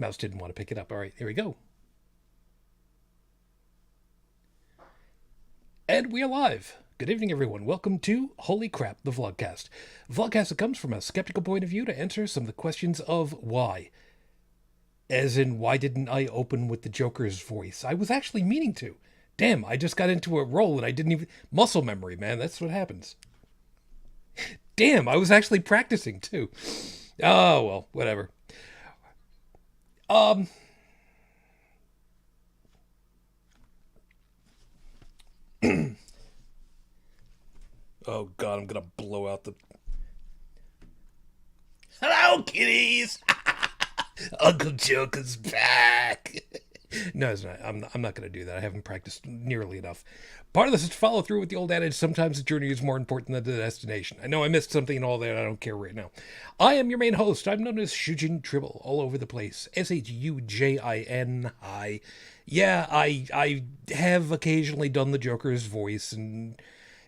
Mouse didn't want to pick it up. All right, here we go. And we are live. Good evening, everyone. Welcome to Holy Crap, the Vlogcast. Vlogcast that comes from a skeptical point of view to answer some of the questions of why. As in, why didn't I open with the Joker's voice? I was actually meaning to. Damn, I just got into a role and I didn't even... Muscle memory, man. That's what happens. Damn, I was actually practicing, too. Oh, well, whatever. Um... Oh, God, I'm gonna blow out the... Hello, kitties! Uncle Joker's back! No, it's not. I'm not going to do that. I haven't practiced nearly enough. Part of this is to follow through with the old adage, sometimes the journey is more important than the destination. I know I missed something and all that. I don't care right now. I am your main host. I'm known as Shujin Tribble, all over the place. Shujin. Hi. Yeah, I have occasionally done the Joker's voice, and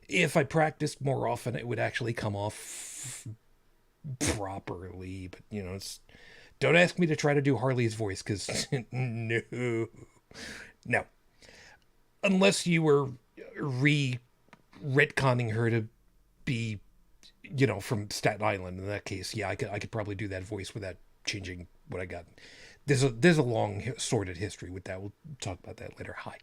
if I practiced more often, it would actually come off properly. But, you know, it's... Don't ask me to try to do Harley's voice, because no. No. Unless you were retconning her to be, you know, from Staten Island. In that case, yeah, I could probably do that voice without changing what I got. There's a long sordid history with that. We'll talk about that later. Hi.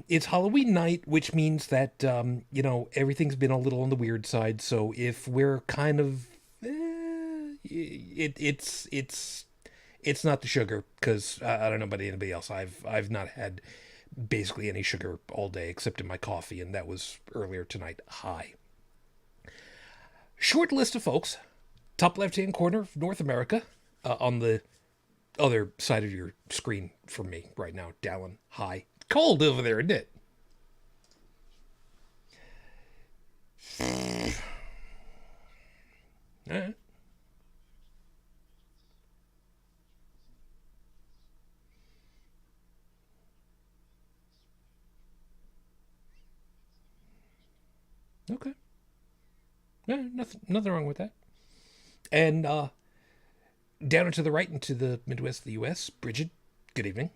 It's Halloween night, which means that you know, everything's been a little on the weird side. So if we're kind of it's not the sugar, because I don't know about anybody else. I've not had basically any sugar all day except in my coffee, and that was earlier tonight. Hi. Short list of folks. Top left hand corner of North America, on the other side of your screen from me right now. Dalan. Hi. Cold over there, isn't it? All right. Okay. Yeah, nothing wrong with that. And down and to the right into the Midwest of the U.S., Brigid. Good evening.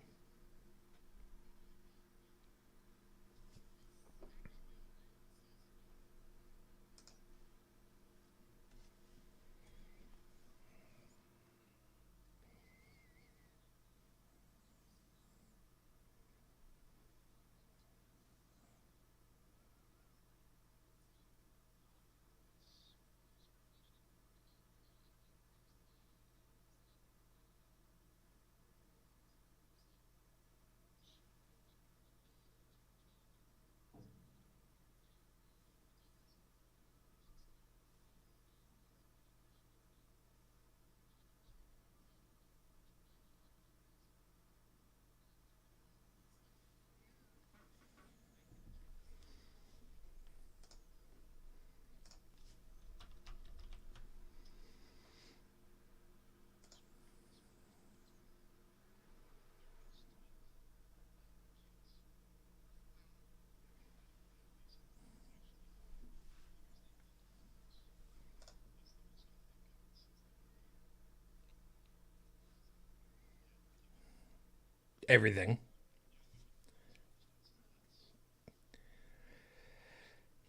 Everything.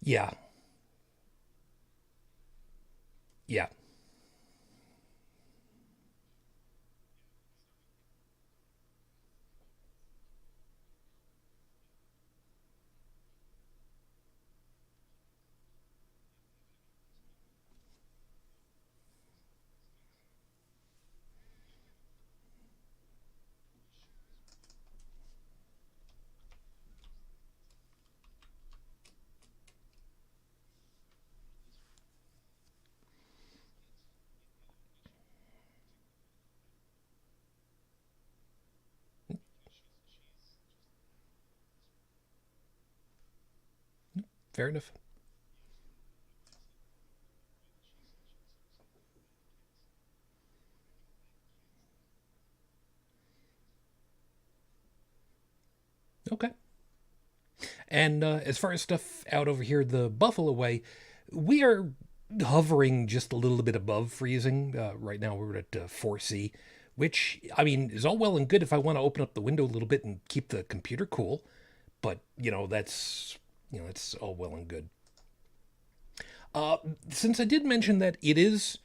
Yeah. Yeah. Fair enough. Okay. And as far as stuff out over here the Buffalo way, we are hovering just a little bit above freezing. Right now we're at 4C, which, I mean, is all well and good if I want to open up the window a little bit and keep the computer cool. But, that's all well and good. Since I did mention that it is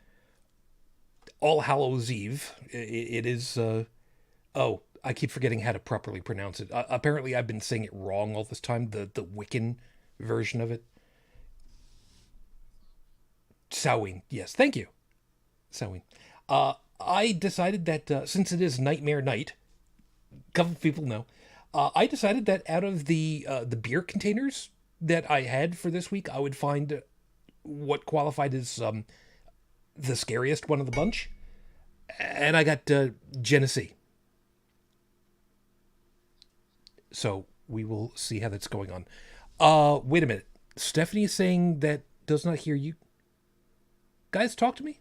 All Hallows Eve, it is, I keep forgetting how to properly pronounce it. Apparently I've been saying it wrong all this time, the Wiccan version of it. Samhain, yes, thank you. Samhain. I decided that since it is Nightmare Night, a couple of people know, I decided that out of the beer containers that I had for this week, I would find what qualified as the scariest one of the bunch, and I got Genesee. So we will see how that's going on. Wait a minute. Stephanie is saying that does not hear you. Guys, talk to me.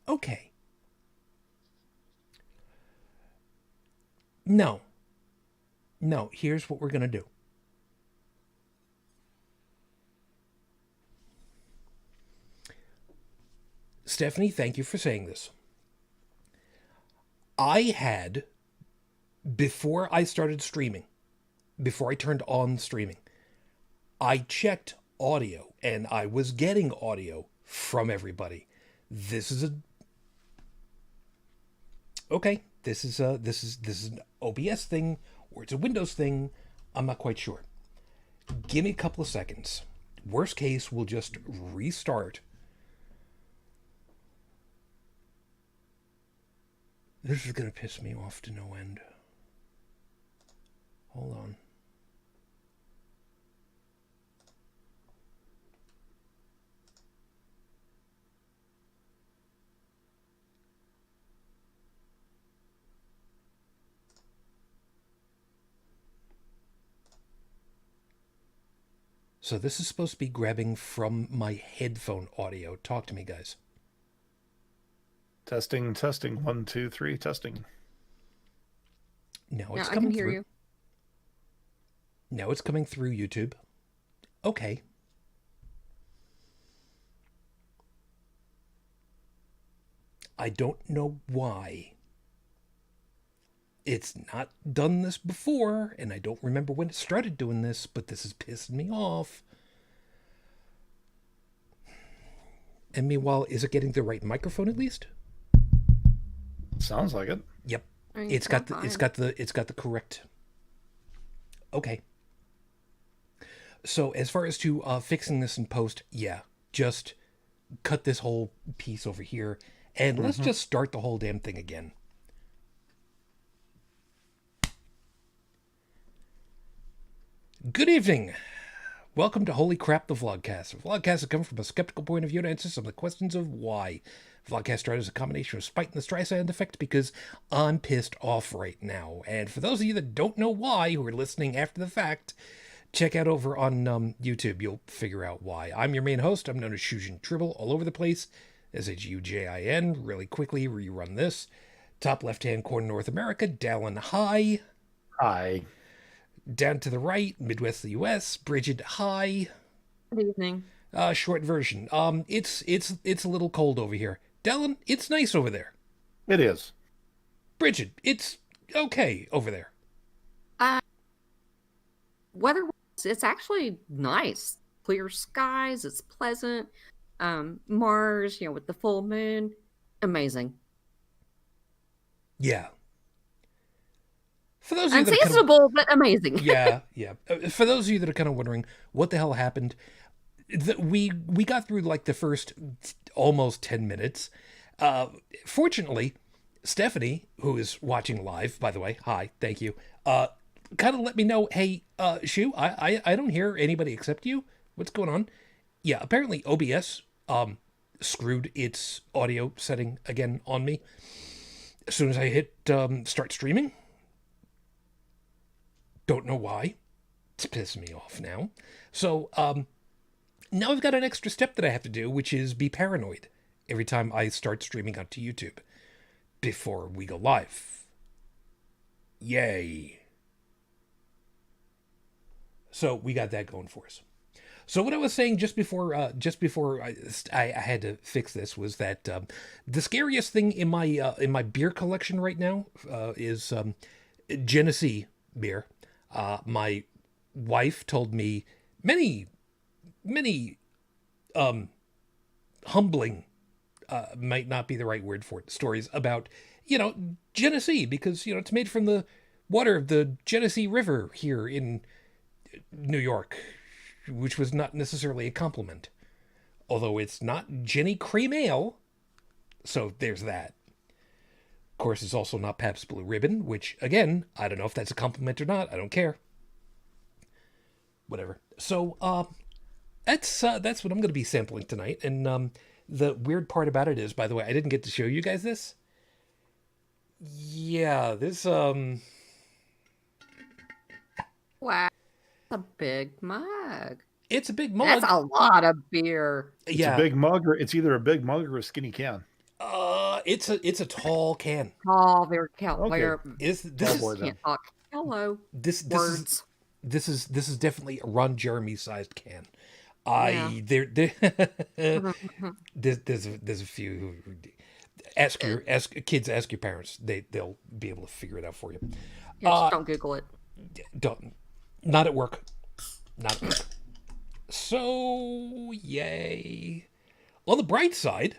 Okay. No. No, here's what we're going to do. Stephanie, thank you for saying this. I had, before I started streaming, before I turned on streaming, I checked audio and I was getting audio from everybody. This is an OBS thing or it's a Windows thing. I'm not quite sure. Give me a couple of seconds. Worst case, we'll just restart. This is going to piss me off to no end. Hold on. So this is supposed to be grabbing from my headphone audio. Talk to me, guys. Testing. 1, 2, 3, testing. Now it's coming through. I can hear you. Now it's coming through YouTube. Okay. I don't know why. It's not done this before, and I don't remember when it started doing this, but this is pissing me off. And meanwhile, is it getting the right microphone at least? Sounds like it. Yep. It's got the correct. Okay. So as far as to fixing this in post, yeah, just cut this whole piece over here and let's just start the whole damn thing again. Good evening. Welcome to Holy Crap, the Vlogcast. A vlogcast that comes from a skeptical point of view to answer some of the questions of why. Vlogcast started as a combination of spite and the Streisand effect because I'm pissed off right now. And for those of you that don't know why, who are listening after the fact, check out over on YouTube. You'll figure out why. I'm your main host. I'm known as Shujin Tribble all over the place. Shujin. Really quickly rerun this. Top left-hand corner, North America. Dalan, hi. Hi. Down to the right, Midwest the U.S. Brigid, hi. Good evening. Short version. It's a little cold over here. Dalan, it's nice over there. It is. Brigid, it's okay over there. Weather-wise, it's actually nice. Clear skies, it's pleasant. Mars, with the full moon, amazing. Yeah. For those of you unseasonable, but amazing. Yeah. For those of you that are kind of wondering what the hell happened, we got through like the first almost 10 minutes. Fortunately, Stephanie, who is watching live, by the way, hi, thank you, kind of let me know, hey, Shu, I don't hear anybody except you. What's going on? Yeah, apparently OBS screwed its audio setting again on me as soon as I hit start streaming. Don't know why. It's pissing me off now. So, now I've got an extra step that I have to do, which is be paranoid every time I start streaming onto YouTube before we go live. Yay. So we got that going for us. So what I was saying just before I had to fix this was that the scariest thing in my beer collection right now is Genesee beer. My wife told me many humbling, might not be the right word for it, stories about, Genesee, because, it's made from the water of the Genesee River here in New York, which was not necessarily a compliment. Although it's not Jenny Cream Ale, so there's that. Of course, it's also not Pabst Blue Ribbon, which, again, I don't know if that's a compliment or not. I don't care. Whatever. So, that's what I'm going to be sampling tonight. And the weird part about it is, by the way, I didn't get to show you guys this. Yeah, this Wow. A big mug. it's a big mug. That's a lot of beer. It's Yeah, a big mug, or it's either a big mug or a skinny can. it's a tall can. Oh, they're Okay. This Tall is boy then. can't talk. Hello. this Words. this is definitely a Ron Jeremy sized can. Yeah. There's a few who ask your parents. They'll be able to figure it out for you. Yeah, just don't Google it. Don't, not at work. Not at work. So yay. On the bright side,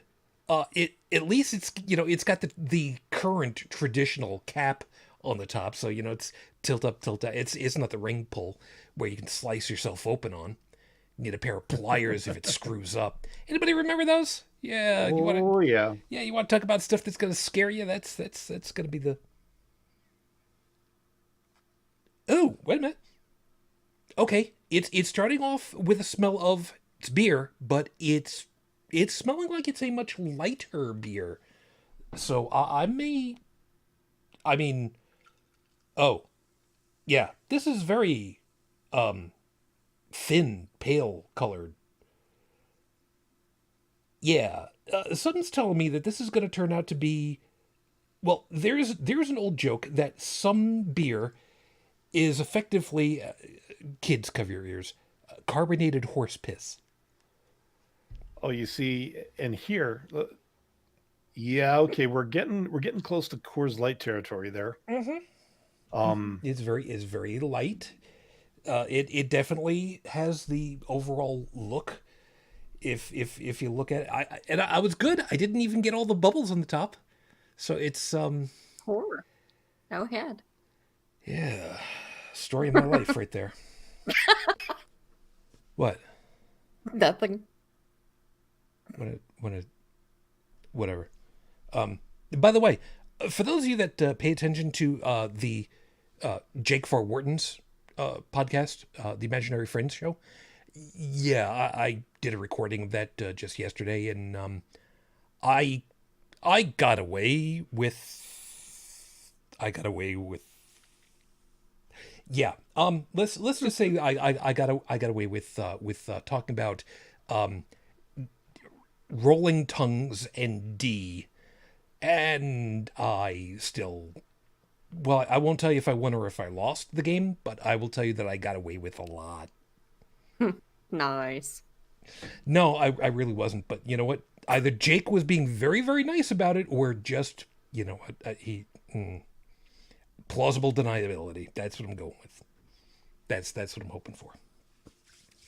at least it's got the current traditional cap on the top, so it's tilt up, tilt down. It's not the ring pull where you can slice yourself open on. You need a pair of pliers if it screws up. Anybody remember those? Yeah. Oh, yeah. Yeah, you want to talk about stuff that's gonna scare you? That's gonna be the. Oh, wait a minute. Okay, it's starting off with a smell of it's beer, but it's smelling like it's a much lighter beer. So I may. I mean, oh, yeah, this is very thin, pale colored. Yeah, something's telling me that this is going to turn out to be. Well, there's an old joke that some beer is effectively, kids cover your ears, carbonated horse piss. Oh, you see, and here, yeah, okay, we're getting close to Coors Light territory there. It's very light. It definitely has the overall look. If you look at it, I was good. I didn't even get all the bubbles on the top, so it's Horror. Go ahead. yeah, story of my life right there. What? Nothing. Whatever. By the way, for those of you that pay attention to the Jake for Wharton's podcast, the Imaginary Friends show, yeah, I did a recording of that just yesterday, and I got away with. Yeah. Let's just say I got away with talking about rolling tongues and D, and I still. Well, I won't tell you if I won or if I lost the game, but I will tell you that I got away with a lot. Nice. No, I really wasn't. But you know what? Either Jake was being very, very nice about it, or just, plausible deniability. That's what I'm going with. That's what I'm hoping for.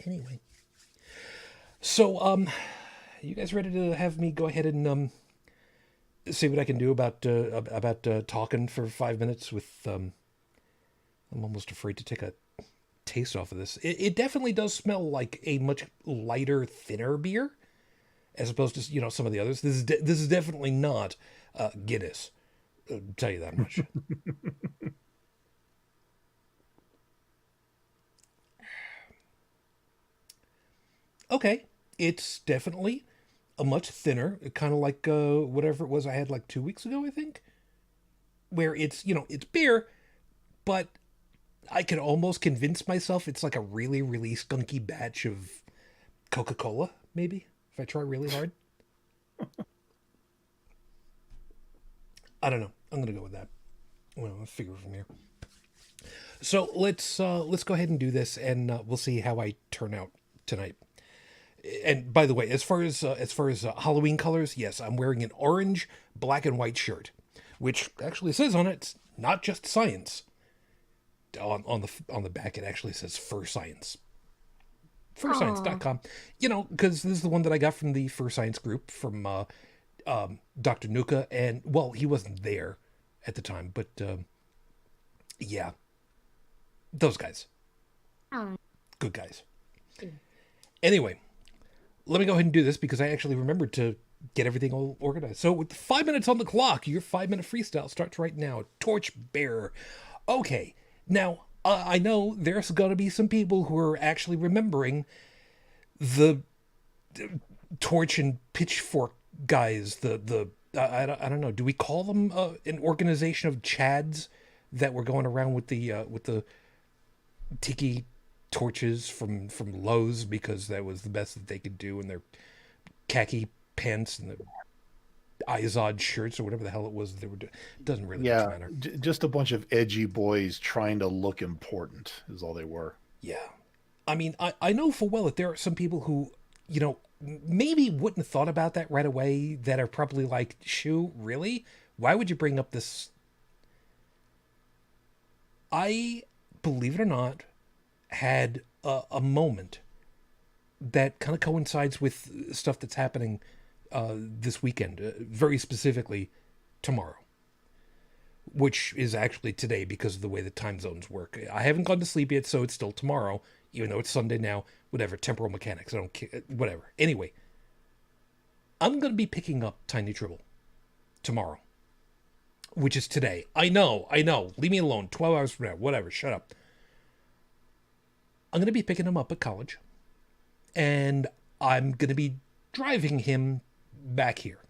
Anyway. So, you guys ready to have me go ahead and see what I can do about talking for 5 minutes with I'm almost afraid to take a taste off of this. It definitely does smell like a much lighter, thinner beer, as opposed to some of the others. This is definitely not Guinness. I'll tell you that much. Okay, it's definitely a much thinner, kind of like whatever it was I had like 2 weeks ago, I think, where it's it's beer, but I can almost convince myself it's like a really, really skunky batch of Coca-Cola, maybe, if I try really hard. I don't know. I'm going to go with that. Well, I'll figure from here. So let's go ahead and do this, and we'll see how I turn out tonight. And by the way, as far as Halloween colors, yes, I'm wearing an orange, black, and white shirt, which actually says on it, it's not just science. On the back, it actually says Fur Science. Aw. Furscience.com. Because this is the one that I got from the Fur Science group from Dr. Nuka, and well, he wasn't there at the time, but yeah, those guys, Oh. good guys. Anyway, let me go ahead and do this because I actually remembered to get everything all organized. So with 5 minutes on the clock, your 5 minute freestyle starts right now. Torchbearer. Okay, now I know there's gonna be some people who are actually remembering the torch and pitchfork guys. I don't know. Do we call them an organization of Chads that were going around with the tiki torches from Lowe's because that was the best that they could do in their khaki pants and the Izod shirts or whatever the hell it was they were doing. Doesn't really much Yeah, matter. just a bunch of edgy boys trying to look important is all they were. Yeah. I mean, I know full well that there are some people who, maybe wouldn't have thought about that right away that are probably like, shoo, really? Why would you bring up this? I, believe it or not, had a moment that kind of coincides with stuff that's happening this weekend, very specifically tomorrow, which is actually today because of the way the time zones work. I haven't gone to sleep yet, so it's still tomorrow, even though it's Sunday now. Whatever, temporal mechanics, I don't care. Whatever. Anyway, I'm going to be picking up Tiny Tribble tomorrow, which is today. I know. Leave me alone. 12 hours from now. Whatever. Shut up. I'm going to be picking him up at college, and I'm going to be driving him back here.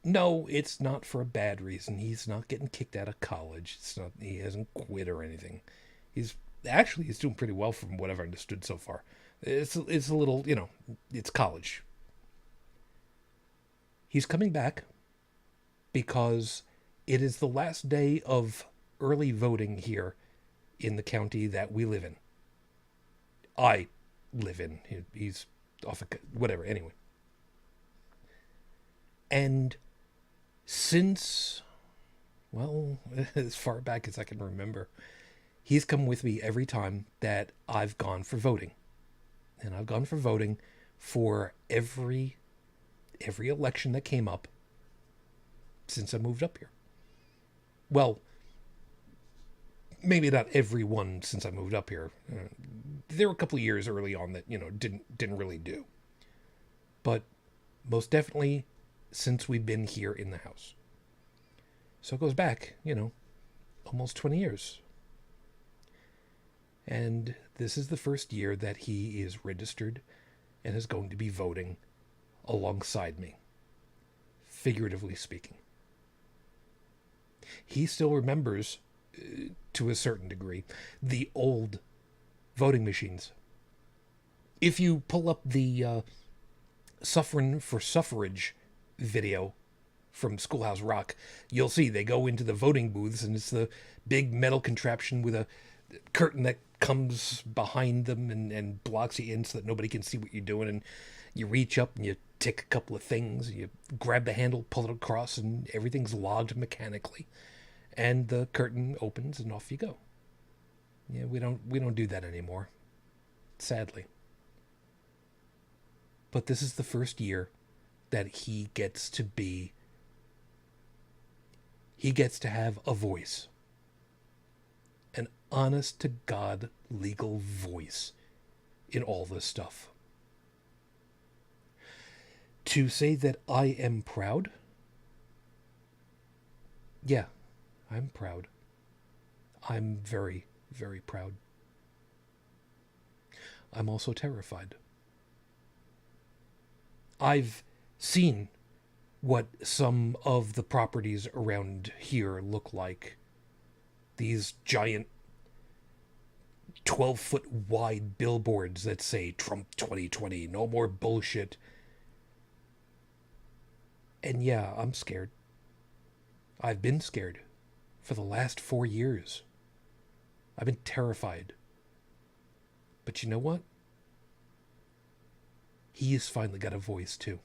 No, it's not for a bad reason. He's not getting kicked out of college. It's not. He hasn't quit or anything. He's doing pretty well from what I've understood so far. It's a little, it's college. He's coming back because it is the last day of early voting here in the county that we live in. I live in. He's off of whatever. Anyway. And since, well, as far back as I can remember, he's come with me every time that I've gone for voting. And I've gone for voting for every election that came up since I moved up here. Well, maybe not every one since I moved up here. There were a couple of years early on that, didn't really do. But most definitely since we've been here in the house. So it goes back, almost 20 years. And this is the first year that he is registered and is going to be voting alongside me, figuratively speaking. He still remembers, to a certain degree, the old voting machines. If you pull up the Suffering for Suffrage video from Schoolhouse Rock, you'll see they go into the voting booths, and it's the big metal contraption with a curtain that comes behind them and blocks you in so that nobody can see what you're doing. And you reach up and you tick a couple of things, you grab the handle, pull it across, and everything's logged mechanically. And the curtain opens and off you go. Yeah, we don't do that anymore, sadly. But this is the first year that he gets to have a voice. An honest to God legal voice in all this stuff. To say that I am proud? Yeah, I'm proud. I'm very, very proud. I'm also terrified. I've seen what some of the properties around here look like. These giant 12-foot wide billboards that say Trump 2020, no more bullshit. And yeah, I'm scared. I've been scared for the last 4 years. I've been terrified. But you know what? He has finally got a voice too.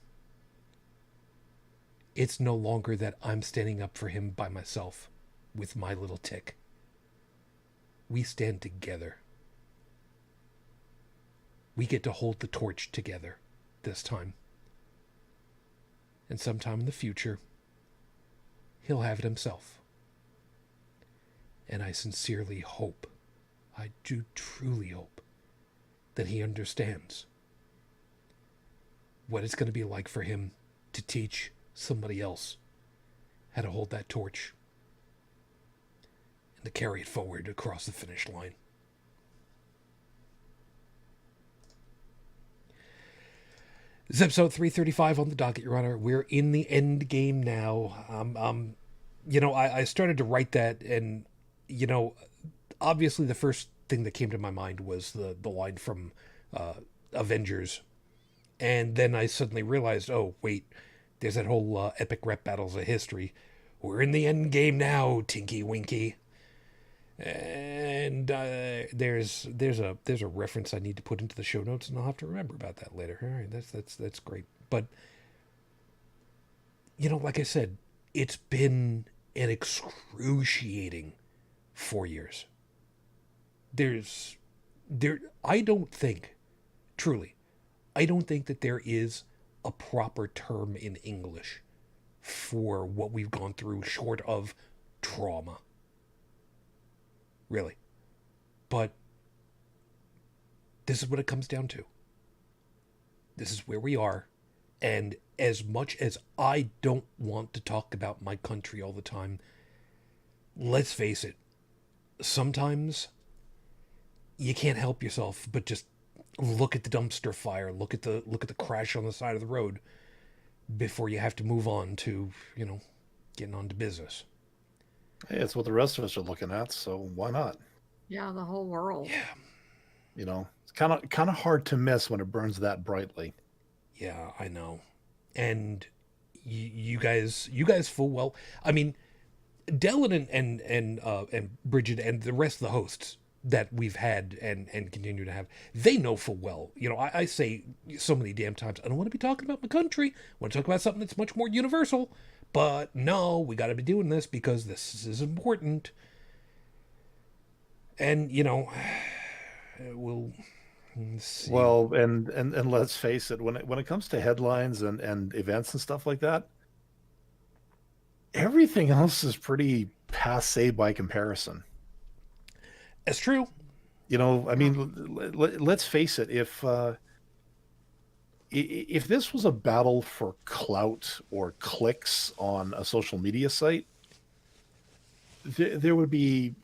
It's no longer that I'm standing up for him by myself with my little tick. We stand together. We get to hold the torch together this time. And sometime in the future, he'll have it himself. And I sincerely hope, I do truly hope, that he understands what it's going to be like for him to teach somebody else how to hold that torch and to carry it forward across the finish line. This is episode 335 on the docket, Your Honor. We're in the end game now. I started to write that, and, obviously the first thing that came to my mind was the line from Avengers. And then I suddenly realized, oh, wait, there's that whole epic rep battles of history. We're in the end game now, Tinky Winky. And there's a reference I need to put into the show notes, and I'll have to remember about that later. All right, that's great. But like I said, it's been an excruciating 4 years. I don't think that there is a proper term in English for what we've gone through short of trauma. Really. But this is what it comes down to. This is where we are. And as much as I don't want to talk about my country all the time, let's face it, sometimes you can't help yourself but just look at the dumpster fire, look at the crash on the side of the road before you have to move on to, getting on to business. Hey, it's what the rest of us are looking at, so why not? Yeah, the whole world. Yeah. It's kind of hard to miss when it burns that brightly. Yeah, I know. And you guys full well. I mean, Dalan and Brigid and the rest of the hosts that we've had and continue to have, they know full well. I say so many damn times, I don't want to be talking about my country. I want to talk about something that's much more universal. But no, we got to be doing this because this is important. And, we'll see. Well, and let's face it, when it comes to headlines and events and stuff like that, everything else is pretty passé by comparison. It's true. I mean, let's face it, if this was a battle for clout or clicks on a social media site, there would be,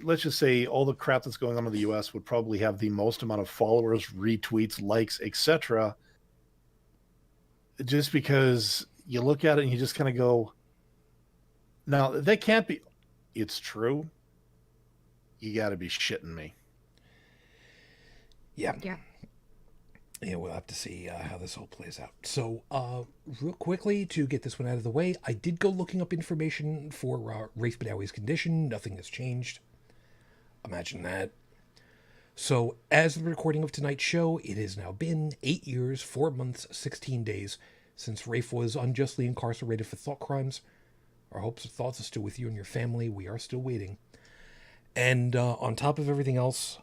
let's just say, all the crap that's going on in the US would probably have the most amount of followers, retweets, likes, etc. Just because you look at it and you just kind of go, now, that can't be, it's true. You got to be shitting me. Yeah. Yeah, we'll have to see how this all plays out. So, real quickly, to get this one out of the way, I did go looking up information for Rafe Badawi's condition. Nothing has changed. Imagine that. So, as of the recording of tonight's show, it has now been 8 years, 4 months, 16 days since Rafe was unjustly incarcerated for thought crimes. Our hopes and thoughts are still with you and your family. We are still waiting. And on top of everything else,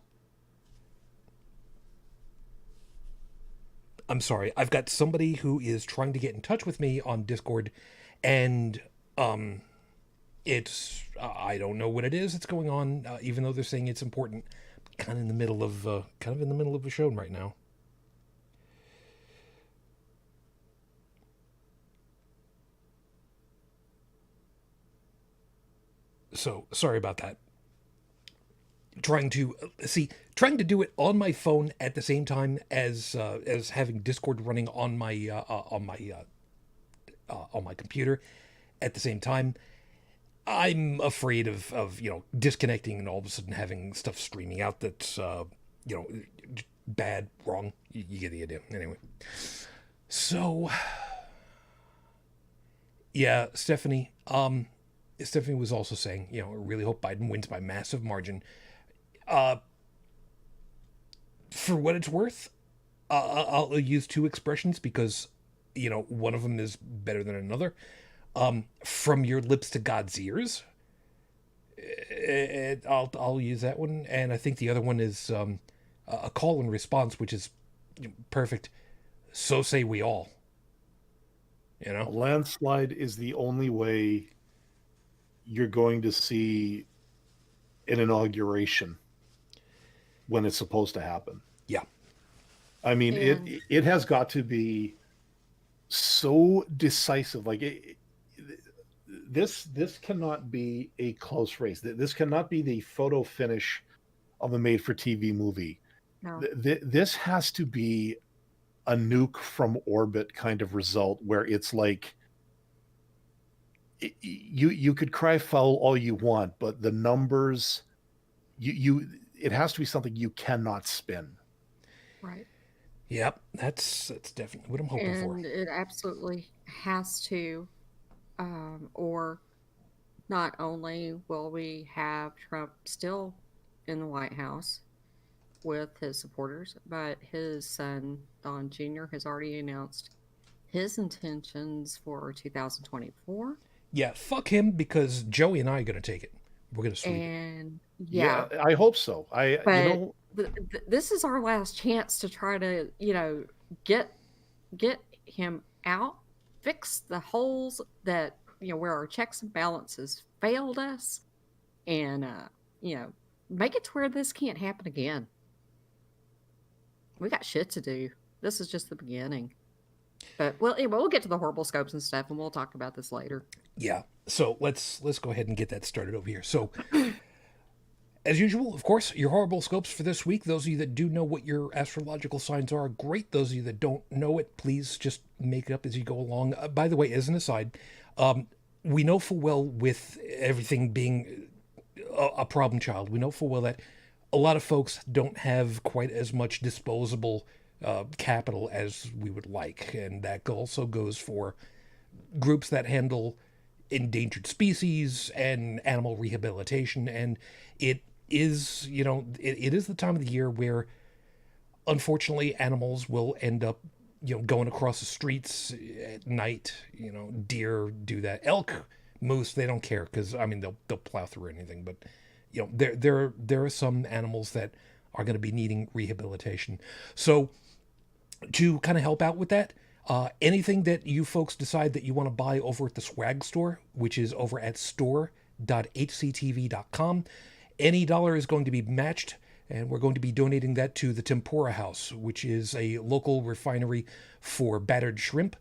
I'm sorry, I've got somebody who is trying to get in touch with me on Discord, and it's I don't know what it is that's going on, even though they're saying it's important. Kind of in the middle of a show right now. So sorry about that. Trying to do it on my phone at the same time as having Discord running on my computer at the same time. I'm afraid of disconnecting and all of a sudden having stuff streaming out that's bad, wrong. You get the idea. Anyway, so yeah, Stephanie was also saying, I really hope Biden wins by massive margin. For what it's worth, I'll use two expressions because, one of them is better than another. From your lips to God's ears. I'll use that one, and I think the other one is a call and response, which is perfect. So say we all. A landslide is the only way you're going to see an inauguration when it's supposed to happen. Yeah. I mean, it has got to be so decisive. Like this cannot be a close race. This cannot be the photo finish of a made-for-TV movie. No. This has to be a nuke from orbit kind of result, where it's like you could cry foul all you want, but the numbers, it has to be something you cannot spin. Right. Yep, that's definitely what I'm hoping for. And it absolutely has to, or not only will we have Trump still in the White House with his supporters, but his son, Don Jr., has already announced his intentions for 2024. Yeah, fuck him, because Joey and I are going to take it. We're going to sweep it. And yeah, I hope so. but this is our last chance to try to, get him out, fix the holes that, where our checks and balances failed us, and, make it to where this can't happen again. We got shit to do. This is just the beginning. But we'll get to the horrible scopes and stuff, and we'll talk about this later. Yeah. So let's go ahead and get that started over here. So, as usual, of course, your horrible scopes for this week. Those of you that do know what your astrological signs are, great. Those of you that don't know it, please just make it up as you go along. By the way, as an aside, we know full well, with everything being a problem child, we know full well that a lot of folks don't have quite as much disposable capital as we would like. And that also goes for groups that handle endangered species and animal rehabilitation. And it is, it is the time of the year where, unfortunately, animals will end up, going across the streets at night. Deer do that. Elk, moose, they don't care, because, they'll plow through anything. But, there are some animals that are going to be needing rehabilitation. So, to kind of help out with that, anything that you folks decide that you want to buy over at the swag store, which is over at store.hctv.com, any dollar is going to be matched, and we're going to be donating that to the Tempura House, which is a local refinery for battered shrimp.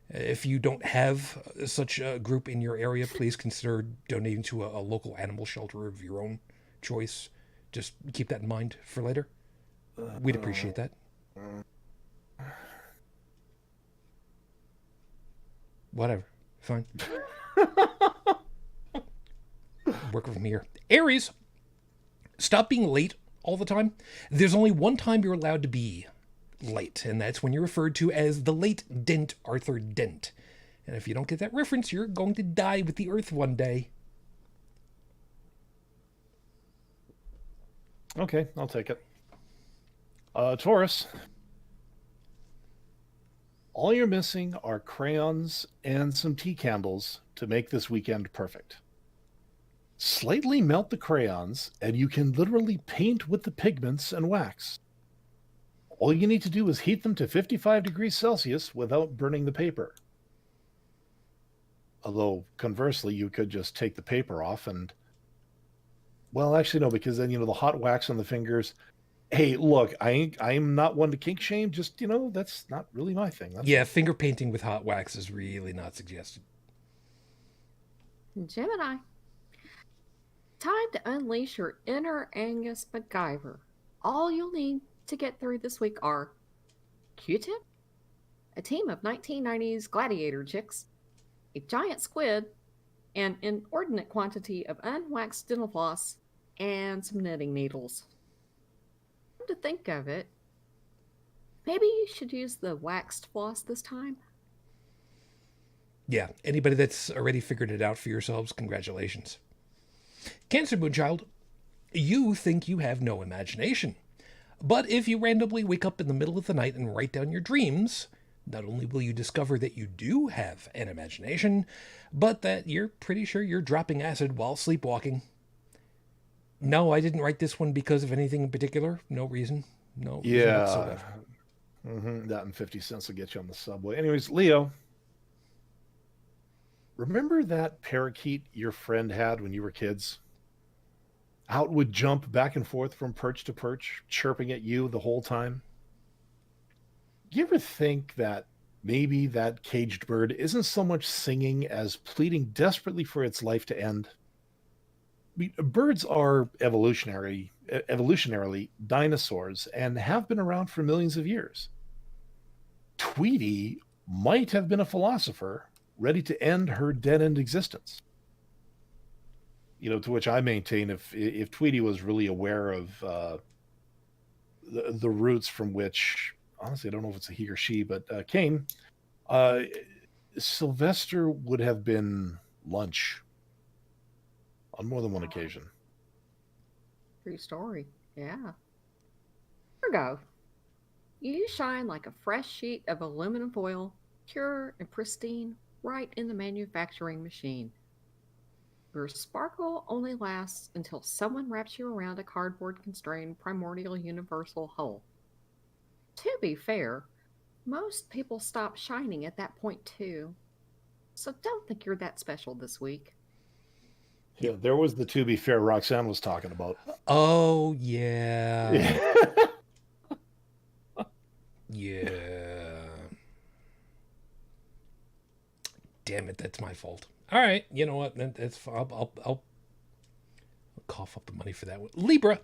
If you don't have such a group in your area, please consider donating to a local animal shelter of your own choice. Just keep that in mind for later. We'd appreciate that. Whatever. Fine. Work from here. Aries, stop being late all the time. There's only one time you're allowed to be late, and that's when you're referred to as the late Dent Arthur Dent. And if you don't get that reference, you're going to die with the earth one day. Okay, I'll take it. Taurus, all you're missing are crayons and some tea candles to make this weekend perfect. Slightly melt the crayons, and you can literally paint with the pigments and wax. All you need to do is heat them to 55 degrees Celsius without burning the paper. Although, conversely, you could just take the paper off and... Well, actually, no, because then, the hot wax on the fingers... Hey, look, I'm not one to kink shame. Just, that's not really my thing. Finger painting with hot wax is really not suggested. Gemini, time to unleash your inner Angus MacGyver. All you'll need to get through this week are Q-tip, a team of 1990s gladiator chicks, a giant squid, an inordinate quantity of unwaxed dental floss, and some knitting needles. To think of it, maybe you should use the waxed floss this time. Yeah, anybody that's already figured it out for yourselves, congratulations. Cancer Moonchild, You think you have no imagination. But if you randomly wake up in the middle of the night and write down your dreams, not only will you discover that you do have an imagination, but that you're pretty sure you're dropping acid while sleepwalking. No, I didn't write this one because of anything in particular. No reason. No reason Yeah. whatsoever. That and 50 cents will get you on the subway. Anyways, Leo, remember that parakeet your friend had when you were kids? How it would jump back and forth from perch to perch, chirping at you the whole time? You ever think that maybe that caged bird isn't so much singing as pleading desperately for its life to end? I mean, birds are evolutionarily dinosaurs and have been around for millions of years. Tweety might have been a philosopher ready to end her dead-end existence. To which I maintain, if Tweety was really aware of the roots from which, honestly, I don't know if it's a he or she, but came, Sylvester would have been lunch on more than one occasion. True story. Yeah. Here we go. You shine like a fresh sheet of aluminum foil, pure and pristine, right in the manufacturing machine. Your sparkle only lasts until someone wraps you around a cardboard-constrained primordial universal hull. To be fair, most people stop shining at that point too. So don't think you're that special this week. Yeah, there was the to be fair Roxanne was talking about. Oh, yeah. Yeah. Damn it, that's my fault. All right, you know what? That's I'll cough up the money for that one. Libra.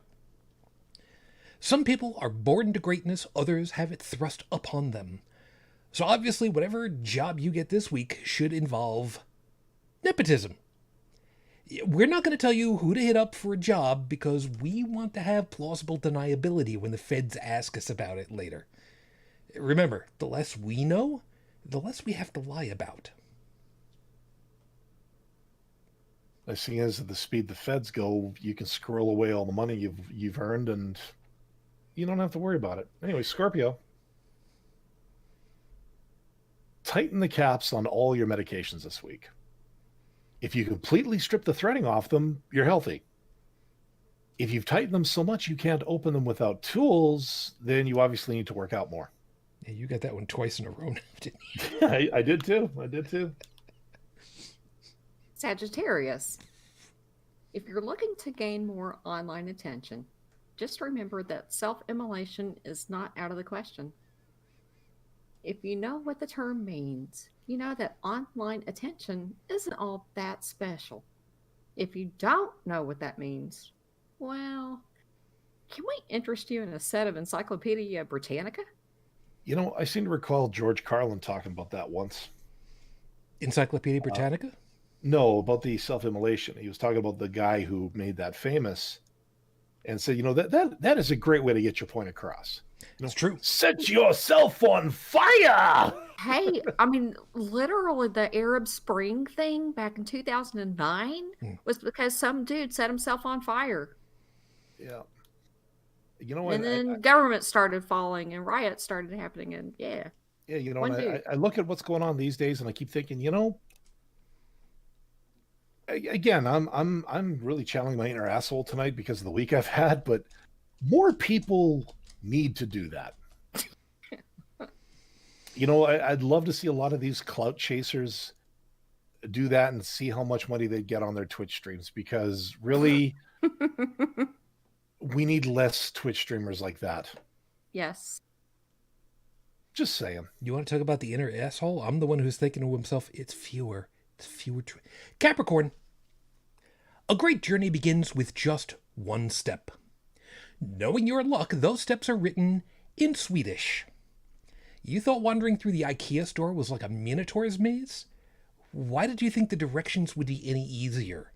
Some people are born into greatness, others have it thrust upon them. So obviously, whatever job you get this week should involve nepotism. We're not going to tell you who to hit up for a job because we want to have plausible deniability when the feds ask us about it later. Remember, the less we know, the less we have to lie about. I see as at the speed the feds go, you can squirrel away all the money you've earned, and you don't have to worry about it. Anyway, Scorpio, tighten the caps on all your medications this week. If you completely strip the threading off them, you're healthy. If you've tightened them so much you can't open them without tools, then you obviously need to work out more. Yeah, you got that one twice in a row now, didn't you? I did too. Sagittarius. If you're looking to gain more online attention, just remember that self-immolation is not out of the question. If you know what the term means, you know that online attention isn't all that special. If you don't know what that means, well, can we interest you in a set of Encyclopedia Britannica? I seem to recall George Carlin talking about that once. Encyclopedia Britannica? No, about the self-immolation. He was talking about the guy who made that famous and said, that is a great way to get your point across. That's true. Set yourself on fire! Hey, I mean, literally the Arab Spring thing back in 2009 was because some dude set himself on fire. Yeah. And then government started falling and riots started happening, and yeah. Yeah, I look at what's going on these days and I keep thinking, again, I'm really channeling my inner asshole tonight because of the week I've had, but more people need to do that. I'd love to see a lot of these clout chasers do that and see how much money they get on their Twitch streams, because really we need less Twitch streamers like that. Yes. Just saying. You want to talk about the inner asshole? I'm the one who's thinking to himself, it's fewer. Capricorn. A great journey begins with just one step. Knowing your luck, those steps are written in Swedish. You thought wandering through the IKEA store was like a Minotaur's maze? Why did you think the directions would be any easier?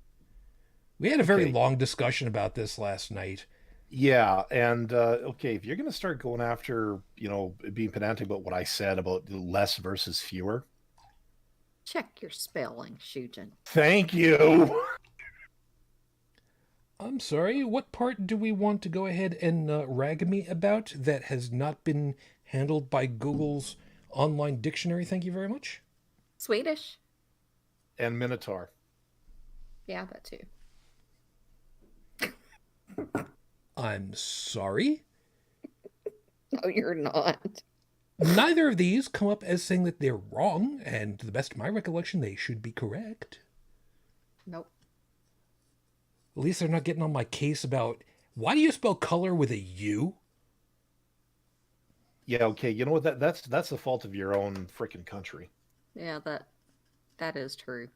We had a very long discussion about this last night. Yeah, and if you're going to start going after, being pedantic about what I said about less versus fewer. Check your spelling, Shujin. Thank you. I'm sorry, what part do we want to go ahead and rag me about that has not been handled by Google's online dictionary? Thank you very much. Swedish. And Minotaur. Yeah, that too. I'm sorry? No, you're not. Neither of these come up as saying that they're wrong, and to the best of my recollection, they should be correct. Nope. At least they're not getting on my case about why do you spell color with a U? Yeah, okay. You know what? That's the fault of your own freaking country. Yeah, that is true.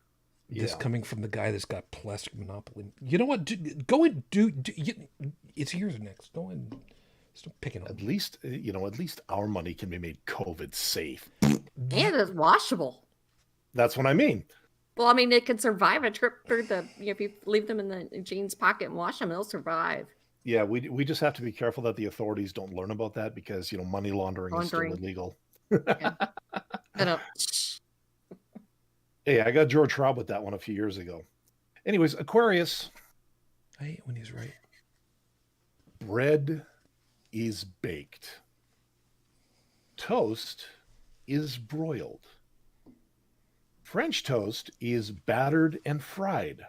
This Yeah. coming from the guy that's got plastic monopoly. You know what? Go and do it's yours next. Go and stop picking on At me. least our money can be made COVID safe. And it's washable. That's what I mean. Well, I mean, it can survive a trip through the. If you leave them in the jeans pocket and wash them, they'll survive. Yeah, we just have to be careful that the authorities don't learn about that because money laundering is still illegal. Yeah. Hey, I got George Traub with that one a few years ago. Anyways, Aquarius. I hate when he's right. Bread is baked. Toast is broiled. French toast is battered and fried.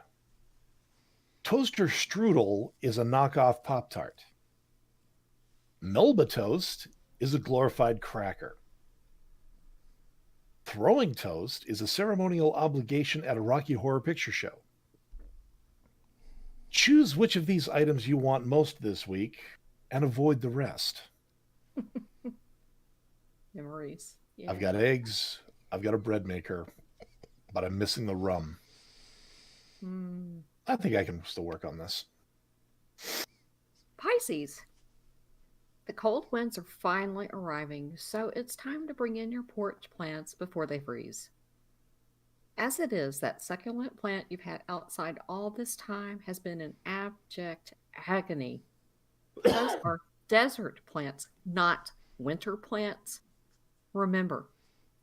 Toaster strudel is a knockoff Pop-Tart. Melba toast is a glorified cracker. Throwing toast is a ceremonial obligation at a Rocky Horror Picture Show. Choose which of these items you want most this week and avoid the rest. Memories. Yeah. I've got eggs. I've got a bread maker, but I'm missing the rum. I think I can still work on this. Pisces. The cold winds are finally arriving, so it's time to bring in your porch plants before they freeze. As it is, that succulent plant you've had outside all this time has been in abject agony. Those are desert plants, not winter plants. Remember,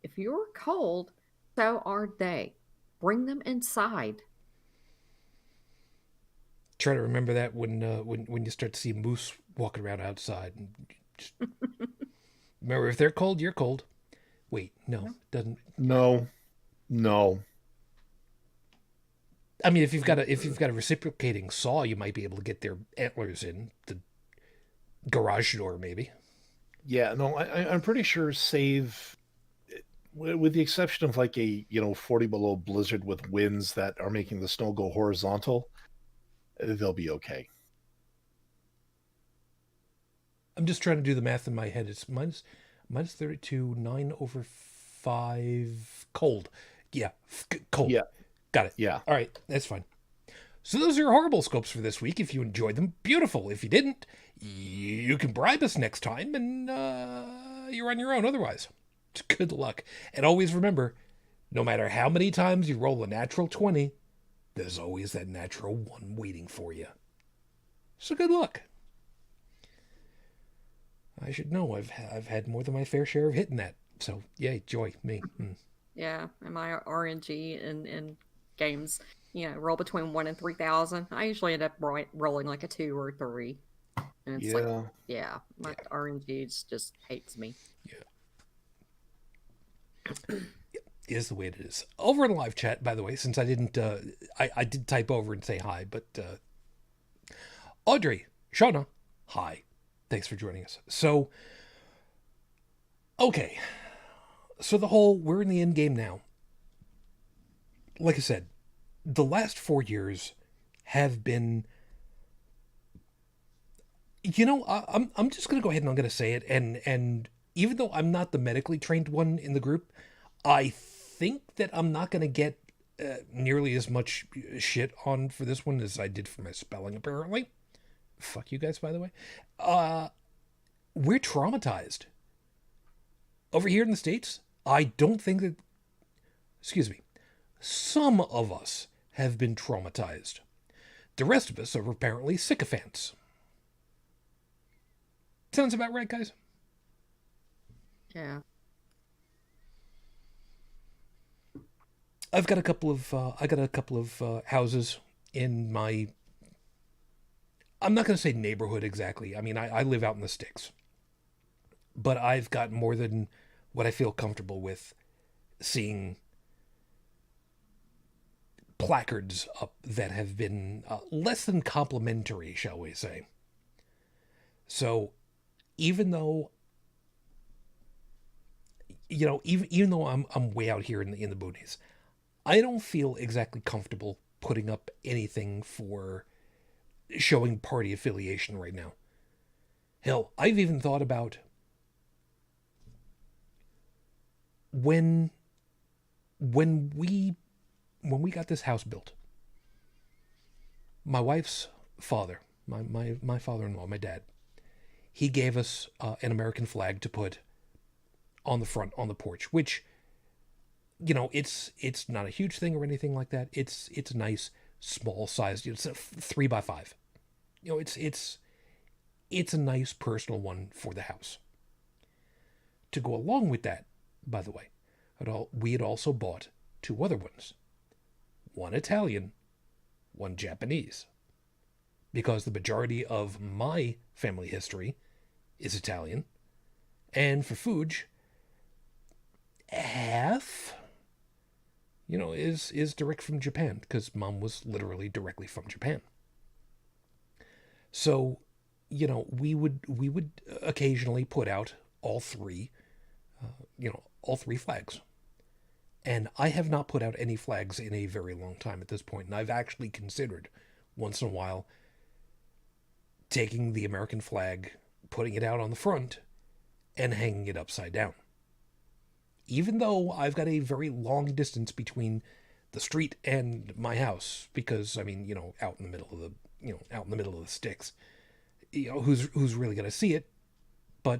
if you're cold, so are they. Bring them inside. Try to remember that when you start to see moose walking around outside. And just remember, if they're cold, you're cold. Wait, no, doesn't. No. I mean, if you've got a reciprocating saw, you might be able to get their antlers in the garage door, maybe. Yeah, no, I'm pretty sure save, with the exception of like a 40 below blizzard with winds that are making the snow go horizontal, they'll be okay. I'm just trying to do the math in my head. It's minus 32, 9 over 5, cold. Yeah, cold. Yeah. Got it. Yeah. All right, that's fine. So those are your horrible scopes for this week. If you enjoyed them, beautiful. If you didn't, you can bribe us next time, and you're on your own otherwise. Good luck. And always remember, no matter how many times you roll a natural 20, there's always that natural 1 waiting for you. So good luck. I should know. I've had more than my fair share of hitting that. So, yay, joy, me. Yeah, and my RNG in games, roll between 1 and 3,000. I usually end up rolling like a 2 or 3. And it's my RNG just hates me. Yeah. Is the way it is. Over in live chat, by the way, since I didn't, I did type over and say hi, but Audrey, Shauna, hi. Thanks for joining us. So, okay. So we're in the end game now. Like I said, the last 4 years have been, I'm just going to go ahead and I'm going to say it. And even though I'm not the medically trained one in the group, I think that I'm not going to get nearly as much shit on for this one as I did for my spelling, apparently. Fuck you guys, by the way. We're traumatized. Over here in the States, I don't think that... Excuse me. Some of us have been traumatized. The rest of us are apparently sycophants. Sounds about right, guys? Yeah. I've got a couple of houses in my I'm not going to say neighborhood exactly. I mean, I live out in the sticks, but I've got more than what I feel comfortable with seeing placards up that have been less than complimentary, shall we say. So even though even though I'm way out here in the boonies, I don't feel exactly comfortable putting up anything for showing party affiliation right now. Hell, I've even thought about when when we when we got this house built. My wife's father, my father-in-law, my dad, he gave us an American flag to put on the front on the porch, which it's not a huge thing or anything like that. It's a nice small size. It's a 3x5. It's a nice personal one for the house. To go along with that, by the way, we had also bought two other ones, one Italian, one Japanese, because the majority of my family history is Italian, and for Fuge, half, is direct from Japan, because Mom was literally directly from Japan. So, we would occasionally put out all three, all three flags. And I have not put out any flags in a very long time at this point, and I've actually considered once in a while taking the American flag, putting it out on the front, and hanging it upside down. Even though I've got a very long distance between the street and my house, because I mean, out in the middle of the sticks, who's really gonna see it? But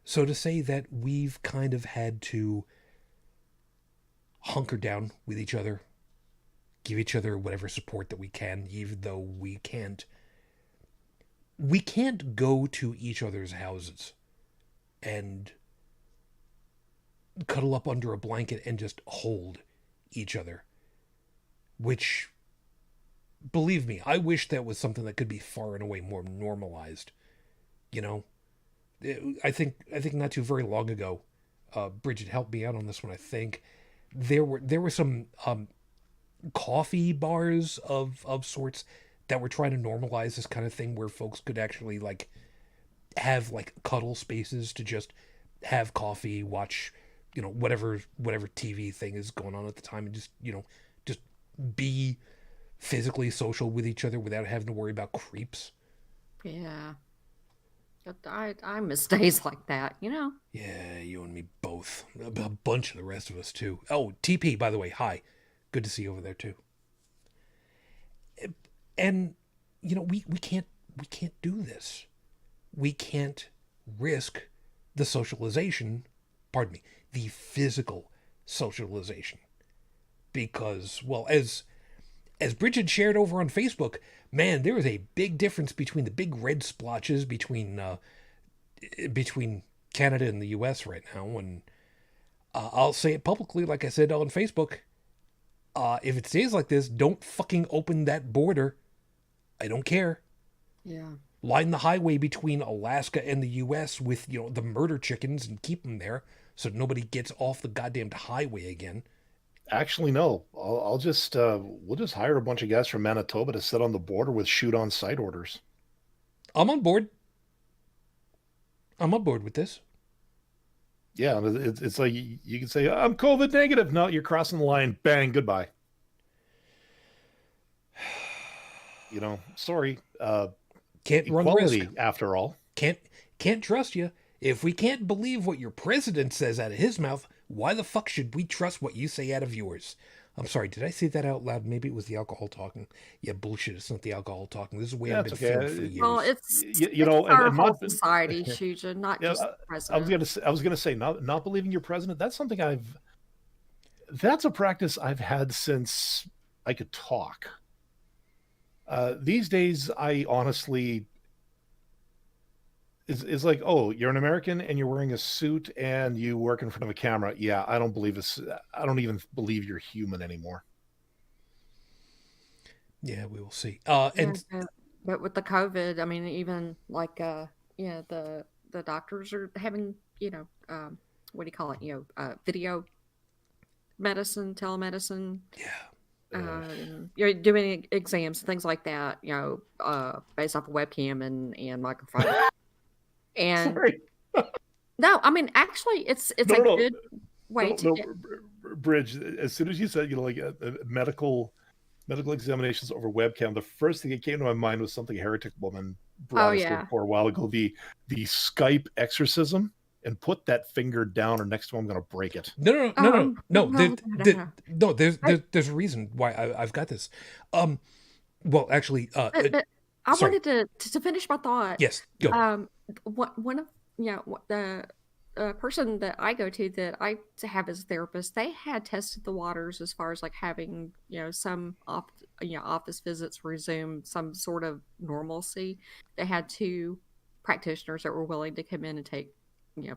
so to say that we've kind of had to hunker down with each other, give each other whatever support that we can, even though we can't go to each other's houses and cuddle up under a blanket and just hold each other. Which, believe me, I wish that was something that could be far and away more normalized. I think not too very long ago, Brigid helped me out on this one. I think there were some coffee bars of sorts that were trying to normalize this kind of thing, where folks could actually have cuddle spaces to just have coffee, watch whatever TV thing is going on at the time, and just be physically social with each other without having to worry about creeps. Yeah. But I miss days like that. Yeah, you and me both. A bunch of the rest of us too. Oh, TP, by the way, hi. Good to see you over there too. And we can't do this. We can't risk the socialization, pardon me, the physical socialization. Because, well, as Brigid shared over on Facebook, man, there is a big difference between the big red splotches between Canada and the U.S. right now. And I'll say it publicly, like I said on Facebook. If it stays like this, don't fucking open that border. I don't care. Yeah. Line the highway between Alaska and the U.S. with the murder chickens and keep them there so nobody gets off the goddamn highway again. Actually, no. I'll just we'll just hire a bunch of guys from Manitoba to sit on the border with shoot-on-sight orders. I'm on board. I'm on board with this. Yeah, it's like you can say, I'm COVID negative. No, you're crossing the line. Bang, goodbye. Sorry. Can't run equality, risk. After all. Can't trust you. If we can't believe what your president says out of his mouth, why the fuck should we trust what you say out of yours? I'm sorry, did I say that out loud? Maybe it was the alcohol talking. Yeah, bullshit, it's not the alcohol talking. This is the way I've been feeling for years. Well, it's our whole society, Shujin, not just the president. I was gonna say, not believing your president. That's something that's a practice I've had since I could talk. These days, I honestly, is like, oh, you're an American and you're wearing a suit and you work in front of a camera. Yeah, I don't believe this. I don't even believe you're human anymore. Yeah, we will see. Yeah, And but with the COVID, I mean, even like yeah, the doctors are having, what do you call it? Video medicine, telemedicine, yeah, you're doing exams, things like that, based off a webcam and microphone. And Sorry. no, I mean, actually, it's No, a no, good way no, to no. get. Bridge. As soon as you said, like medical examinations over webcam, the first thing that came to my mind was something a heretic woman Oh brought us in yeah. for a while ago. The Skype exorcism, and put that finger down, or next time I'm going to break it. no, no, no, no, no, no. No, no, no. No, But, there's a reason why I've got this. Um, well, actually, but I sorry. wanted to finish my thought. Yes, go. One of the person that I go to that I have as a therapist, they had tested the waters as far as like having some office visits resume some sort of normalcy. They had two practitioners that were willing to come in and take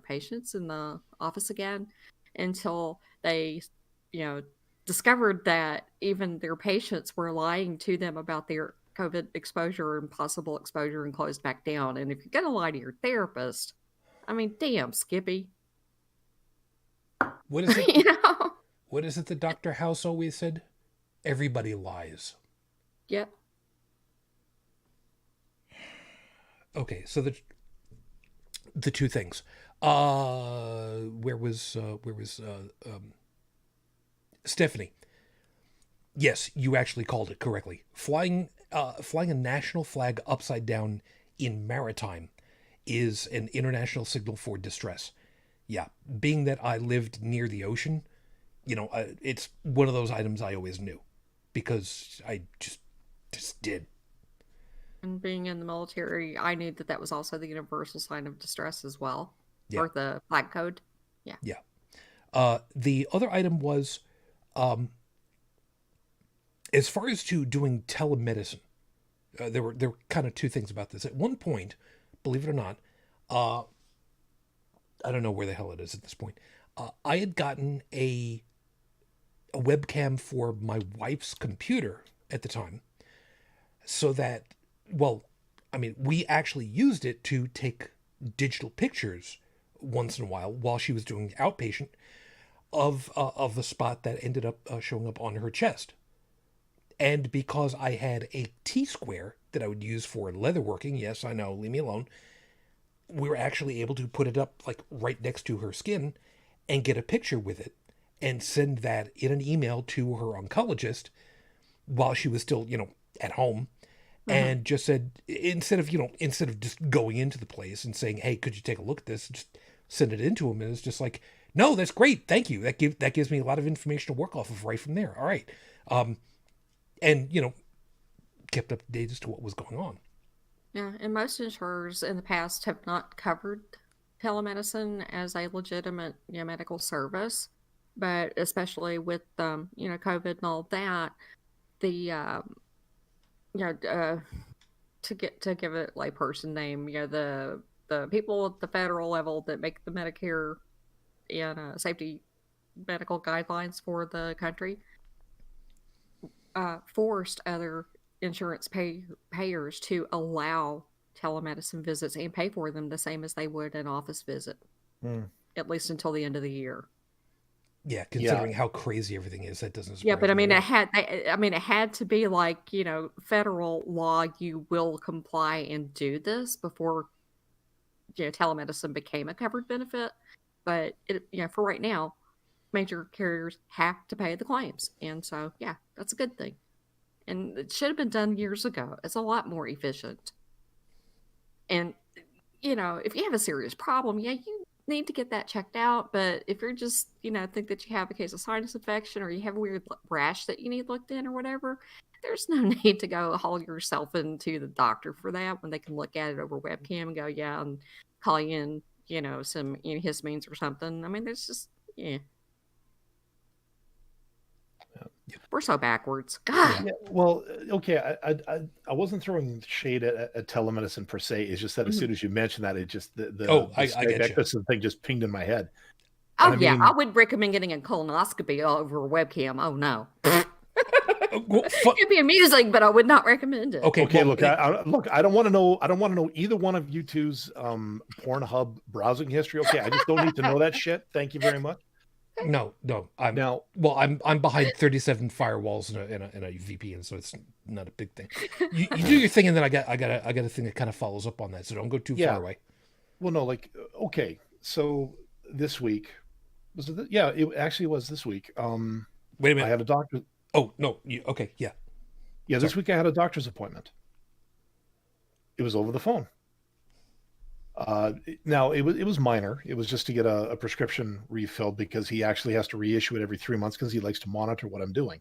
patients in the office again until they you know discovered that even their patients were lying to them about their COVID exposure and possible exposure and closed back down. And if you're going to lie to your therapist, I mean, damn, Skippy. What is it? you know? What is it that Dr. House always said? Everybody lies. Yep. Okay, so the two things. Where was Stephanie? Yes, you actually called it correctly. Flying a national flag upside down in maritime is an international signal for distress. Yeah, being that I lived near the ocean, it's one of those items I always knew because I just did. And being in the military, I knew that that was also the universal sign of distress as well, Yeah, or the flag code. Yeah. yeah. The other item was, as far as to doing telemedicine, there were kind of two things about this. At one point, believe it or not, uh, I don't know where the hell it is at this point. I had gotten a webcam for my wife's computer at the time, so that, well, I mean, we actually used it to take digital pictures once in a while she was doing outpatient of the spot that ended up showing up on her chest. And because I had a T square that I would use for leatherworking, yes, I know, leave me alone, we were actually able to put it up like right next to her skin and get a picture with it and send that in an email to her oncologist while she was still, at home. Mm-hmm. And just said, instead of just going into the place and saying, hey, could you take a look at this, just send it into him. And it's just like, no, that's great, thank you, that gives me a lot of information to work off of right from there. All right. And kept up to date as to what was going on. Yeah. And most insurers in the past have not covered telemedicine as a legitimate medical service. But especially with COVID and all that, the to give it layperson name, the people at the federal level that make the Medicare and safety medical guidelines for the country forced other insurance payers to allow telemedicine visits and pay for them the same as they would an office visit, at least until the end of the year. Yeah, considering how crazy everything is, that doesn't Yeah, surprise but I me mean, at all. it had to be like federal law. You will comply and do this before telemedicine became a covered benefit. But for right now, major carriers have to pay the claims, and so yeah, that's a good thing. And it should have been done years ago. It's a lot more efficient. And if you have a serious problem, yeah, you need to get that checked out. But if you're just, think that you have a case of sinus infection or you have a weird rash that you need looked in or whatever, there's no need to go haul yourself into the doctor for that when they can look at it over webcam and go, yeah, and call you in, some histamines or something. I mean, there's just, yeah. We're so backwards. God. Yeah, well, okay. I wasn't throwing shade at telemedicine per se. It's just that as soon as you mentioned that, it just the I Skype get you. Ecosystem thing just pinged in my head. Oh, And I yeah. mean, I would recommend getting a colonoscopy over a webcam. Oh, no. It'd be amusing, but I would not recommend it. Okay. okay. Well, Look, I don't want to know. I don't want to know either one of you two's Pornhub browsing history. Okay, I just don't need to know that shit. Thank you very much. no. I'm Now, I'm behind 37 firewalls in a VPN, so it's not a big thing. You do your thing, and then I got a thing that kind of follows up on that. So don't go too far away. well, no, like okay. So this week was it? Yeah, it actually was this week. Wait a I minute. had a doctor. Oh no. Okay. Yeah. Yeah, this week I had a doctor's appointment. It was over the phone. Now it was minor. It was just to get a prescription refilled because he actually has to reissue it every 3 months because he likes to monitor what I'm doing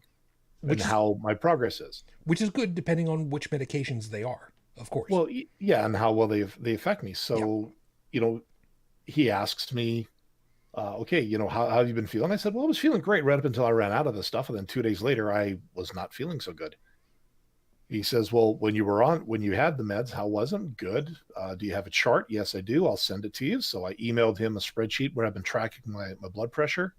and how my progress is. Which is good depending on which medications they are, of course. Well, yeah, and how well they affect me. So, he asks me, okay, how have you been feeling? I said, well, I was feeling great right up until I ran out of the stuff, and then 2 days later, I was not feeling so good. He says, well, when you had the meds, how was it? Good. Do you have a chart? Yes, I do. I'll send it to you. So I emailed him a spreadsheet where I've been tracking my blood pressure.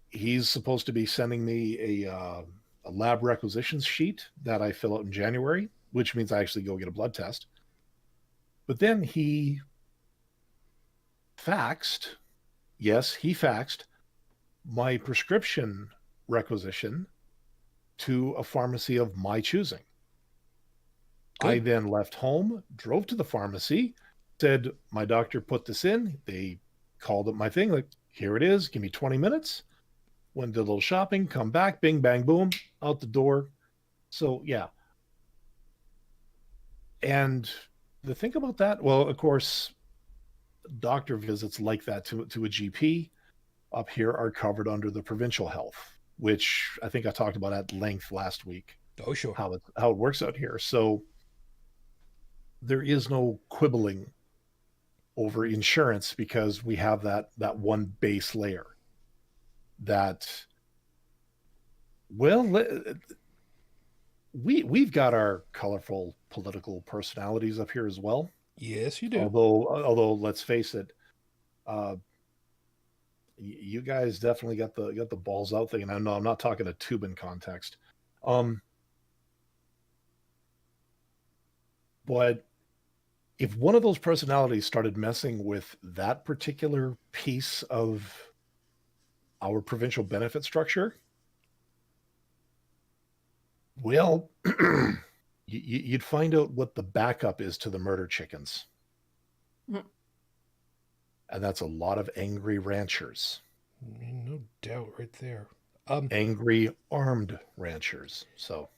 He's supposed to be sending me a lab requisitions sheet that I fill out in January, which means I actually go get a blood test. But then he faxed my prescription requisition to a pharmacy of my choosing. Good. I then left home, drove to the pharmacy, said, my doctor put this in. They called up my thing, like, here it is, give me 20 minutes. Went, did a little shopping, come back, bing, bang, boom, out the door. So, yeah. And the thing about that, well, of course, doctor visits like that to a GP up here are covered under the provincial health, which I think I talked about at length last week. Oh, sure. How it works out here. So there is no quibbling over insurance because we have that one base layer that, well, we've got our colorful political personalities up here as well. Yes, you do. Although let's face it, you guys definitely got the balls out thing, and I know I'm not talking a Tubin context. But if one of those personalities started messing with that particular piece of our provincial benefit structure, well, you'd find out what the backup is to the murder chickens. And that's a lot of angry ranchers. No doubt right there. Angry armed ranchers. So.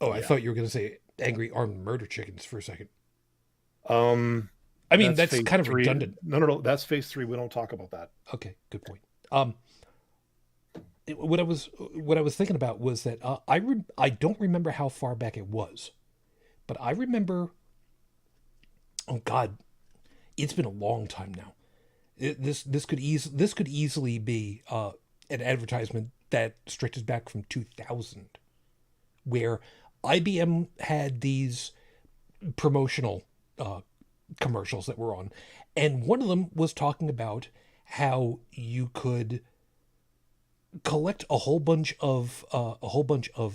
Oh, I thought you were going to say angry armed murder chickens for a second. I mean, that's kind of redundant. No. That's phase 3. We don't talk about that. Okay, good point. What I was thinking about was that I don't remember how far back it was, but I remember. Oh God, it's been a long time now. This could easily be an advertisement that stretches back from 2000, where IBM had these promotional commercials that were on, and one of them was talking about how you could collect a whole bunch of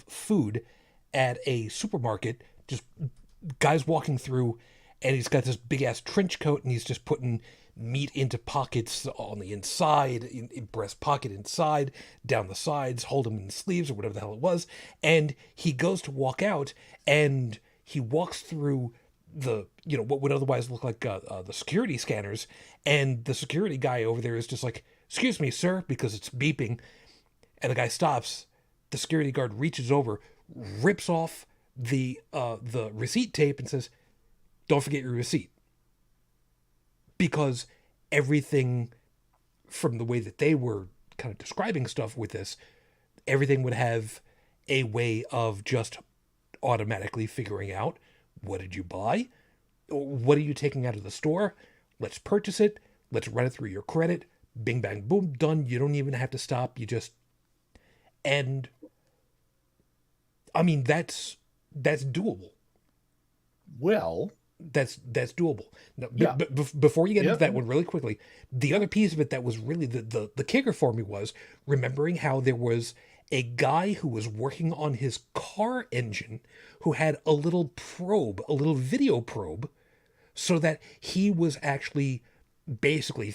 food at a supermarket. Just guys walking through, and he's got this big ass trench coat, and he's just putting meat into pockets on the inside, in breast pocket inside, down the sides, hold them in the sleeves or whatever the hell it was. And he goes to walk out, and he walks through the, what would otherwise look like the security scanners, and the security guy over there is just like, "Excuse me, sir," because it's beeping, and the guy stops. The security guard reaches over, rips off the receipt tape, and says, "Don't forget your receipt." Because everything, from the way that they were kind of describing stuff with this, everything would have a way of just automatically figuring out, what did you buy? What are you taking out of the store? Let's purchase it. Let's run it through your credit. Bing, bang, boom, done. You don't even have to stop. You just And I mean, that's doable. Well, That's doable. Now, yeah, before you get yeah, into that one really quickly, the other piece of it that was really the kicker for me was remembering how there was a guy who was working on his car engine who had a little probe, a little video probe, so that he was actually basically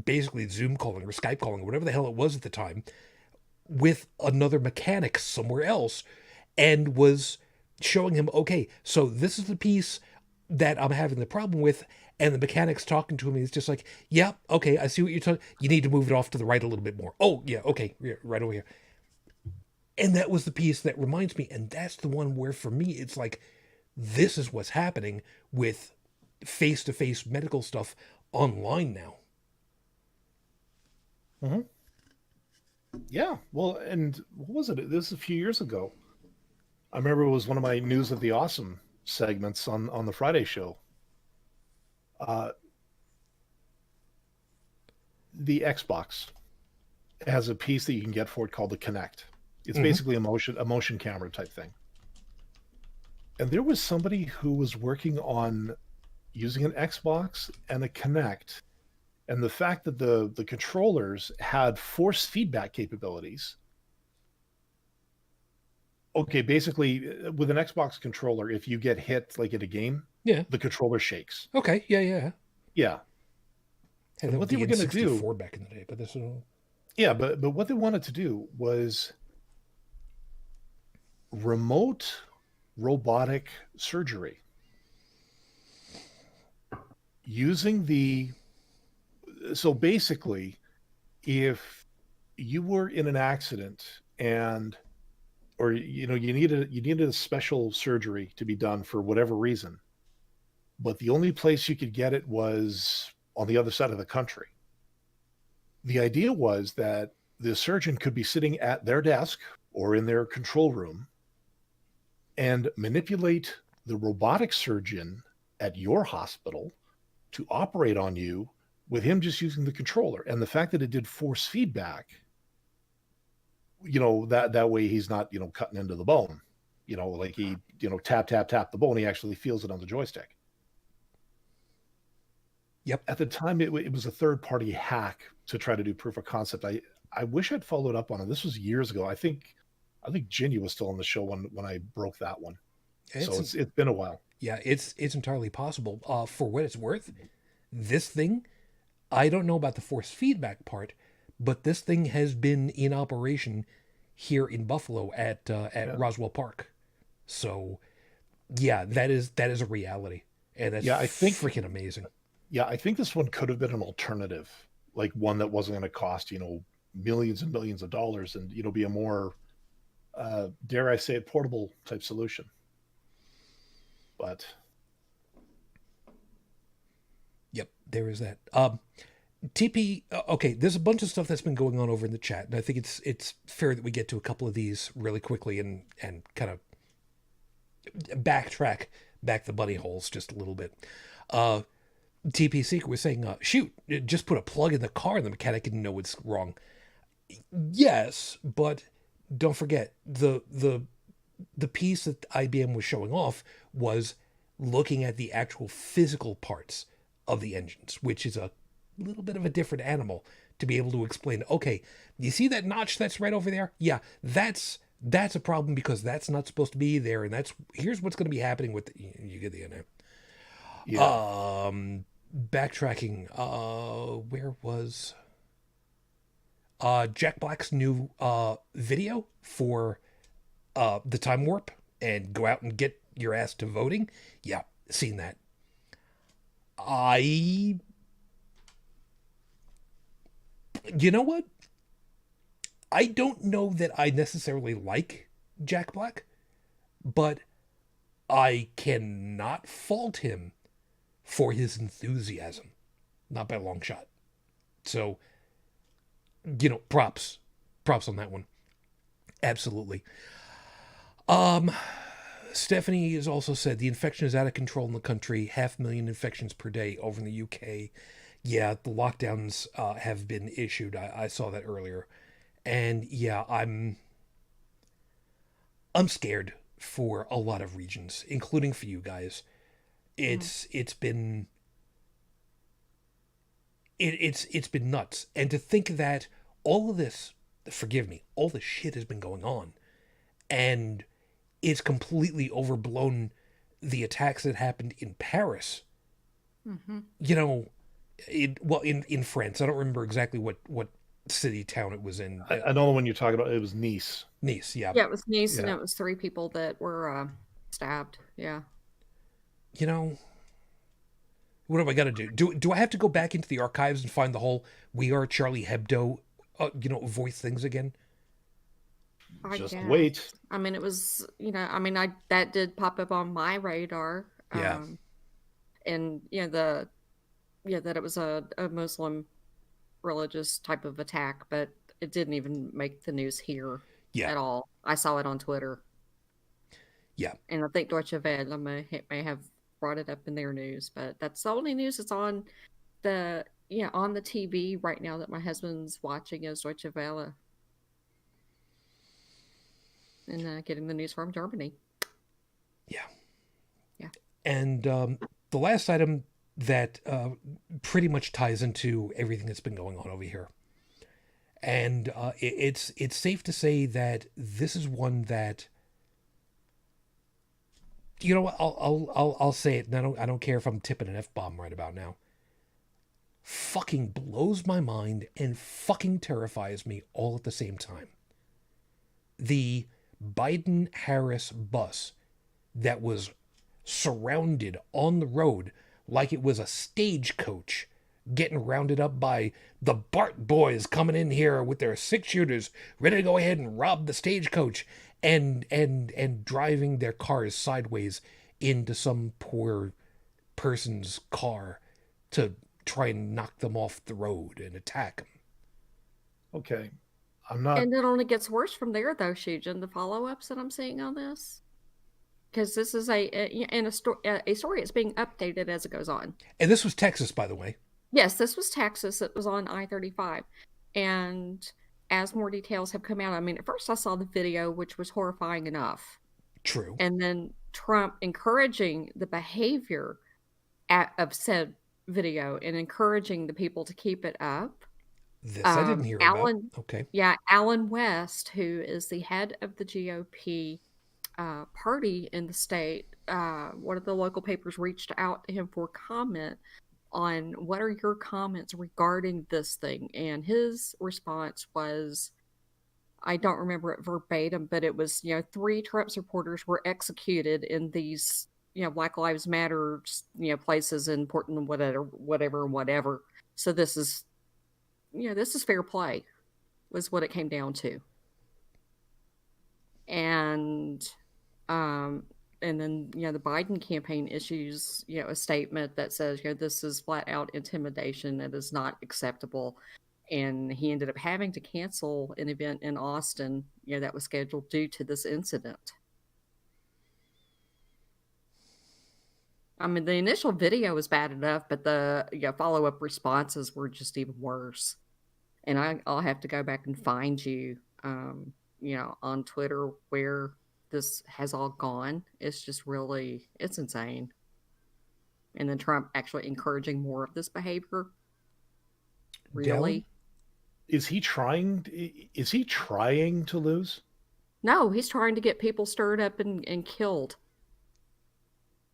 basically Zoom calling or Skype calling, whatever the hell it was at the time, with another mechanic somewhere else, and was showing him, okay, so this is the piece that I'm having the problem with. And the mechanic's talking to him. And he's just like, yeah, okay, I see what you're talking. You need to move it off to the right a little bit more. Oh, yeah, okay, yeah, right over here. And that was the piece that reminds me. And that's the one where, for me, it's like, this is what's happening with face to face medical stuff online now. hmm yeah. Well, and what was it? This was a few years ago. I remember it was one of my News of the Awesome segments on the Friday show. Uh, the Xbox has a piece that you can get for it called the Kinect. It's Mm-hmm. basically a motion camera type thing. And there was somebody who was working on using an Xbox and a Kinect, and the fact that the controllers had force feedback capabilities. Okay, basically, with an Xbox controller, if you get hit like in a game, Yeah. the controller shakes. Okay. Yeah. Yeah. Yeah, And and that was what they the were going to do, N64 back in the day, but this is yeah, but what they wanted to do was remote robotic surgery using the. So basically, if you were in an accident and or you needed a special surgery to be done for whatever reason, but the only place you could get it was on the other side of the country. The idea was that the surgeon could be sitting at their desk or in their control room and manipulate the robotic surgeon at your hospital to operate on you with him just using the controller. And the fact that it did force feedback, that way he's not, cutting into the bone, like he, tap, tap, tap the bone. He actually feels it on the joystick. yep. At the time, it was a third party hack to try to do proof of concept. I wish I'd followed up on it. This was years ago. I think Ginny was still on the show when I broke that one. So It's it's been a while. yeah, it's entirely possible. For what it's worth, this thing, I don't know about the force feedback part, but this thing has been in operation here in Buffalo at Yeah. Roswell Park. So yeah, that is a reality, and that's Yeah, I think freaking amazing. yeah, I think this one could have been an alternative, like one that wasn't going to cost, millions and millions of dollars and, be a more dare I say it, portable type solution. But Yep, there is that. TP. Okay, there's a bunch of stuff that's been going on over in the chat, and I think it's fair that we get to a couple of these really quickly and kind of backtrack back the bunny holes just a little bit. Uh, TP Seeker was saying, shoot, just put a plug in the car and the mechanic didn't know what's wrong. Yes, but don't forget the piece that IBM was showing off was looking at the actual physical parts of the engines, which is a little bit of a different animal to be able to explain. Okay, you see that notch that's right over there? Yeah, that's a problem because that's not supposed to be there, and here's what's going to be happening with you get the end. yeah, Backtracking. Where was Jack Black's new video for the time warp and go out and get your ass to voting? Yeah, seen that. I You know what? I don't know that I necessarily like Jack Black, but I cannot fault him for his enthusiasm. Not by a long shot. So, props. Props on that one. Absolutely. Stephanie has also said the infection is out of control in the country. 500,000 infections per day over in the UK. Yeah, the lockdowns have been issued. I saw that earlier. And yeah, I'm scared for a lot of regions, including for you guys. It's been it's been nuts. And to think that all of this, forgive me, all this shit has been going on, and it's completely overblown the attacks that happened in Paris. Mm-hmm. You know, in France. I don't remember exactly what city town it was in. I know the one you're talking about. It was Nice. Nice, yeah. Yeah, it was Nice, and Yeah. it was 3 people that were stabbed. Yeah. You know, what do I got to do? Do I have to go back into the archives and find the whole "We Are Charlie Hebdo," voice things again? I Just guess. wait. I mean, it was, I that did pop up on my radar. Yeah. And that it was a Muslim religious type of attack, but it didn't even make the news here Yeah. at all. I saw it on Twitter. Yeah. And I think Deutsche Welle may have brought it up in their news, but that's the only news that's on the TV right now that my husband's watching is Deutsche Welle. And getting the news from Germany. Yeah. Yeah. And the last item that pretty much ties into everything that's been going on over here, and it's safe to say that this is one that, I'll say it, and I don't care if I'm tipping an F-bomb right about now. Fucking blows my mind and fucking terrifies me all at the same time. The Biden-Harris bus that was surrounded on the road like it was a stagecoach getting rounded up by the Bart boys coming in here with their 6-shooters ready to go ahead and rob the stagecoach and driving their cars sideways into some poor person's car to try and knock them off the road and attack them. Okay. I'm not. And it only gets worse from there, though, Shujin, the follow-ups that I'm seeing on this. Because this is a story that's being updated as it goes on. And this was Texas, by the way. Yes, this was Texas. It was on I-35. And as more details have come out, I mean, at first I saw the video, which was horrifying enough. True. And then Trump encouraging the behavior of said video and encouraging the people to keep it up. This I didn't hear about. Okay. Yeah, Alan West, who is the head of the GOP party in the state, one of the local papers reached out to him for comment on what are your comments regarding this thing. And his response was, I don't remember it verbatim, but it was, 3 Trump supporters were executed in these, Black Lives Matter, places in Portland, whatever. So this is fair play, was what it came down to. And then, the Biden campaign issues, a statement that says, this is flat out intimidation. It is not acceptable. And he ended up having to cancel an event in Austin, that was scheduled due to this incident. I mean, the initial video was bad enough, but the follow-up responses were just even worse. And I'll have to go back and find you, on Twitter where this has all gone. It's just it's insane. And then Trump actually encouraging more of this behavior. Really? Dalan? Is he trying to lose? No, he's trying to get people stirred up and killed.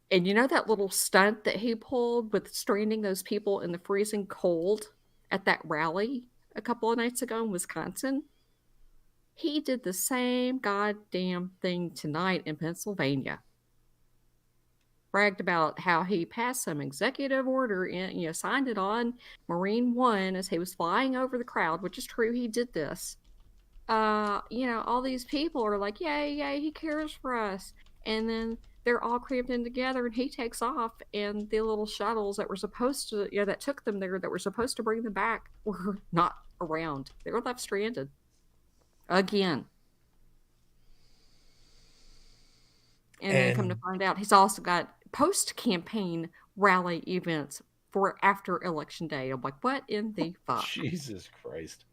And that little stunt that he pulled with stranding those people in the freezing cold at that rally a couple of nights ago in Wisconsin? He did the same goddamn thing tonight in Pennsylvania. Bragged about how he passed some executive order and signed it on Marine One as he was flying over the crowd, which is true, he did this. All these people are like, yay, he cares for us. And then they're all cramped in together and he takes off, and the little shuttles that were supposed to, that took them there, that were supposed to bring them back, were not around. They were left stranded. Again. And then come to find out, he's also got post-campaign rally events for after Election Day. I'm like, what in the fuck? Jesus Christ.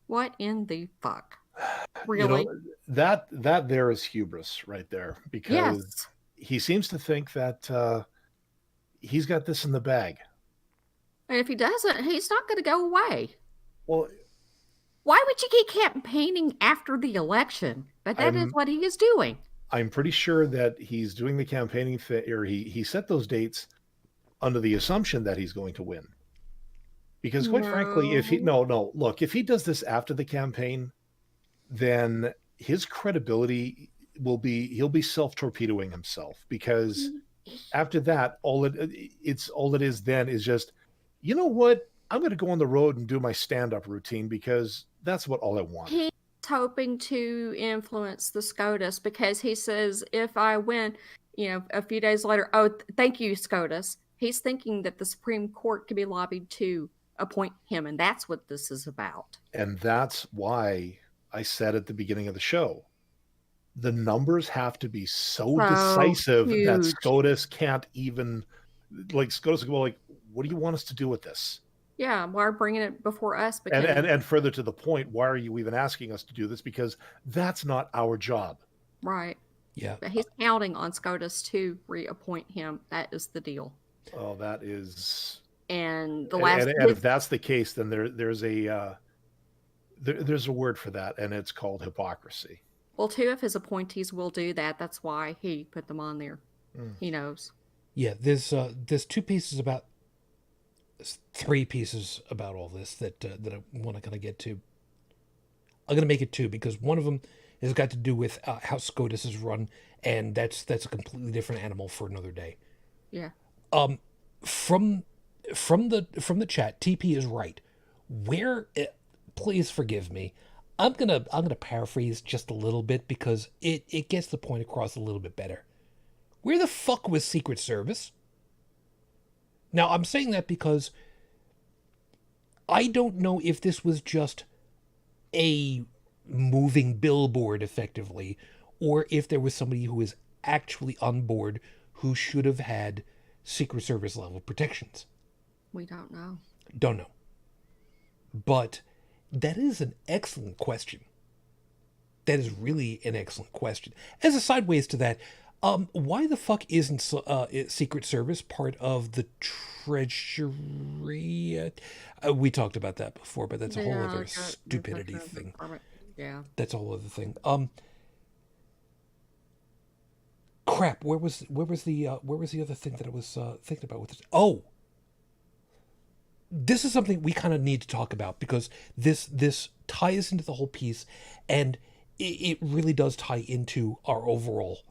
What in the fuck? You Really? know, that there is hubris right there, because Yes. he seems to think that he's got this in the bag. And if he doesn't, he's not going to go away. Well, Why would you keep campaigning after the election? But that is I'm what he is doing. I'm pretty sure that he's doing the campaigning thing, or he set those dates under the assumption that he's going to win. Because quite frankly, if he No. look, if he does this after the campaign, then his credibility he'll be self-torpedoing himself, because after that, all it is then is just, you know what? I'm going to go on the road and do my stand-up routine, because that's what all I want. He's hoping to influence the SCOTUS because he says, if I win, a few days later, thank you, SCOTUS. He's thinking that the Supreme Court could be lobbied to appoint him, and that's what this is about. And that's why I said at the beginning of the show, the numbers have to be so decisive that huge. SCOTUS can't even, SCOTUS will go like, what do you want us to do with this? Yeah, why bringing it before us? Because And further to the point, why are you even asking us to do this? Because that's not our job. right. Yeah. But he's counting on SCOTUS to reappoint him. That is the deal. Oh, that is. And the last, and if that's the case, then there's a word for that, and it's called hypocrisy. well, two of his appointees will do that. That's why he put them on there. He knows. Yeah, there's three pieces about all this that I want to kind of get to. I'm going to make it two, because one of them has got to do with how SCOTUS is run, and that's a completely different animal for another day. Yeah. From the chat, TP is right. Please forgive me. I'm gonna paraphrase just a little bit, because it gets the point across a little bit better. Where the fuck was Secret Service? Now, I'm saying that because I don't know if this was just a moving billboard, effectively, or if there was somebody who was actually on board who should have had Secret Service level protections. We don't know. Don't know. But that is an excellent question. That is really an excellent question. As a sideways to that, why the fuck isn't Secret Service part of the Treasury? We talked about that before, but that's a whole other stupidity thing. Yeah. That's a whole other thing. Crap. Where was the other thing that I was thinking about with this? Oh, this is something we kind of need to talk about, because this ties into the whole piece, and it really does tie into our overall.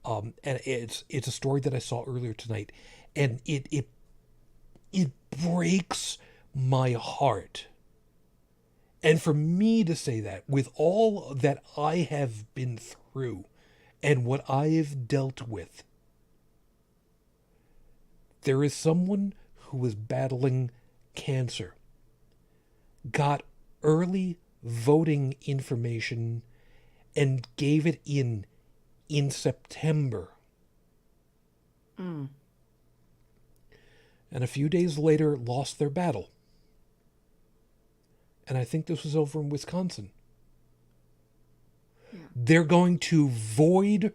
And it's a story that I saw earlier tonight, and it breaks my heart. And for me to say that, with all that I have been through and what I've dealt with, there is someone who is battling cancer, got early voting information, and gave it in September. And a few days later lost their battle. And I think this was over in Wisconsin. Yeah. They're going to void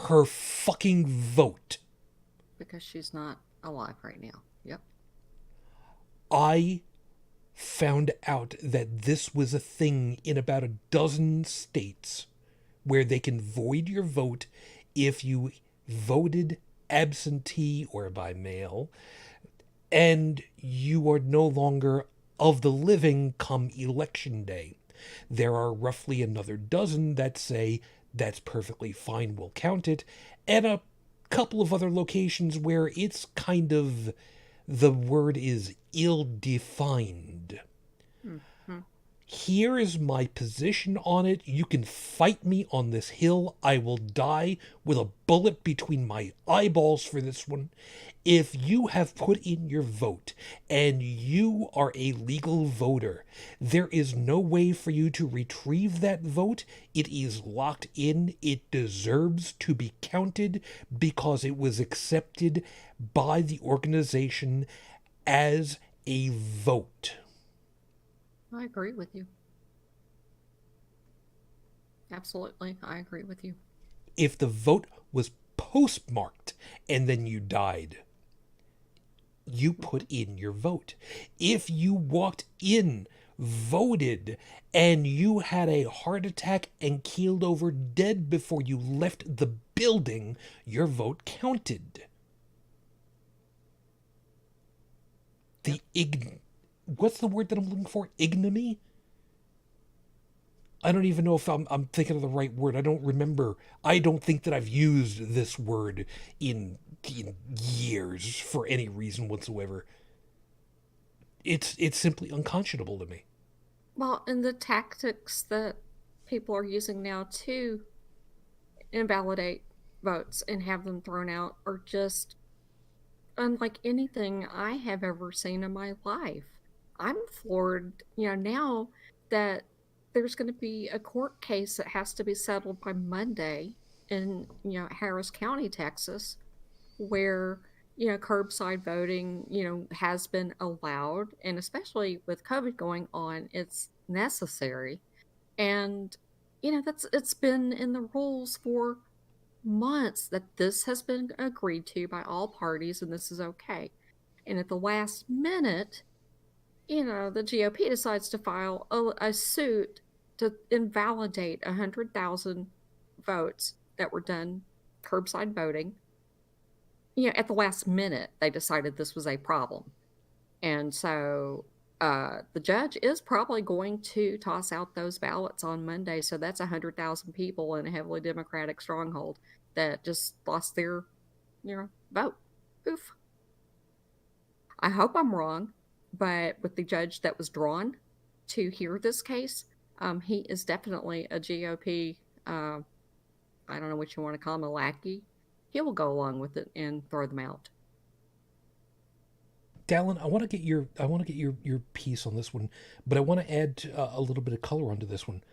her fucking vote. Because she's not alive right now. Yep. I found out that this was a thing in about a dozen states where they can void your vote if you voted absentee or by mail, and you are no longer of the living come election day. There are roughly another dozen that say that's perfectly fine, we'll count it, and a couple of other locations where it's kind of, the word is ill-defined. Here is my position on it. You can fight me on this hill. I will die with a bullet between my eyeballs for this one. If you have put in your vote and you are a legal voter, there is no way for you to retrieve that vote. It is locked in. It deserves to be counted because it was accepted by the organization as a vote. I agree with you. Absolutely. I agree with you. If the vote was postmarked and then you died, you put in your vote. If you walked in, voted, and you had a heart attack and keeled over dead before you left the building, your vote counted. What's the word that I'm looking for? Ignominy? I don't even know if I'm thinking of the right word. I don't remember. I don't think that I've used this word in years for any reason whatsoever. It's simply unconscionable to me. Well, and the tactics that people are using now to invalidate votes and have them thrown out are just unlike anything I have ever seen in my life. I'm floored, now that there's going to be a court case that has to be settled by Monday in, Harris County, Texas, where, curbside voting, has been allowed. And especially with COVID going on, it's necessary. And, it's been in the rules for months that this has been agreed to by all parties and this is okay. And at the last minute, the GOP decides to file a suit to invalidate 100,000 votes that were done curbside voting. At the last minute, they decided this was a problem. And so the judge is probably going to toss out those ballots on Monday. So that's 100,000 people in a heavily Democratic stronghold that just lost their, vote. Oof. I hope I'm wrong, but with the judge that was drawn to hear this case, he is definitely a GOP, I don't know what you want to call him, a lackey. He will go along with it and throw them out. Dalan, I want to get your piece on this one, but I want to add a little bit of color onto this one.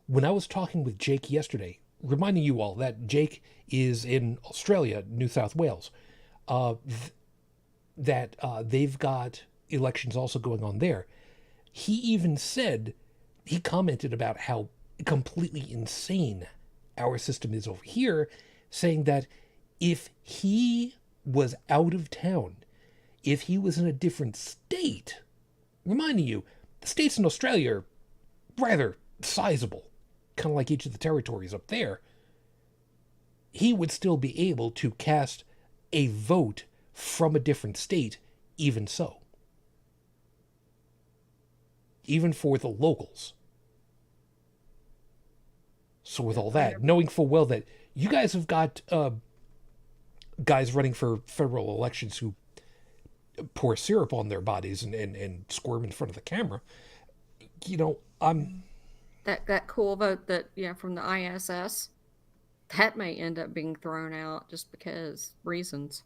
When I was talking with Jake yesterday, reminding you all that Jake is in Australia, New South Wales, that they've got elections also going on there. He commented about how completely insane our system is over here, saying that if he was out of town, if he was in a different state, reminding you, the states in Australia are rather sizable, kind of like each of the territories up there, he would still be able to cast a vote from a different state, even so. Even for the locals. So with all that, knowing full well that you guys have got guys running for federal elections who pour syrup on their bodies and squirm in front of the camera, I'm... That cool vote that, from the ISS, that may end up being thrown out just because reasons.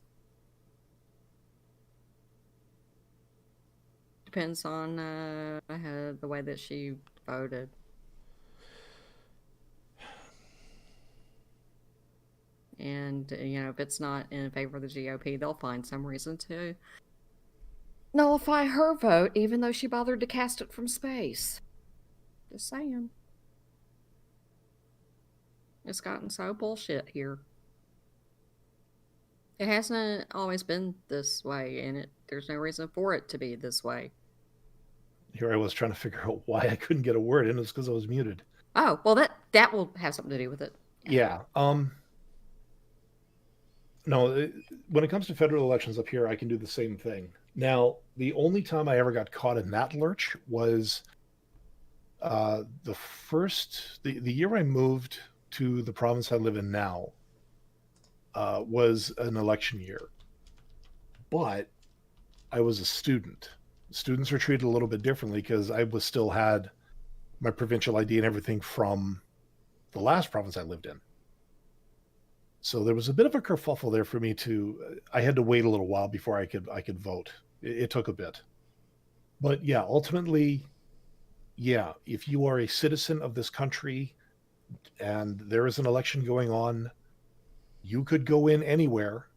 Depends on the way that she voted. And, if it's not in favor of the GOP, they'll find some reason to nullify her vote, even though she bothered to cast it from space. Just saying. It's gotten so bullshit here. It hasn't always been this way, and there's no reason for it to be this way. Here I was trying to figure out why I couldn't get a word in. It's because I was muted. Oh, well, that will have something to do with it. Yeah. No, when it comes to federal elections up here, I can do the same thing. Now, the only time I ever got caught in that lurch was the year I moved to the province I live in now was an election year. But I was a student. Students are treated a little bit differently because I still had my provincial ID and everything from the last province I lived in. So there was a bit of a kerfuffle there for me I had to wait a little while before I could vote. It took a bit. But yeah, ultimately, yeah, if you are a citizen of this country and there is an election going on, you could go in anywhere,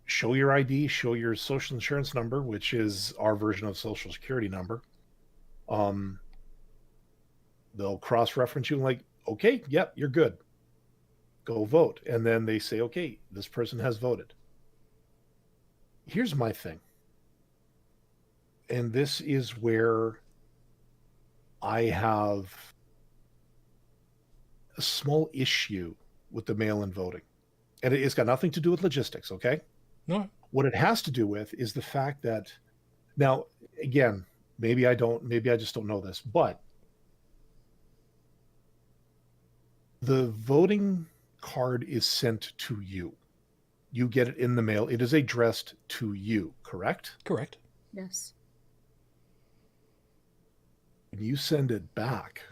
show your ID, show your social insurance number, which is our version of social security number. They'll cross-reference you. Like, okay, yep, you're good. Go vote. And then they say, okay, this person has voted. Here's my thing. And this is where I have a small issue with the mail-in voting. And it's got nothing to do with logistics, okay? No. What it has to do with is the fact that, now, again, maybe I just don't know this, but the voting card is sent to you. You get it in the mail. It is addressed to you, correct? Correct. Yes. When you send it back,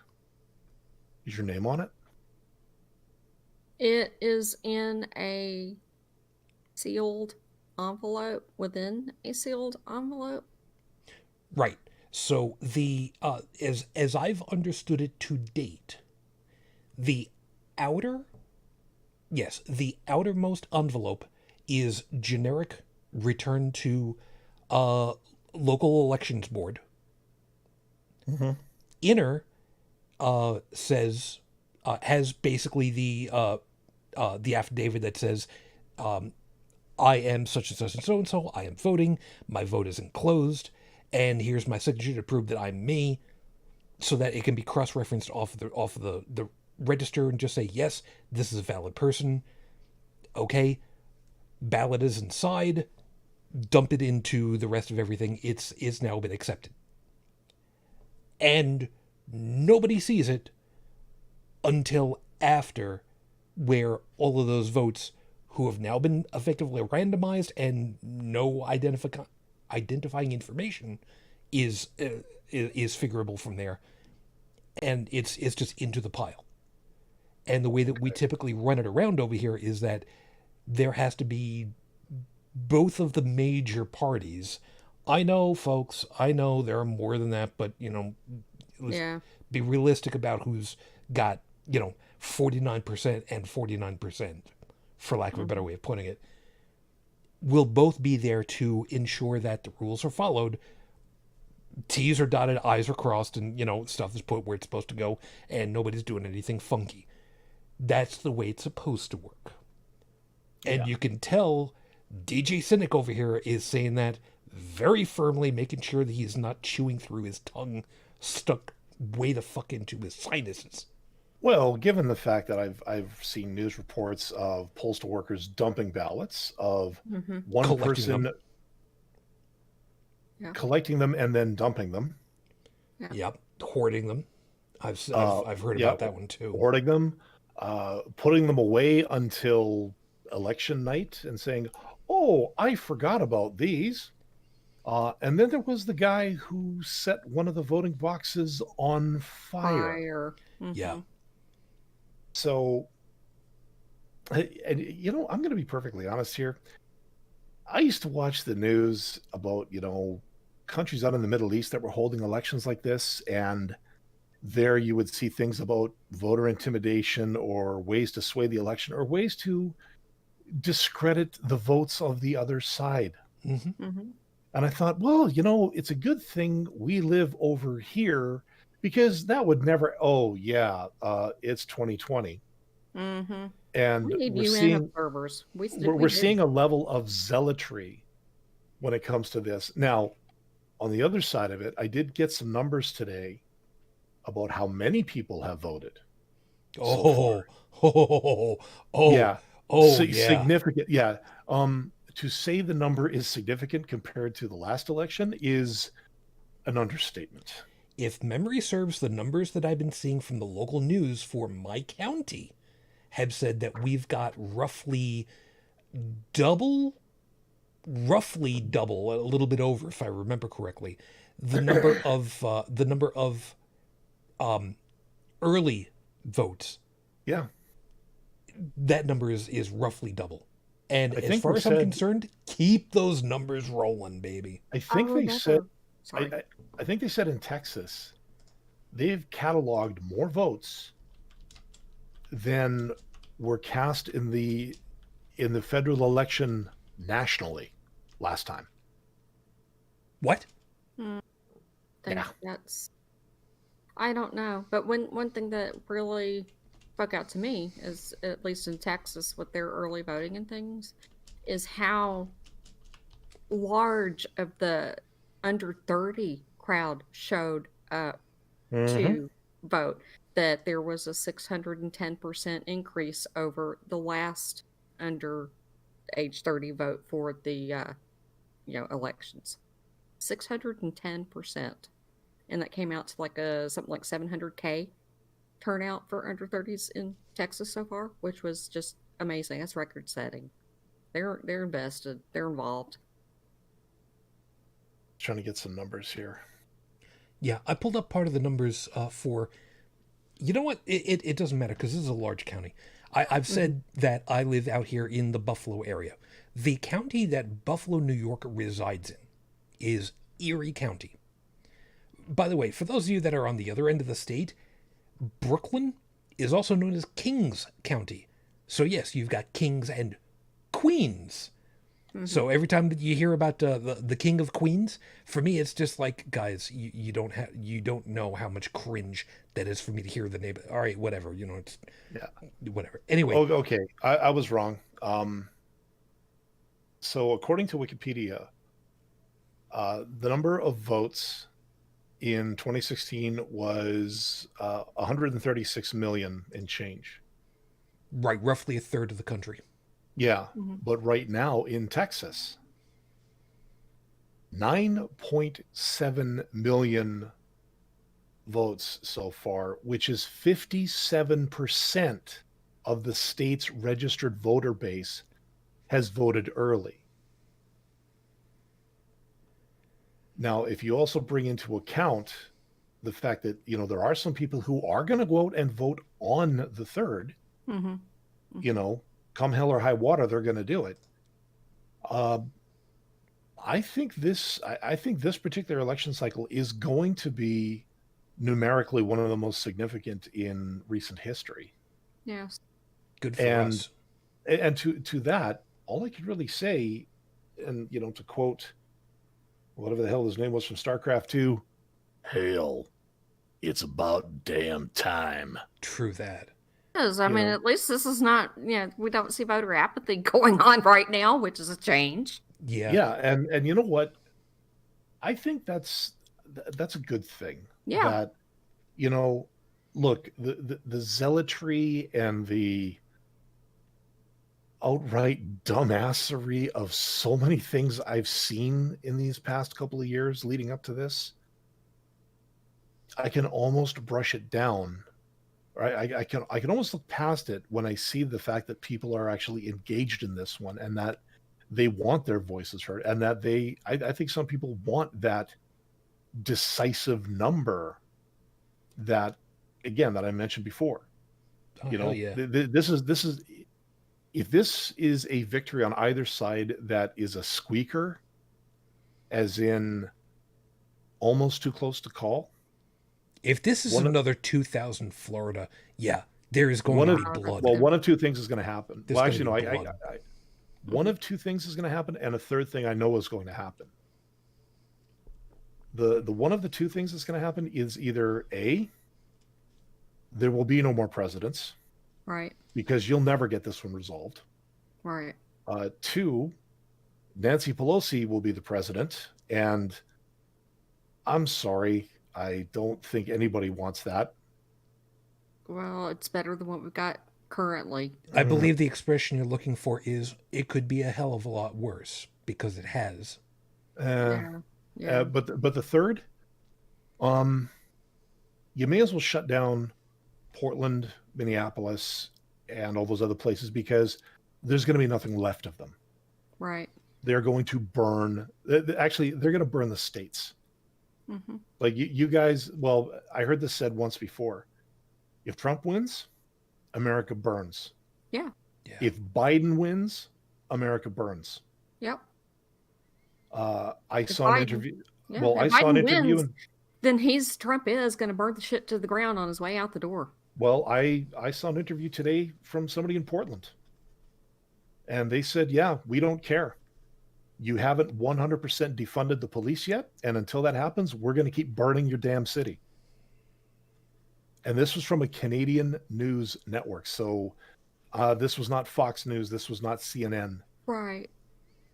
is your name on it? It is in a sealed envelope within a sealed envelope. Right. So the as I've understood it to date, the outermost envelope is generic return to local elections board. Mm-hmm. Inner says has basically the affidavit that says I am such and such and so and so. I am voting. My vote is enclosed, and here's my signature to prove that I'm me, so that it can be cross-referenced off of the register and just say, yes, this is a valid person. Okay, ballot is inside. Dump it into the rest of everything. It's now been accepted, and nobody sees it until after, where all of those votes who have now been effectively randomized and no identifying information is figurable from there, and it's just into the pile. And the way that we typically run it around over here is that there has to be both of the major parties. I know, folks, I know there are more than that, but let's be realistic about who's got 49% and 49%, for lack of a better way of putting it, will both be there to ensure that the rules are followed. T's are dotted, I's are crossed, and stuff is put where it's supposed to go, and nobody's doing anything funky. That's the way it's supposed to work. And you can tell DJ Cynic over here is saying that very firmly, making sure that he's not chewing through his tongue stuck way the fuck into his sinuses. Well, given the fact that I've seen news reports of postal workers dumping ballots, of one Collecting person Yeah. collecting them and then dumping them. Yep, hoarding them. I've heard about that one too. Hoarding them, putting them away until election night and saying, "Oh, I forgot about these." And then there was the guy who set one of the voting boxes on fire. Yeah. So, and I'm going to be perfectly honest here. I used to watch the news about, countries out in the Middle East that were holding elections like this, and there you would see things about voter intimidation or ways to sway the election or ways to discredit the votes of the other side. Mm-hmm. And I thought, well, it's a good thing we live over here, because that would never, it's 2020. Mm-hmm. And We need we're UN observers. we're seeing a level of zealotry when it comes to this. Now, on the other side of it, I did get some numbers today about how many people have voted. Yeah. Significant. Yeah. To say the number is significant compared to the last election is an understatement. If memory serves, the numbers that I've been seeing from the local news for my county have said that we've got roughly double, a little bit over, if I remember correctly, the number of early votes. Yeah. That number is roughly double. And I as think far we as I'm said- concerned, keep those numbers rolling, baby. I think Oh, they that's said, Sorry. I think they said in Texas, they've cataloged more votes than were cast in the federal election nationally last time. What? That's I don't know. But one thing that really spoke out to me, is at least in Texas with their early voting and things, is how large of the under 30 crowd showed up to vote. That there was a 610% increase over the last under age 30 vote for the elections. 610%, and that came out to like something like 700K turnout for under 30s in Texas so far, which was just amazing. That's record setting. They're invested. They're involved. Trying to get some numbers here. Yeah, I pulled up part of the numbers for. You know what? It doesn't matter because this is a large county. I've said that I live out here in the Buffalo area. The county that Buffalo, New York resides in is Erie County. By the way, for those of you that are on the other end of the state, Brooklyn is also known as Kings County. So yes, you've got kings and queens. So every time that you hear about the King of Queens, for me it's just like, guys, you don't know how much cringe that is for me to hear the name. All right, whatever, it's whatever. Anyway, okay, I was wrong. So according to Wikipedia, the number of votes in 2016 was 136 million and change. Right, roughly a third of the country. Yeah, but right now in Texas, 9.7 million votes so far, which is 57% of the state's registered voter base has voted early. Now, if you also bring into account the fact that, there are some people who are going to go out and vote on the 3rd, come hell or high water, they're going to do it. I think this particular election cycle is going to be numerically one of the most significant in recent history. Yes. Good for us. And to that, all I could really say, and to quote whatever the hell his name was from StarCraft 2, "Hail, it's about damn time." True that. I mean, at least this is not, we don't see voter apathy going on right now, which is a change. Yeah. Yeah, and you know what? I think that's a good thing. Yeah. That, look, the zealotry and the outright dumbassery of so many things I've seen in these past couple of years leading up to this, I can almost brush it down. Right? I can almost look past it when I see the fact that people are actually engaged in this one, and that they want their voices heard, and that I think some people want that decisive number that I mentioned before. Yeah. This is if this is a victory on either side that is a squeaker, as in almost too close to call. If this is another 2000 Florida, there is going to be blood. Well, one of two things is going to happen. There's well, actually, no. One of two things is going to happen, and a third thing I know is going to happen. The one of the two things that's going to happen is either A, there will be no more presidents, right? Because you'll never get this one resolved. Right. 2, Nancy Pelosi will be the president, and I'm sorry, I don't think anybody wants that. Well, it's better than what we've got currently. I believe the expression you're looking for is it could be a hell of a lot worse, because it has. But the third, you may as well shut down Portland, Minneapolis, and all those other places, because there's going to be nothing left of them. Right. They're going to burn. Actually, they're going to burn the states. Mm-hmm. Like you guys, well, I heard this said once before. If Trump wins, America burns. Yeah. If Biden wins, America burns. Yep. I saw an interview. Yeah, well, I saw an interview. Wins, then Trump is going to burn the shit to the ground on his way out the door. Well, I saw an interview today from somebody in Portland. And they said, yeah, we don't care. You haven't 100% defunded the police yet. And until that happens, we're going to keep burning your damn city. And this was from a Canadian news network. So this was not Fox News. This was not CNN. Right.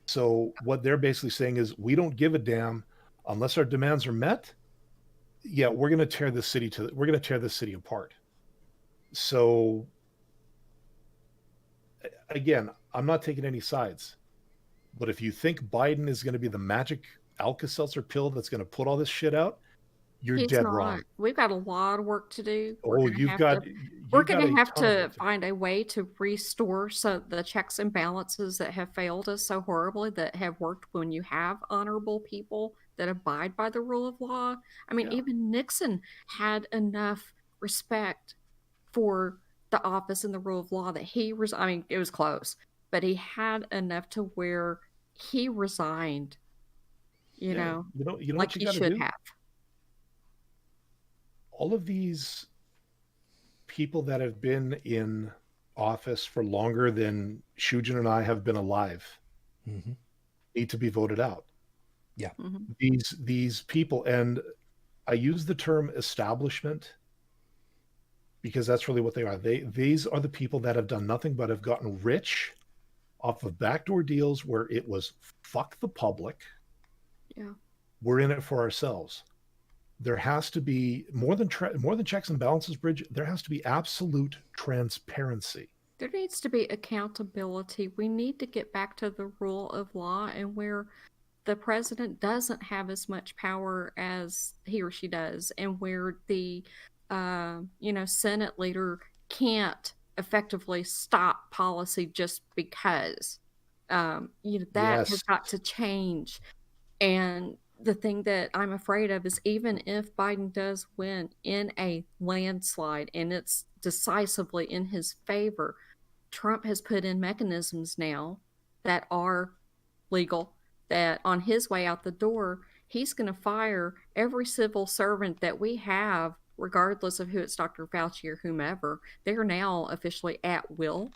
So what they're basically saying is, we don't give a damn unless our demands are met. Yeah, we're going to tear this city apart. So again, I'm not taking any sides, but if you think Biden is going to be the magic Alka-Seltzer pill that's going to put all this shit out, you're He's dead not. wrong. We've got a lot of work to do. Oh, We're you've going got to have a ton of to work to do. find a way to restore the checks and balances that have failed us so horribly, that have worked when you have honorable people that abide by the rule of law. I mean, Yeah. even Nixon had enough respect for the office and the rule of law that he was. I mean, it was close, but he had enough to where he resigned. You Yeah. know, You know like what you he got to should do? have. All of these people that have been in office for longer than Shujin and I have been alive Mm-hmm. need to be voted out. Yeah. Mhm. These people, and I use the term establishment because that's really what they are. These are the people that have done nothing but have gotten rich off of backdoor deals where it was fuck the public. Yeah. We're in it for ourselves. There has to be more than checks and balances, Bridget. There has to be absolute transparency. There needs to be accountability. We need to get back to the rule of law, and where the president doesn't have as much power as he or she does, and where the Senate leader can't effectively stop policy just because. That Yes. has got to change. And the thing that I'm afraid of is, even if Biden does win in a landslide and it's decisively in his favor, Trump has put in mechanisms now that are legal, that on his way out the door, he's going to fire every civil servant that we have, regardless of who it's Dr. Fauci or whomever. They're now officially at will.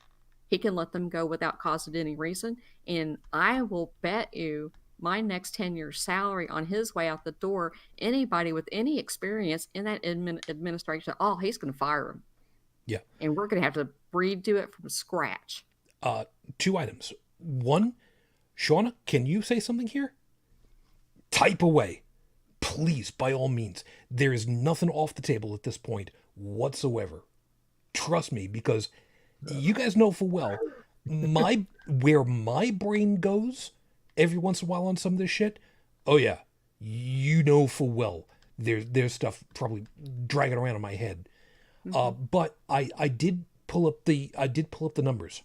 He can let them go without cause of any reason. And I will bet you my next 10 years' salary on his way out the door, anybody with any experience in that administration, he's going to fire him. Yeah. And we're going to have to redo it from scratch. 2 items. 1, Shauna, can you say something here? Type away. Please, by all means. There is nothing off the table at this point whatsoever. Trust me, because you guys know full well where my brain goes every once in a while on some of this shit. Oh yeah, you know full well there's stuff probably dragging around in my head. But I did pull up the numbers.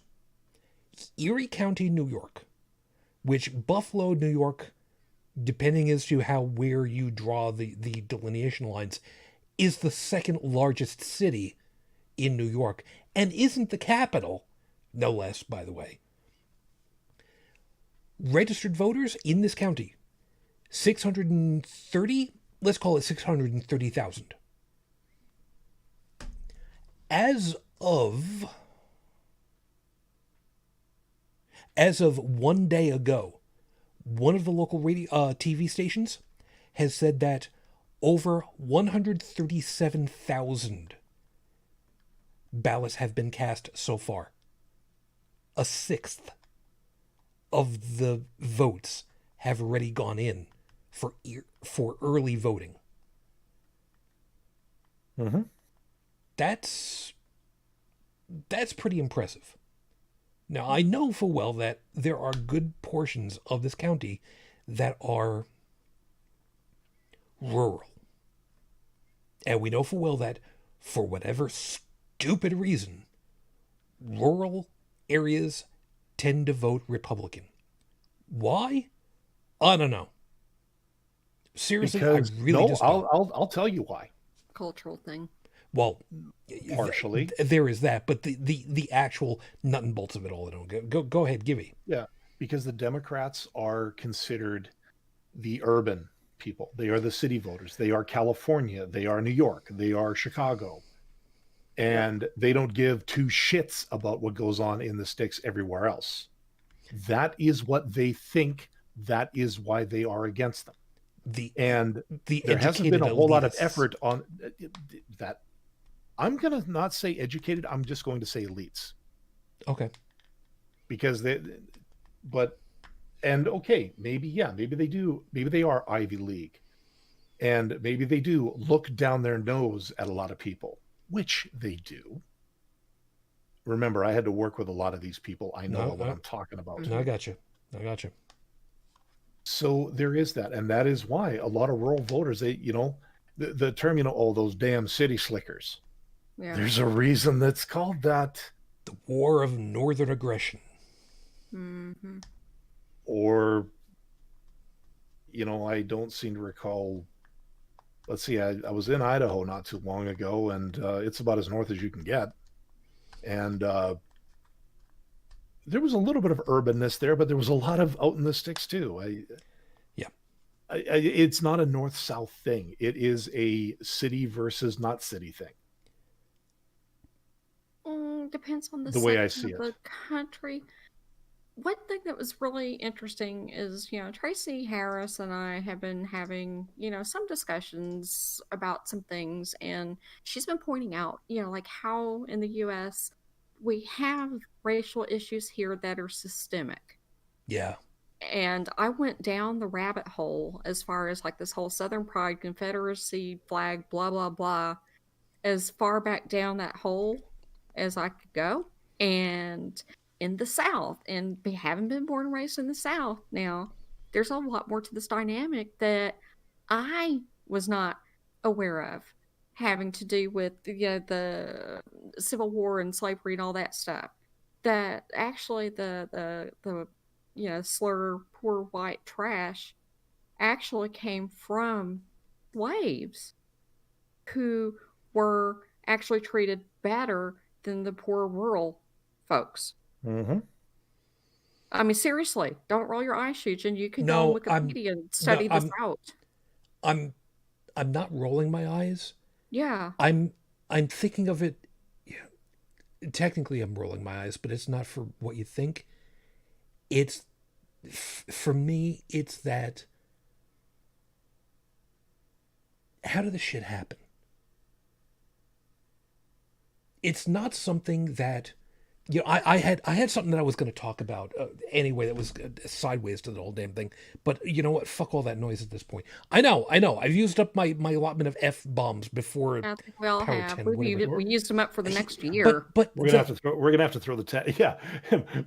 Erie County, New York, which Buffalo, New York, depending as to where you draw the delineation lines, is the second largest city in New York, and isn't the capital, no less, by the way. Registered voters in this county, 630, let's call it 630,000. As of 1 day ago, one of the local radio TV stations has said that over 137,000 ballots have been cast so far. A sixth of the votes have already gone in for early voting. Mm-hmm. That's pretty impressive. Now, I know full well that there are good portions of this county that are rural. And we know full well that, for whatever stupid reason, rural areas tend to vote Republican. Why? I don't know. Seriously, Because, I really just don't. I'll tell you why. Cultural thing. Well, partially. There is that, but the actual nut and bolts of it all, I don't. Go ahead, give me. Yeah, because the Democrats are considered the urban people. They are the city voters. They are California. They are New York. They are Chicago. And they don't give 2 shits about what goes on in the sticks everywhere else. That is what they think. That is why they are against them. There hasn't been a whole lot of effort on that. I'm going to not say educated. I'm just going to say elites. Okay. Because okay, maybe they do. Maybe they are Ivy League. And maybe they do look down their nose at a lot of people, which they do. Remember, I had to work with a lot of these people. I know what I'm talking about. I got you. So there is that. And that is why a lot of rural voters, the term, oh, those damn city slickers. Yeah. There's a reason that's called that. The War of Northern Aggression. Mm-hmm. Or, I don't seem to recall. Let's see, I was in Idaho not too long ago, and it's about as north as you can get. And there was a little bit of urbanness there, but there was a lot of out in the sticks too. It's not a north-south thing. It is a city versus not city thing. Depends on the way I see it. The country. One thing that was really interesting is, Tracy Harris and I have been having, some discussions about some things, and she's been pointing out, like how in the U.S. we have racial issues here that are systemic. Yeah. And I went down the rabbit hole as far as like this whole Southern Pride, Confederacy flag, blah, blah, blah, as far back down that hole as I could go. And in the South, and having been born and raised in the South now, there's a lot more to this dynamic that I was not aware of, having to do with the Civil War and slavery and all that stuff. That actually the slur poor white trash actually came from slaves who were actually treated better than the poor rural folks. Mm-hmm. I mean, seriously, don't roll your eyes, Shujin. You can go on Wikipedia and study this out. I'm not rolling my eyes. Yeah. I'm thinking of it. Technically, I'm rolling my eyes, but it's not for what you think. It's for me. It's that. How did this shit happen? It's not something that. I had something that I was going to talk about anyway that was sideways to the whole damn thing. But you know what? Fuck all that noise at this point. I know. I've used up my allotment of F-bombs before. I think we all have. We used them up for the next year. But we're gonna have to throw the 10. Yeah.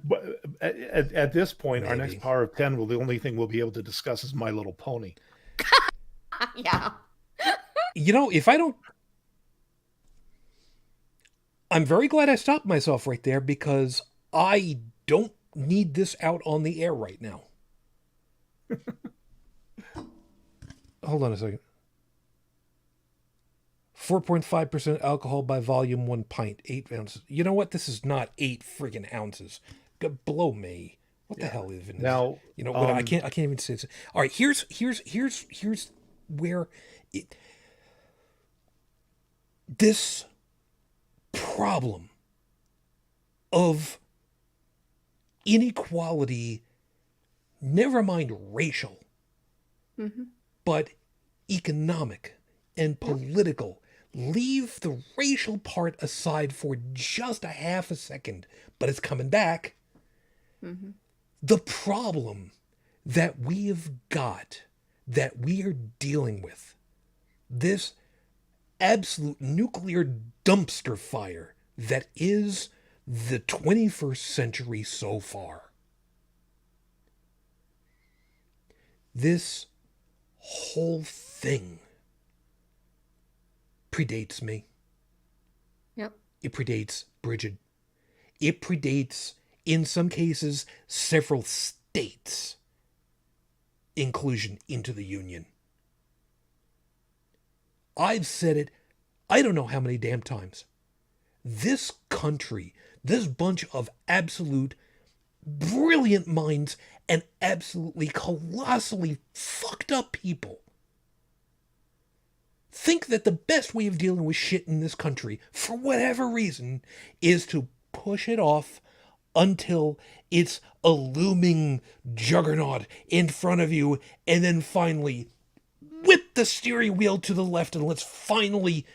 But at this point, maybe. Our next power of 10 the only thing we'll be able to discuss is My Little Pony. Yeah. If I don't. I'm very glad I stopped myself right there because I don't need this out on the air right now. Hold on a second. 4.5% alcohol by volume, 1 pint, 8 ounces. You know what? This is not 8 friggin' ounces. Blow me. What the hell is it? Now, I can't even say it. All right, here's where this problem of inequality, never mind racial, but economic and political. Leave the racial part aside for just a half a second, but it's coming back. The problem that we have got, that we are dealing with, this absolute nuclear dumpster fire that is the 21st century so far. This whole thing predates me. Yep. It predates Brigid. It predates, in some cases, several states' inclusion into the Union. I've said it, I don't know how many damn times. This country, this bunch of absolute brilliant minds and absolutely colossally fucked up people think that the best way of dealing with shit in this country, for whatever reason, is to push it off until it's a looming juggernaut in front of you, and then finally whip the steering wheel to the left and let's finally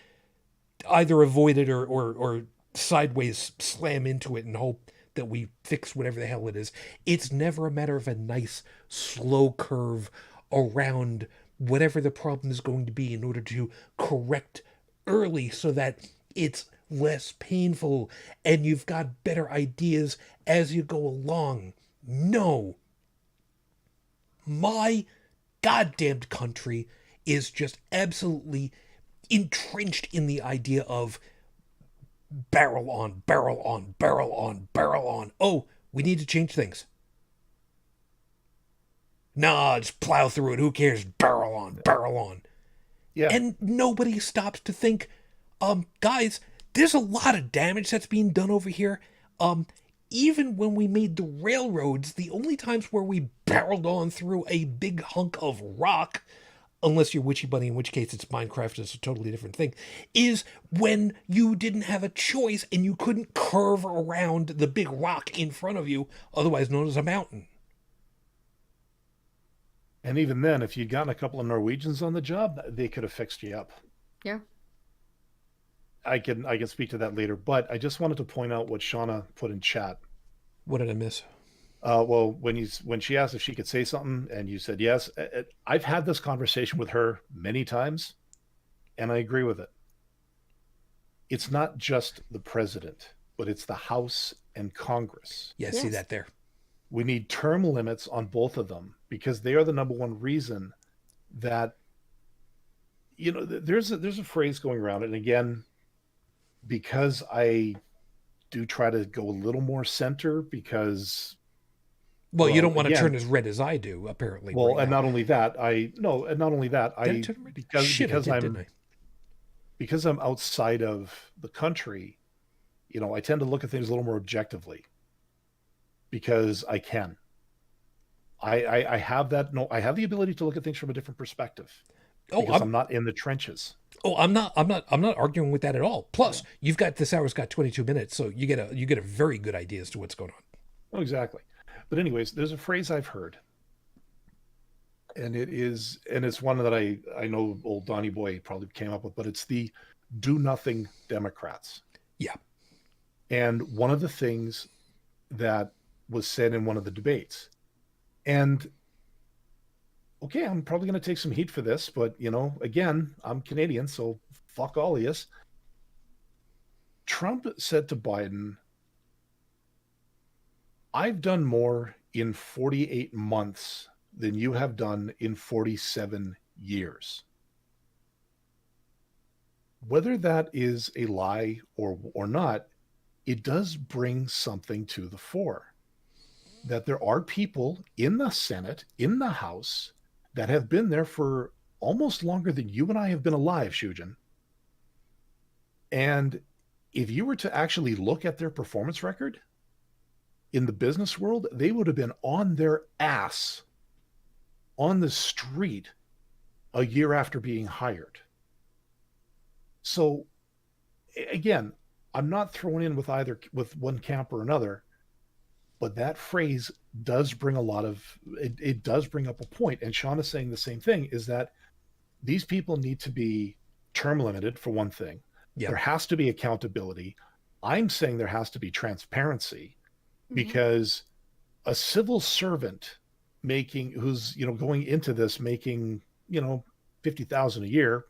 either avoid it or sideways slam into it and hope that we fix whatever the hell it is. It's never a matter of a nice slow curve around whatever the problem is going to be in order to correct early so that it's less painful and you've got better ideas as you go along. No. My goddamned country is just absolutely entrenched in the idea of barrel on, barrel on, barrel on, barrel on. Oh, we need to change things. Nah, just plow through it. Who cares? Barrel on, barrel on. Yeah. And nobody stops to think, guys, there's a lot of damage that's being done over here. Even when we made the railroads, the only times where we barreled on through a big hunk of rock, unless you're Witchy Bunny, in which case it's Minecraft, it's a totally different thing, is when you didn't have a choice and you couldn't curve around the big rock in front of you, otherwise known as a mountain. And even then, if you'd gotten a couple of Norwegians on the job, they could have fixed you up. Yeah. I can speak to that later, but I just wanted to point out what Shauna put in chat. What did I miss? Well, when she asked if she could say something, and you said yes, I've had this conversation with her many times, and I agree with it. It's not just the president, but it's the House and Congress. Yeah, see Yes. that there. We need term limits on both of them because they are the number one reason that, there's a phrase going around, and again, because I do try to go a little more center because Well, you don't want to again, turn as red as I do, apparently. well, right and now. not only that, Did I turn red? because Shit, because I did, I'm didn't I? because I'm outside of the country, I tend to look at things a little more objectively because I can. I have that. No, I have the ability to look at things from a different perspective Oh, because I'm I'm not in the trenches. I'm not arguing with that at all. Plus, you've got this hour's got 22 minutes, so you get a very good idea as to what's going on. Oh, exactly. But anyways, there's a phrase I've heard, and it's one that I know old Donny Boy probably came up with, but it's the do nothing Democrats. Yeah. And one of the things that was said in one of the debates, and okay, I'm probably going to take some heat for this, but again, I'm Canadian, so fuck all of yous. Trump said to Biden, I've done more in 48 months than you have done in 47 years. Whether that is a lie or not, it does bring something to the fore. That there are people in the Senate, in the House, that have been there for almost longer than you and I have been alive, Shujin. And if you were to actually look at their performance record in the business world, they would have been on their ass on the street a year after being hired. So again, I'm not thrown in with one camp or another, but that phrase does bring it does bring up a point. And Sean is saying the same thing, is that these people need to be term limited for one thing. Yeah. There has to be accountability. I'm saying there has to be transparency because a civil servant who's going into this making $50,000 a year,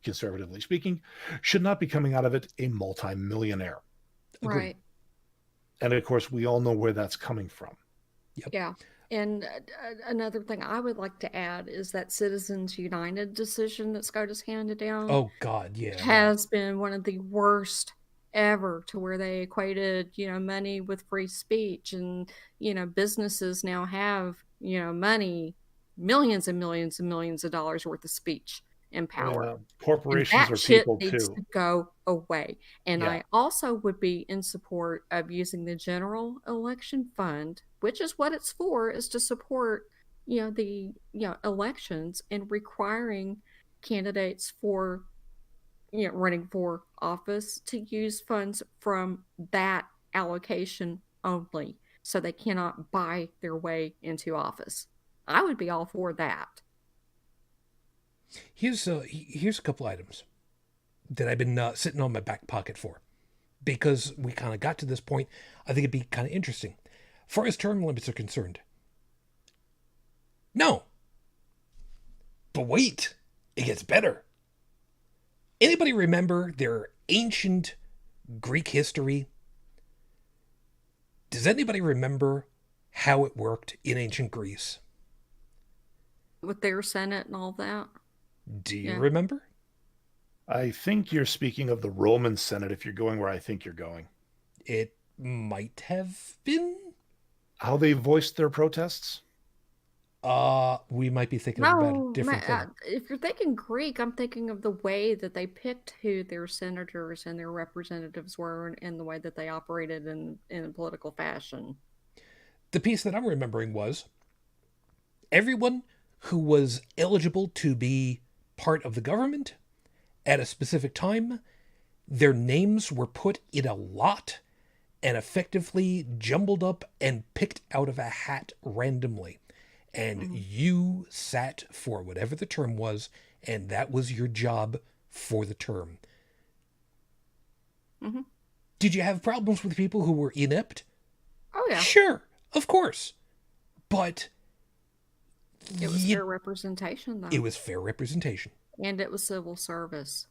conservatively speaking, should not be coming out of it a multi-millionaire. Agreed. Right. And of course, we all know where that's coming from. Yep. Yeah. And another thing I would like to add is that Citizens United decision that SCOTUS handed down Oh God, yeah. has been one of the worst ever, to where they equated, money with free speech, and, businesses now have, money, millions and millions and millions of dollars worth of speech and power. Yeah. And Corporations that are shit people needs too. to go away. And Yeah. I also would be in support of using the general election fund, which is what it's for, is to support, the elections, and requiring candidates for running for office to use funds from that allocation only, so they cannot buy their way into office. I would be all for that. Here's a couple items. that I've been sitting on my back pocket for, because we kind of got to this point. I think it'd be kind of interesting. Far as term limits are concerned, no. But wait, it gets better. Anybody remember their ancient Greek history? Does anybody remember how it worked in ancient Greece? With their Senate and all that. Do you Yeah. remember? I think you're speaking of the Roman Senate if you're going where I think you're going. It might have been. How they voiced their protests? We might be thinking about a No, different thing. if you're thinking Greek, I'm thinking of the way that they picked who their senators and their representatives were, and the way that they operated in a political fashion. The piece that I'm remembering was everyone who was eligible to be part of the government at a specific time, their names were put in a lot and effectively jumbled up and picked out of a hat randomly. And you sat for whatever the term was, and that was your job for the term. Mm-hmm. Did you have problems with people who were inept? Oh yeah, Sure, of course. But it was fair representation, though. It was fair representation. And it was civil service.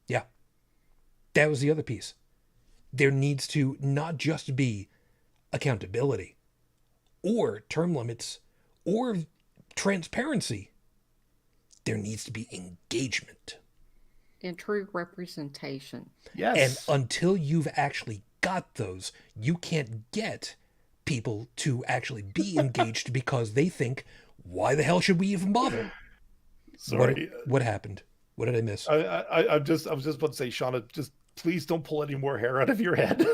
Yeah. That was the other piece. There needs to not just be accountability or term limits or transparency. There needs to be engagement. And true representation. Yes. And until you've actually got those, you can't get people to actually be engaged because they think, why the hell should we even bother? Sorry. What happened? What did I miss? I was just about to say, Shauna, just please don't pull any more hair out of your head.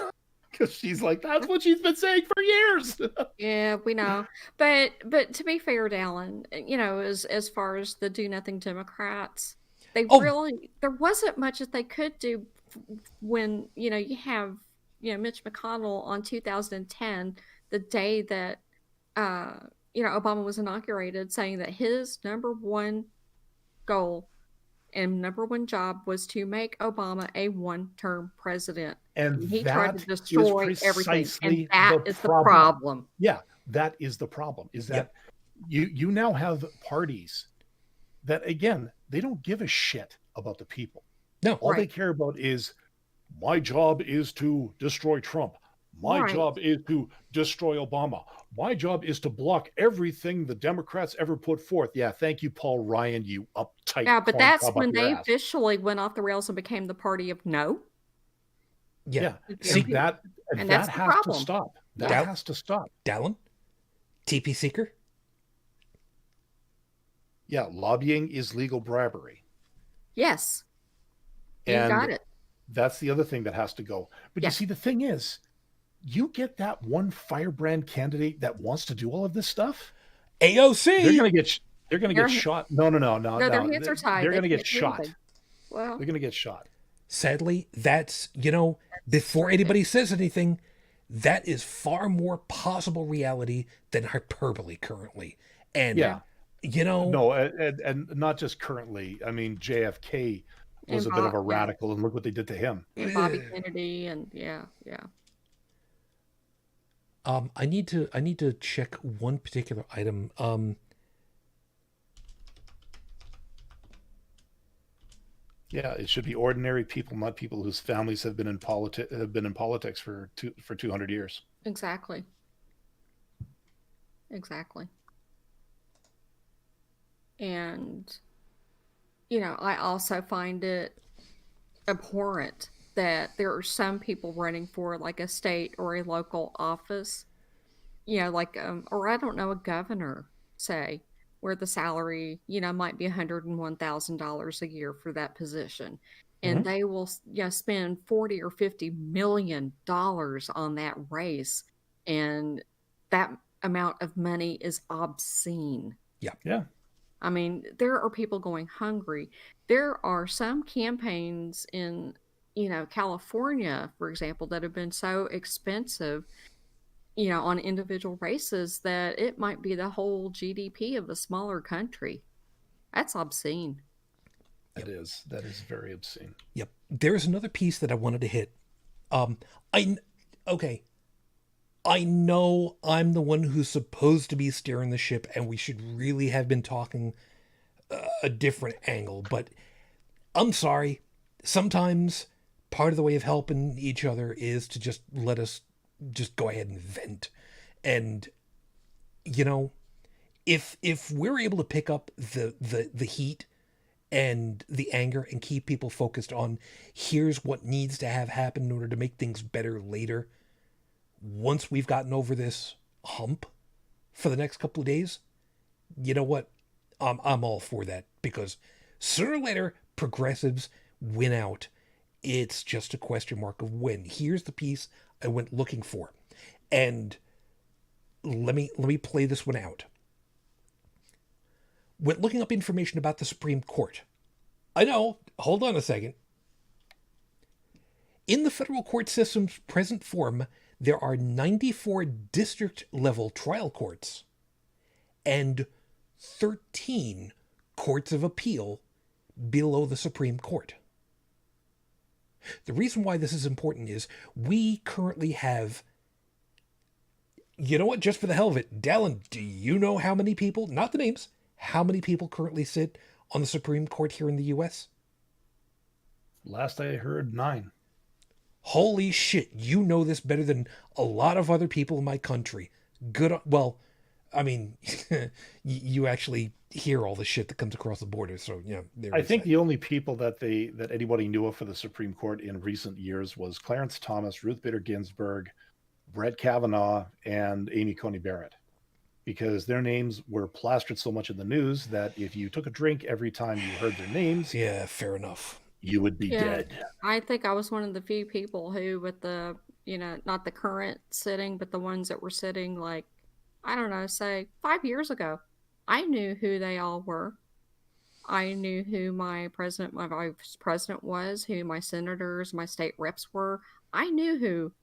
Because she's like, that's what she's been saying for years. Yeah, we know. But to be fair, Dalan, as far as the do nothing Democrats, they really, there wasn't much that they could do when, you have, Mitch McConnell on 2010, the day that, Obama was inaugurated, saying that his number one goal and number one job was to make Obama a one-term president. And he that tried to destroy is everything. precisely And that is the problem. Yeah, that is the problem. Is that you now have parties that, again, they don't give a shit about the people. No. All they care about is, my job is to destroy Trump. My job is to destroy Obama. My job is to block everything the Democrats ever put forth. Yeah, thank you, Paul Ryan, you uptight. Yeah, but that's when they officially went off the rails and became the party of no. Yeah. See, that has to stop. That has to stop. Dalan? TP Seeker? Yeah, lobbying is legal bribery. Yes. You got it. That's the other thing that has to go. But you see, the thing is, you get that one firebrand candidate that wants to do all of this stuff. AOC. They're gonna get shot. No. Their hands are tied. They're gonna get shot. Well, they're gonna get shot. Sadly, that's, before anybody says anything, that is far more possible reality than hyperbole currently. And no, and not just currently. I mean, JFK was a bit of a radical, and look what they did to him. And Bobby Kennedy, and yeah. I need to check one particular item. Yeah, it should be ordinary people, not people whose families have been in politics for 200 years. Exactly. And I also find it abhorrent that there are some people running for like a state or a local office, or I don't know, a governor, say, where the salary, might be $101,000 a year for that position. And they will spend 40 or 50 million dollars on that race. And that amount of money is obscene. Yeah. I mean, there are people going hungry. There are some campaigns in, California, for example, that have been so expensive, on individual races that it might be the whole GDP of a smaller country. That's obscene. That is very obscene. Yep. There's another piece that I wanted to hit. I okay. I know I'm the one who's supposed to be steering the ship, and we should really have been talking a different angle, but I'm sorry. Sometimes part of the way of helping each other is to just let us just go ahead and vent. And you know, if we're able to pick up the heat and the anger and keep people focused on here's what needs to have happen in order to make things better later, once we've gotten over this hump for the next couple of days, you know what? I'm all for that, because sooner or later progressives win out. It's just a question mark of when. Here's the piece I went looking for, and let me play this one out. Went looking up information about the Supreme Court. I know, hold on a second. In the federal court system's present form, there are 94 district-level trial courts and 13 courts of appeal below the Supreme Court. The reason why this is important is we currently have, you know what, just for the hell of it, Dalan, do you know how many people, not the names, how many people currently sit on the Supreme Court here in the U.S.? Last I heard, 9. Holy shit, you know this better than a lot of other people in my country. Good, well, I mean, you actually hear all the shit that comes across the border, so, you know. I think the only people that anybody knew of for the Supreme Court in recent years was Clarence Thomas, Ruth Bader Ginsburg, Brett Kavanaugh, and Amy Coney Barrett, because their names were plastered so much in the news that if you took a drink every time you heard their names, yeah, fair enough, you would be dead. I think I was one of the few people who, with the, not the current sitting, but the ones that were sitting, like, I don't know, say 5 years ago, I knew who they all were. I knew who my president, my vice president was, who my senators, my state reps were. I knew who,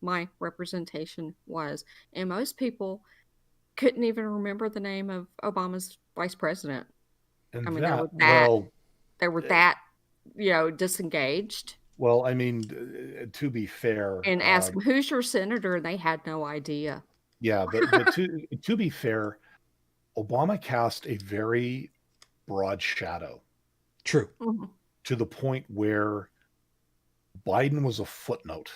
my representation was. And most people couldn't even remember the name of Obama's vice president. And I mean, they were that, disengaged. Well, I mean, to be fair, and ask them, who's your senator? And they had no idea. Yeah, but to be fair, Obama cast a very broad shadow. True. Mm-hmm. To the point where Biden was a footnote.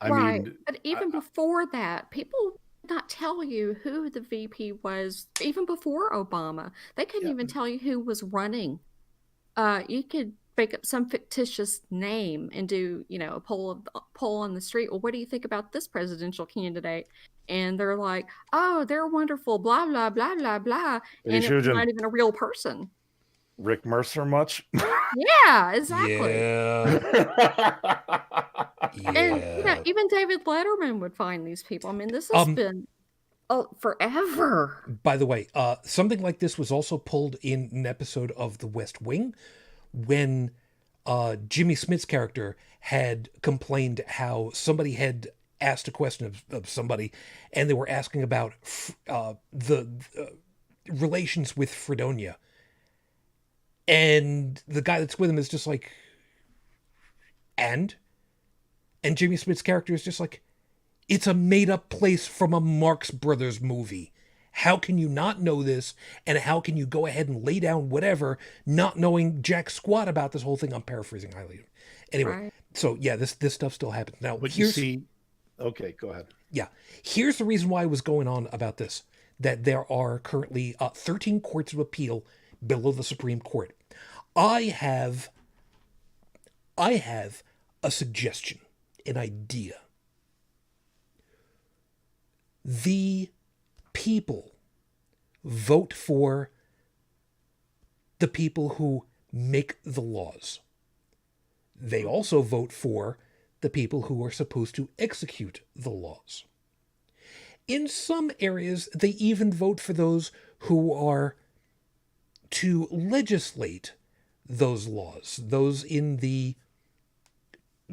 I mean, but even before that, people did not tell you who the VP was. Even before Obama, they couldn't even tell you who was running. You could make up some fictitious name and do, a poll on the street. Well, what do you think about this presidential candidate? And they're like, oh, they're wonderful, blah, blah, blah, blah, blah. And it's not even a real person. Rick Mercer much? Yeah, exactly. Yeah. And, even David Letterman would find these people. I mean, this has been forever. By the way, something like this was also pulled in an episode of The West Wing, when Jimmy Smith's character had complained how somebody had asked a question of somebody, and they were asking about the relations with Fredonia. And the guy that's with him is just like, and Jimmy Smith's character is just like, it's a made-up place from a Marx Brothers movie. How can you not know this? And how can you go ahead and lay down whatever, not knowing jack squat about this whole thing? I'm paraphrasing highly. Anyway, right. So yeah, this stuff still happens. Now, but you see, okay, go ahead. Yeah, here's the reason why I was going on about this. That there are currently 13 courts of appeal below the Supreme Court. I have a suggestion, an idea. The people vote for the people who make the laws. They also vote for the people who are supposed to execute the laws. In some areas, they even vote for those who are to legislate those laws, those in the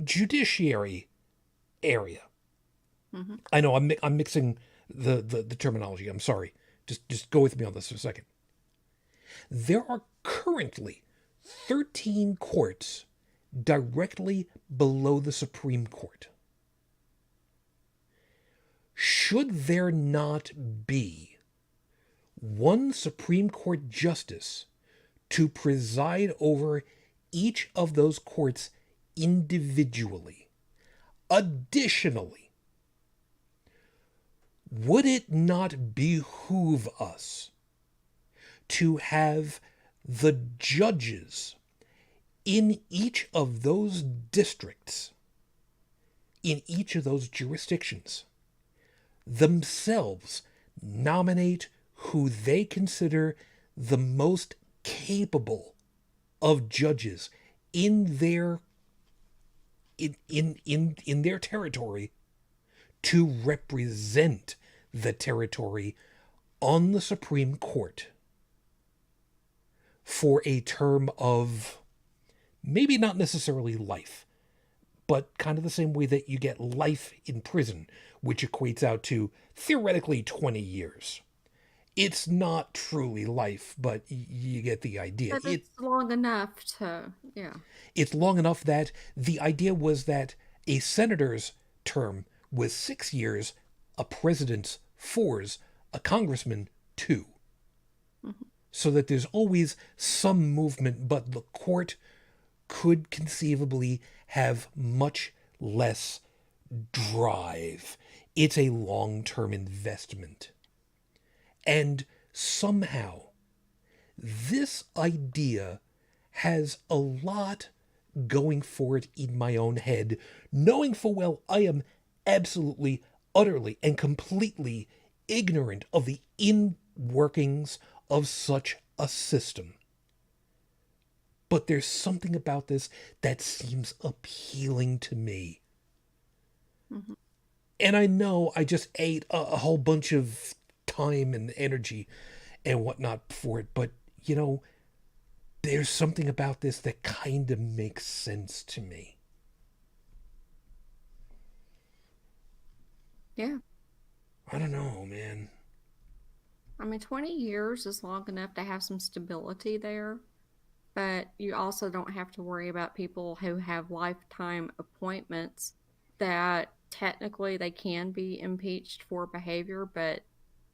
judiciary area. Mm-hmm. I know I'm mixing the terminology. I'm sorry. Just go with me on this for a second. There are currently 13 courts directly below the Supreme Court. Should there not be one Supreme Court justice to preside over each of those courts individually? Additionally, would it not behoove us to have the judges in each of those districts, in each of those jurisdictions, themselves nominate who they consider the most capable of judges in their in their territory to represent the territory on the Supreme Court for a term of maybe not necessarily life, but kind of the same way that you get life in prison, which equates out to theoretically 20 years. It's not truly life, but you get the idea. But it's long enough to, yeah. It's long enough that the idea was that a senator's term was 6 years, a president's 4, a congressman 2. Mm-hmm. So that there's always some movement, but the court could conceivably have much less drive. It's a long-term investment. And somehow, this idea has a lot going for it in my own head, knowing full well I am absolutely, utterly, and completely ignorant of the in-workings of such a system. But there's something about this that seems appealing to me. Mm-hmm. And I know I just ate a whole bunch of time and energy and whatnot for it, but, you know, there's something about this that kind of makes sense to me. Yeah. I don't know, man. I mean, 20 years is long enough to have some stability there, but you also don't have to worry about people who have lifetime appointments that technically they can be impeached for behavior, but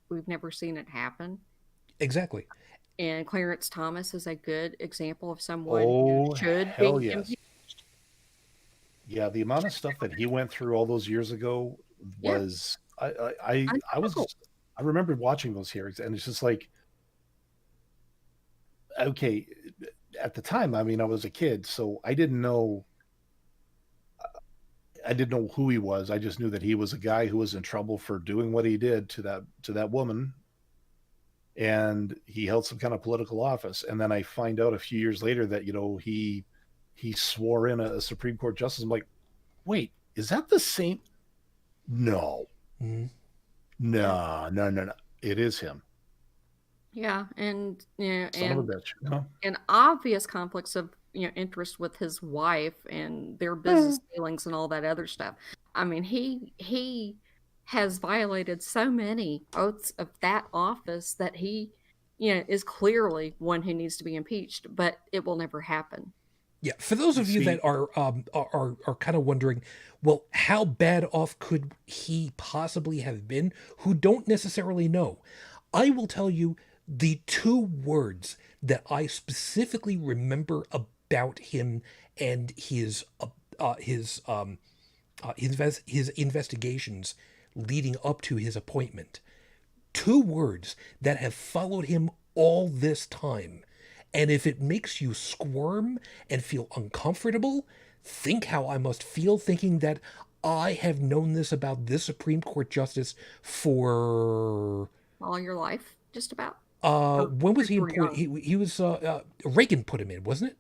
we've never seen it happen. Exactly. And Clarence Thomas is a good example of someone Oh, who should hell be yes. impeached. Yeah, the amount of stuff that he went through all those years ago was I remember watching those hearings, and it's just like, okay, at the time, I mean, I was a kid, so I didn't know who he was. I just knew that he was a guy who was in trouble for doing what he did to that woman, and he held some kind of political office. And then I find out a few years later that, you know, he swore in a Supreme Court justice. I'm like, wait, is that the same? No. Mm-hmm. No. It is him. Yeah, and Son of a bitch. You know? And obvious conflicts of interest with his wife and their business dealings and all that other stuff. I mean, he has violated so many oaths of that office that he is clearly one who needs to be impeached, but it will never happen. Yeah, for those of you that are kind of wondering, well, how bad off could he possibly have been, who don't necessarily know, I will tell you the 2 words that I specifically remember about him and his investigations leading up to his appointment. 2 words that have followed him all this time. And if it makes you squirm and feel uncomfortable, think how I must feel thinking that I have known this about this Supreme Court justice for all your life, just about. When was he appointed? He was Reagan put him in, wasn't it?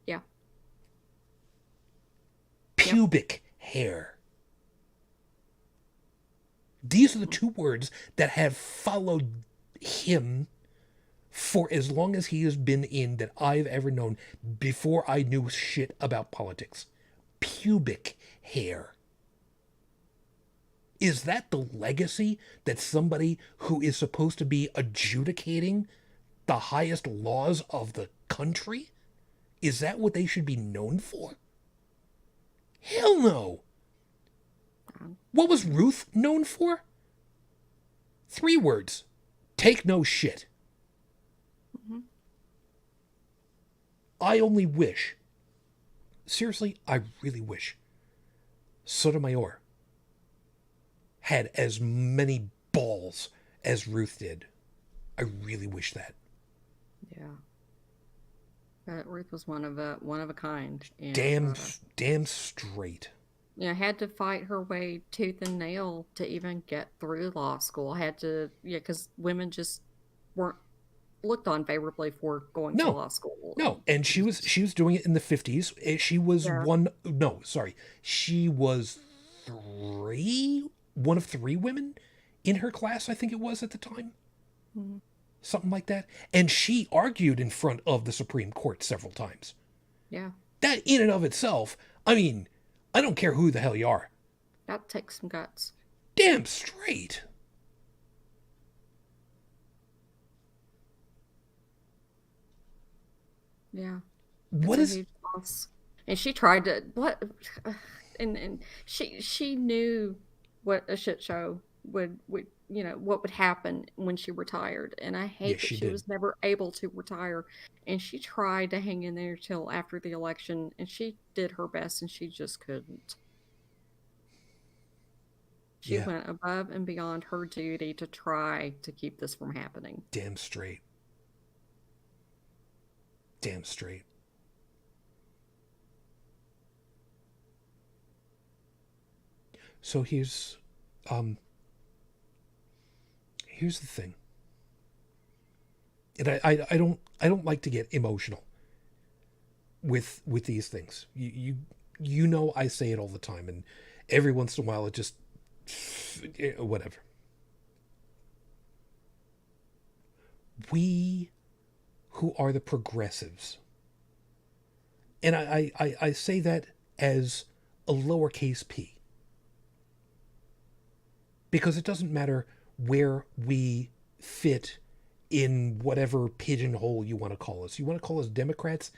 Yeah. Pubic hair. These are the 2 words that have followed him for as long as he has been in that I've ever known before I knew shit about politics. Pubic hair. Is that the legacy that somebody who is supposed to be adjudicating the highest laws of the country? Is that what they should be known for? Hell no. What was Ruth known for? 3 words. Take no shit. Mm-hmm. I only wish, seriously, I really wish Sotomayor had as many balls as Ruth did. I really wish that. Yeah. But Ruth was one of a kind. And, Damn straight. Had to fight her way tooth and nail to even get through law school. Had to, because women just weren't looked on favorably for going to law school. No, and she was doing it in the 50s. She was she was one of 3 women in her class, I think it was at the time. Mm-hmm. Something like that. And she argued in front of the Supreme Court several times. Yeah. That in and of itself, I mean, I don't care who the hell you are. That takes some guts. Damn straight. Yeah. What it's is... a huge loss. And she tried to and she knew what a shit show would what would happen when she retired. And I hate that she was never able to retire. And she tried to hang in there till after the election, and she did her best, and she just couldn't. She went above and beyond her duty to try to keep this from happening. Damn straight. Damn straight. So here's the thing. And I don't like to get emotional with these things. You know I say it all the time, and every once in a while it just whatever. We who are the progressives, and I say that as a lowercase p, because it doesn't matter where we fit in whatever pigeonhole you want to call us. You want to call us Democrats?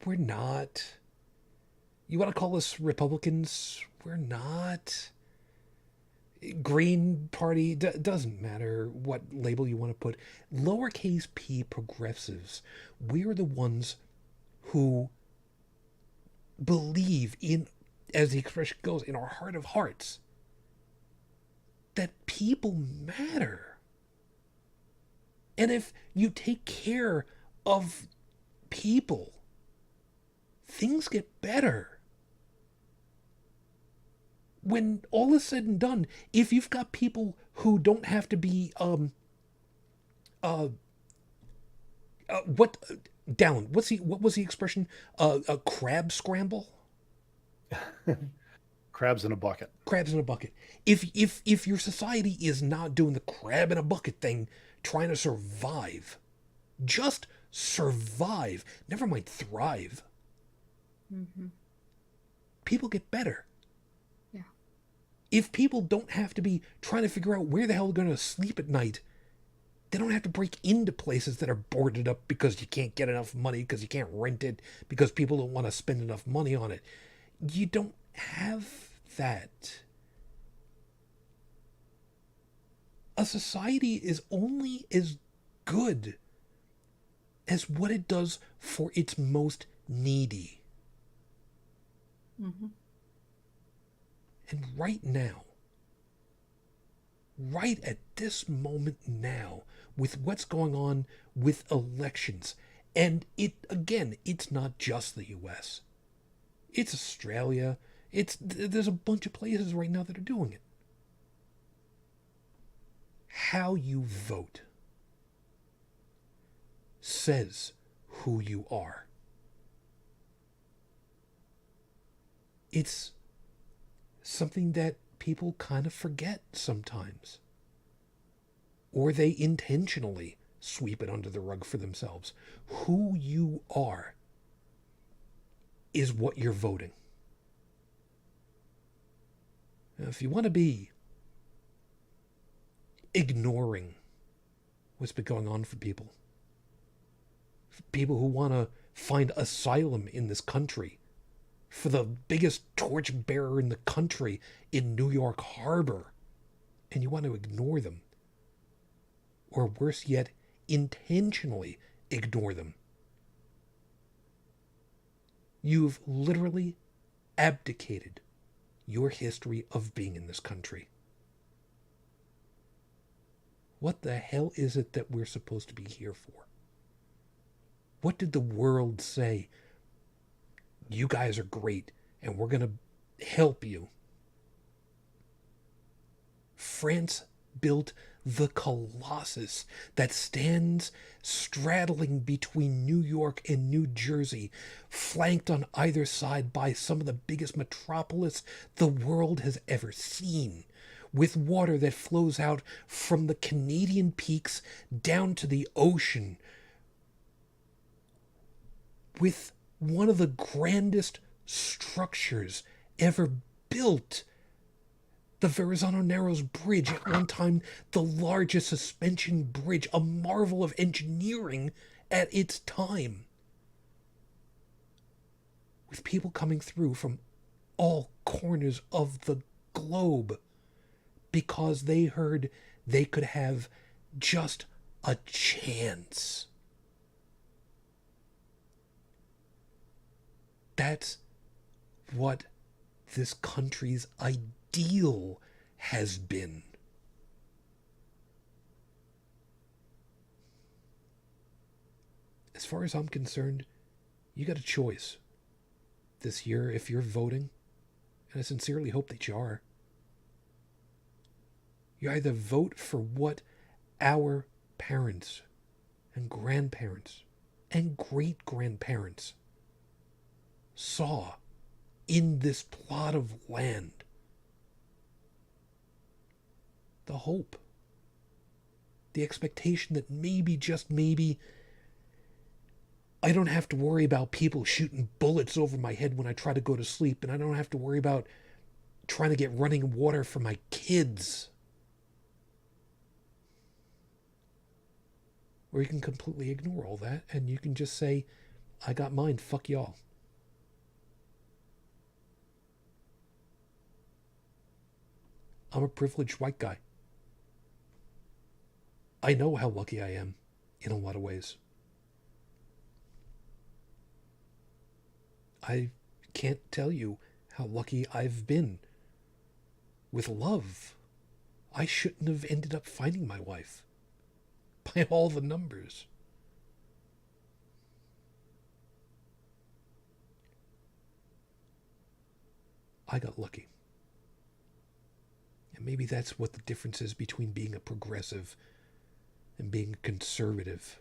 We're not. You want to call us Republicans? We're not. Green Party, doesn't matter what label you want to put. Lowercase p progressives, we're the ones who believe in, as the expression goes, in our heart of hearts, that people matter. And if you take care of people, things get better. When all is said and done, if you've got people who don't have to be, Dalan, what was the expression? A crab scramble? Crabs in a bucket. Crabs in a bucket. If your society is not doing the crab in a bucket thing, trying to survive, just survive, never mind thrive, people get better. If people don't have to be trying to figure out where the hell they're going to sleep at night, they don't have to break into places that are boarded up because you can't get enough money, because you can't rent it, because people don't want to spend enough money on it. You don't have that. A society is only as good as what it does for its most needy. Mm-hmm. And right now, right at this moment now, with what's going on with elections, and it's not just the US. It's Australia. There's a bunch of places right now that are doing it. How you vote says who you are. It's something that people kind of forget sometimes. Or they intentionally sweep it under the rug for themselves. Who you are is what you're voting. Now, if you want to be ignoring what's been going on for people, people who want to find asylum in this country, for the biggest torchbearer in the country in New York Harbor, and you want to ignore them. Or worse yet, intentionally ignore them. You've literally abdicated your history of being in this country. What the hell is it that we're supposed to be here for? What did the world say? You guys are great, and we're going to help you. France built the Colossus that stands straddling between New York and New Jersey, flanked on either side by some of the biggest metropolis the world has ever seen, with water that flows out from the Canadian peaks down to the ocean, with one of the grandest structures ever built. The Verrazano Narrows Bridge, at one time the largest suspension bridge, a marvel of engineering at its time. With people coming through from all corners of the globe because they heard they could have just a chance. That's what this country's ideal has been. As far as I'm concerned, you got a choice this year if you're voting, and I sincerely hope that you are. You either vote for what our parents and grandparents and great-grandparents saw in this plot of land. The hope. The expectation that maybe, just maybe, I don't have to worry about people shooting bullets over my head when I try to go to sleep, and I don't have to worry about trying to get running water for my kids. Or you can completely ignore all that, and you can just say, I got mine, fuck y'all. I'm a privileged white guy. I know how lucky I am in a lot of ways. I can't tell you how lucky I've been with love. I shouldn't have ended up finding my wife by all the numbers. I got lucky. And maybe that's what the difference is between being a progressive and being a conservative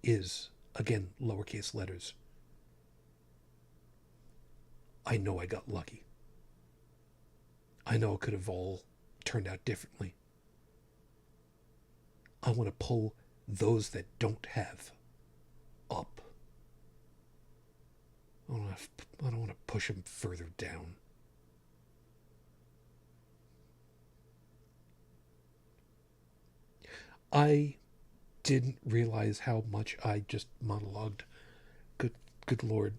is. Again, lowercase letters. I know I got lucky. I know it could have all turned out differently. I want to pull those that don't have up. I don't want to push them further down. I didn't realize how much I just monologued. Good Lord.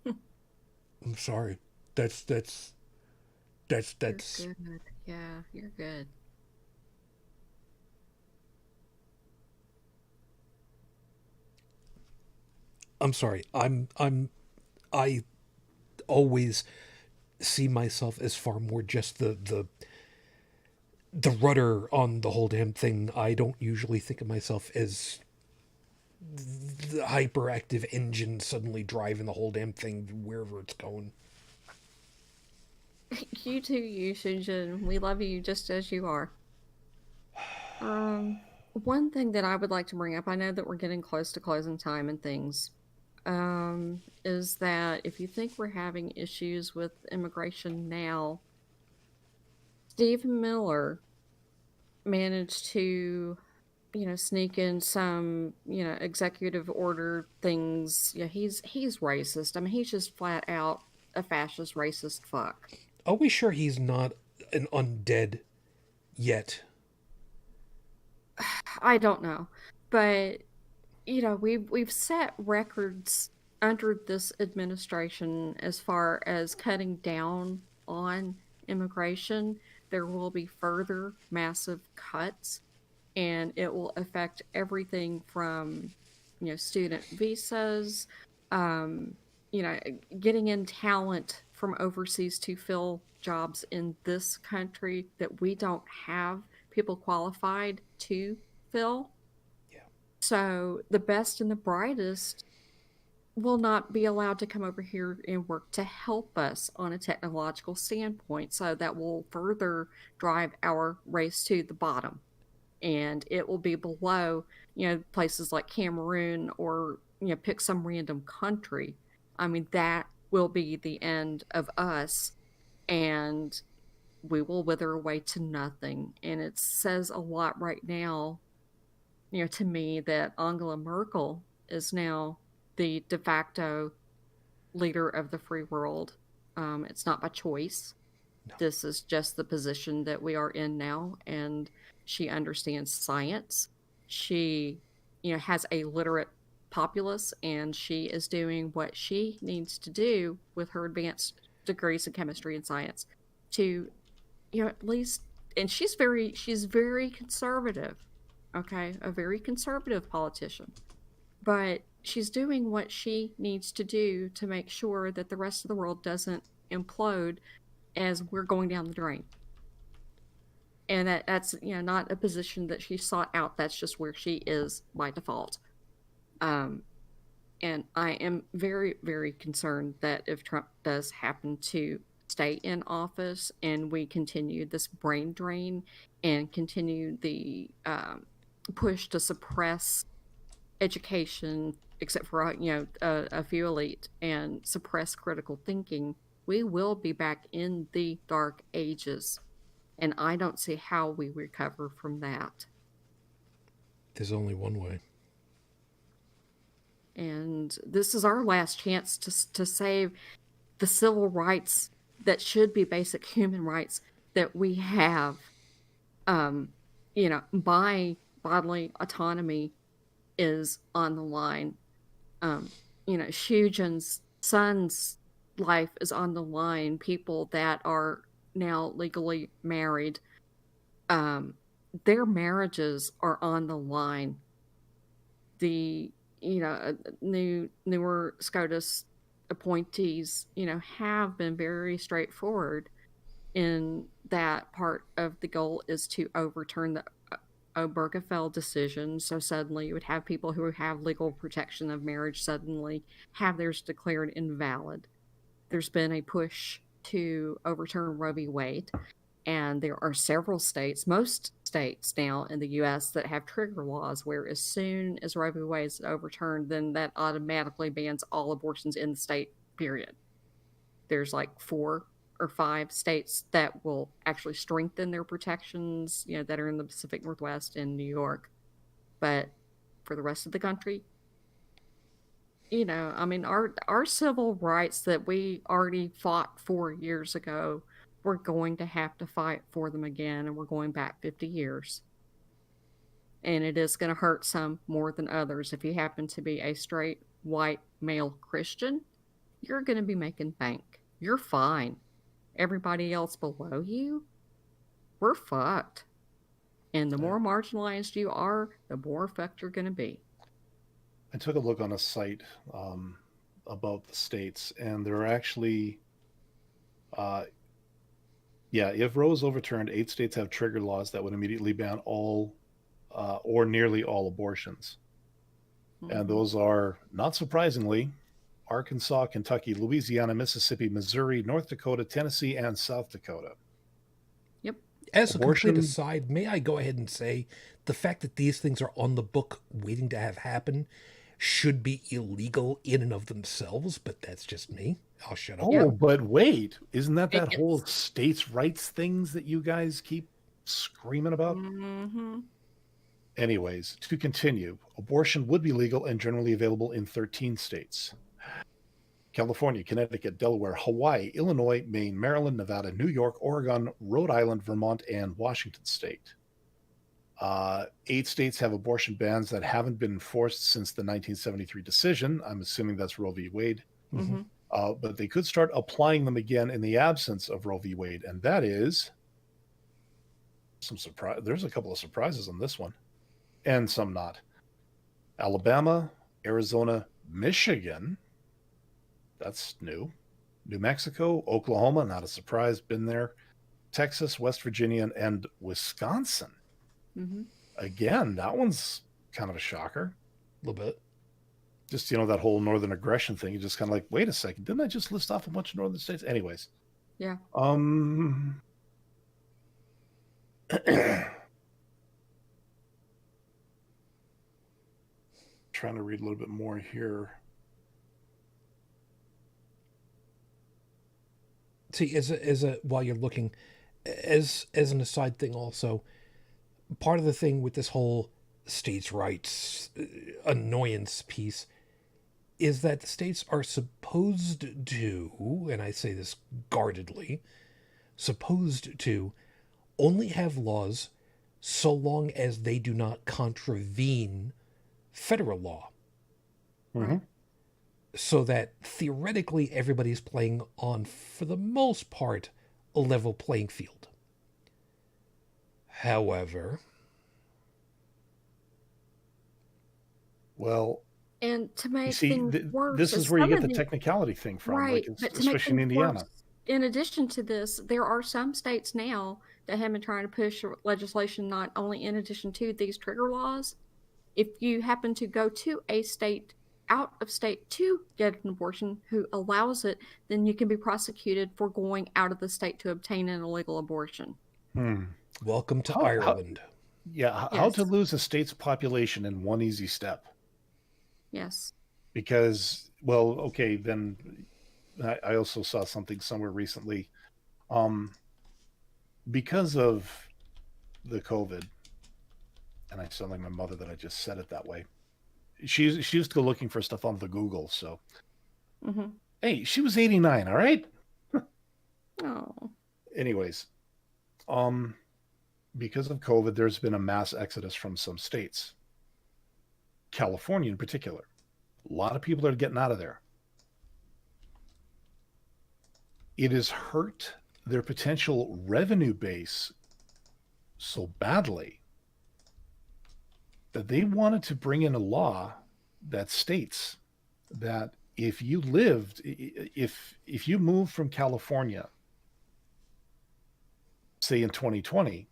I'm sorry. That's You're good. Yeah, you're good. I'm sorry. I always see myself as far more just the rudder on the whole damn thing. I don't usually think of myself as the hyperactive engine suddenly driving the whole damn thing wherever it's going. You too, you Shujin. We love you just as you are. One thing that I would like to bring up, I know that we're getting close to closing time and things, is that if you think we're having issues with immigration now, Stephen Miller managed to, sneak in some, executive order things. Yeah, he's racist. I mean, he's just flat out a fascist racist fuck. Are we sure he's not an undead yet? I don't know, but we've set records under this administration as far as cutting down on immigration. There will be further massive cuts, and it will affect everything from, student visas, um, you know, getting in talent from overseas to fill jobs in this country that we don't have people qualified to fill. Yeah. So the best and the brightest will not be allowed to come over here and work to help us on a technological standpoint. So that will further drive our race to the bottom. And it will be below, places like Cameroon or, pick some random country. I mean, that will be the end of us. And we will wither away to nothing. And it says a lot right now, to me, that Angela Merkel is now the de facto leader of the free world. It's not by choice. No. This is just the position that we are in now, and she understands science. She, has a literate populace, and she is doing what she needs to do with her advanced degrees in chemistry and science to, at least. And she's very conservative. Okay, a very conservative politician, but she's doing what she needs to do to make sure that the rest of the world doesn't implode as we're going down the drain. And that's not a position that she sought out. That's just where she is by default. And I am very, very concerned that if Trump does happen to stay in office and we continue this brain drain and continue the push to suppress education, except for a few elite, and suppress critical thinking, we will be back in the dark ages, and I don't see how we recover from that. There's only one way. And this is our last chance to save the civil rights that should be basic human rights that we have. My bodily autonomy is on the line. Shujin's son's life is on the line. People that are now legally married, their marriages are on the line. The newer SCOTUS appointees, have been very straightforward in that part of the goal is to overturn the Obergefell decision. So suddenly you would have people who have legal protection of marriage suddenly have theirs declared invalid. There's been a push to overturn Roe v. Wade, and there are several states, most states now in the U.S. that have trigger laws where as soon as Roe v. Wade is overturned, then that automatically bans all abortions in the state, period. There's like 4 or 5 states that will actually strengthen their protections, that are in the Pacific Northwest and New York. But for the rest of the country, our civil rights that we already fought 4 years ago, we're going to have to fight for them again, and we're going back 50 years. And it is going to hurt some more than others. If you happen to be a straight, white, male Christian, you're going to be making bank. You're fine. Everybody else below you, we're fucked. And the more marginalized you are, the more fucked you're going to be. I took a look on a site about the states, and there are actually, if Roe is overturned, 8 states have trigger laws that would immediately ban all or nearly all abortions. Mm-hmm. And those are, not surprisingly, Arkansas, Kentucky, Louisiana, Mississippi, Missouri, North Dakota, Tennessee, and South Dakota. Yep. As a complete aside, may I go ahead and say the fact that these things are on the book waiting to have happen should be illegal in and of themselves, but that's just me. I'll shut up. Oh, but wait. Isn't that whole states' rights things that you guys keep screaming about? Mm-hmm. Anyways, to continue, abortion would be legal and generally available in 13 states. California, Connecticut, Delaware, Hawaii, Illinois, Maine, Maryland, Nevada, New York, Oregon, Rhode Island, Vermont, and Washington State. 8 states have abortion bans that haven't been enforced since the 1973 decision. I'm assuming that's Roe v. Wade. Mm-hmm. But they could start applying them again in the absence of Roe v. Wade, and that is some surprise. There's a couple of surprises on this one, and some not. Alabama, Arizona, Michigan. That's new. New Mexico, Oklahoma, not a surprise, been there. Texas, West Virginia, and Wisconsin. Mm-hmm. Again, that one's kind of a shocker. A little bit. Just, that whole northern aggression thing. You're just kind of like, wait a second, didn't I just list off a bunch of northern states? Anyways. Yeah. Trying to read a little bit more here. See, while you're looking, as an aside thing, also, part of the thing with this whole states' rights annoyance piece is that the states are supposed to, and I say this guardedly, supposed to only have laws so long as they do not contravene federal law. Mm-hmm. So that theoretically everybody's playing on, for the most part, a level playing field. However, well, and to make see, things worse, this is where you get the technicality thing from, right? like, But to make especially in things Indiana. worse, in addition to this, there are some states now that have been trying to push legislation not only in addition to these trigger laws. If you happen to go to a state out of state to get an abortion who allows it, then you can be prosecuted for going out of the state to obtain an illegal abortion. Welcome to Ireland. How to lose a state's population in one easy step. Yes. Because, well, okay, then I also saw something somewhere recently. Because of the COVID, and I sound like my mother that I just said it that way. She used to go looking for stuff on the Google, so. Mm-hmm. Hey, she was 89, all right? Oh. Anyways, because of COVID, there's been a mass exodus from some states. California in particular. A lot of people are getting out of there. It has hurt their potential revenue base so badly that they wanted to bring in a law that states that if you moved from California, say in 2020,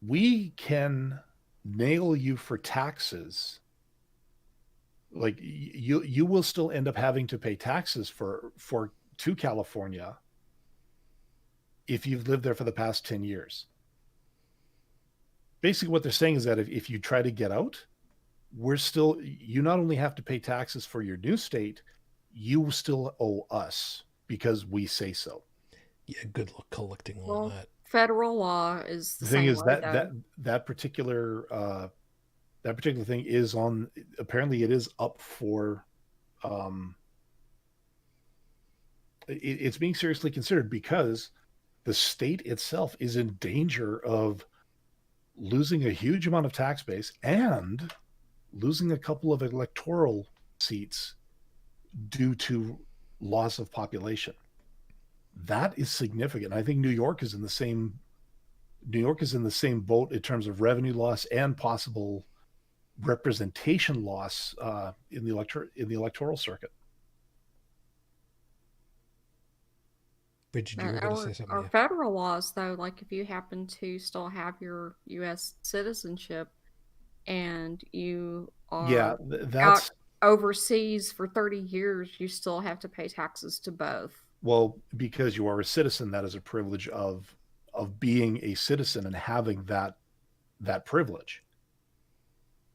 we can nail you for taxes. Like you will still end up having to pay taxes to California if you've lived there for the past 10 years. Basically what they're saying is that if you try to get out, you not only have to pay taxes for your new state, you still owe us because we say so. Yeah, good luck collecting all that. Federal law is the thing is that particular thing is on, apparently it is up for it's being seriously considered because the state itself is in danger of losing a huge amount of tax base and losing a couple of electoral seats due to loss of population. That is significant. I think New York is in the same boat in terms of revenue loss and possible representation loss in the electoral circuit. Brigid, you were going to say something. Our federal laws, though, like if you happen to still have your U.S. citizenship and you are out overseas for 30 years, you still have to pay taxes to both. Well, because you are a citizen, that is a privilege of being a citizen and having that privilege.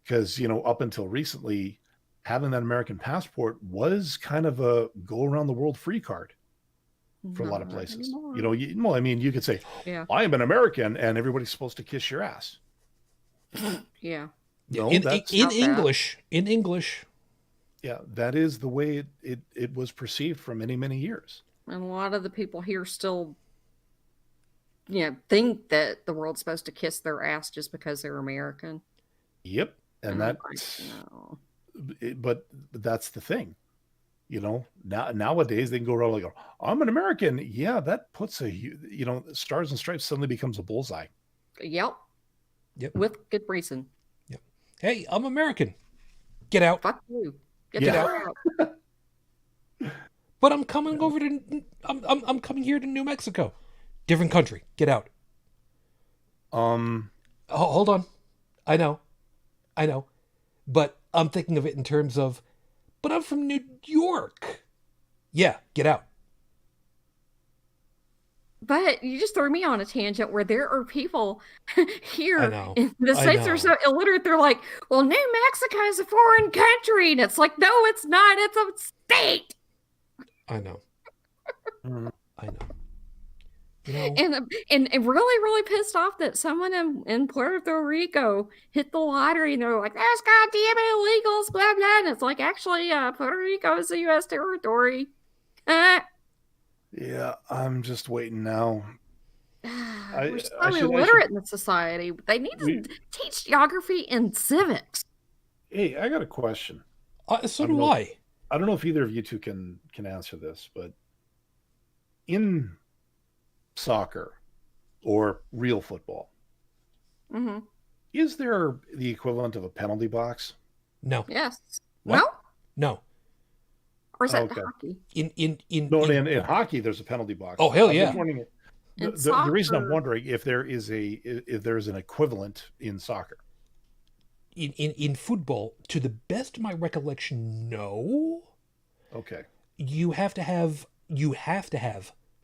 Because, up until recently, having that American passport was kind of a go around the world free card for a lot of places. You could say, I am an American, and everybody's supposed to kiss your ass. Yeah. No, in English. In English. Yeah, that is the way it was perceived for many, many years. And a lot of the people here still think that the world's supposed to kiss their ass just because they're American. Yep. And I'm that's, like, no. but that's the thing. Nowadays they can go around like, I'm an American. Yeah, that puts Stars and Stripes suddenly becomes a bullseye. Yep. Yep. With good reason. Yep. Hey, I'm American. Get out. Fuck you. Get out. But I'm coming over to. I'm coming here to New Mexico. Different country. Get out. Hold on. I know. But I'm thinking of it in terms of, but I'm from New York. Yeah, get out. But you just threw me on a tangent where there are people here in the I States that are so illiterate. They're like, well, New Mexico is a foreign country. And it's like, no, it's not. It's a state. I know. I know. And really, really pissed off that someone in Puerto Rico hit the lottery and they're like, there's goddamn illegals, blah, blah. And it's like, actually, Puerto Rico is a U.S. territory. Yeah, I'm just waiting now. We're so illiterate in the society. They need to teach geography and civics. Hey, I got a question. So do I. I don't know if either of you two can answer this, but in soccer or real football, is there the equivalent of a penalty box? No. Yes. What? No. Or is that hockey? In hockey, there's a penalty box. Oh, hell yeah. The reason I'm wondering if there's an equivalent in soccer. In football, to the best of my recollection, no. Okay. You have to have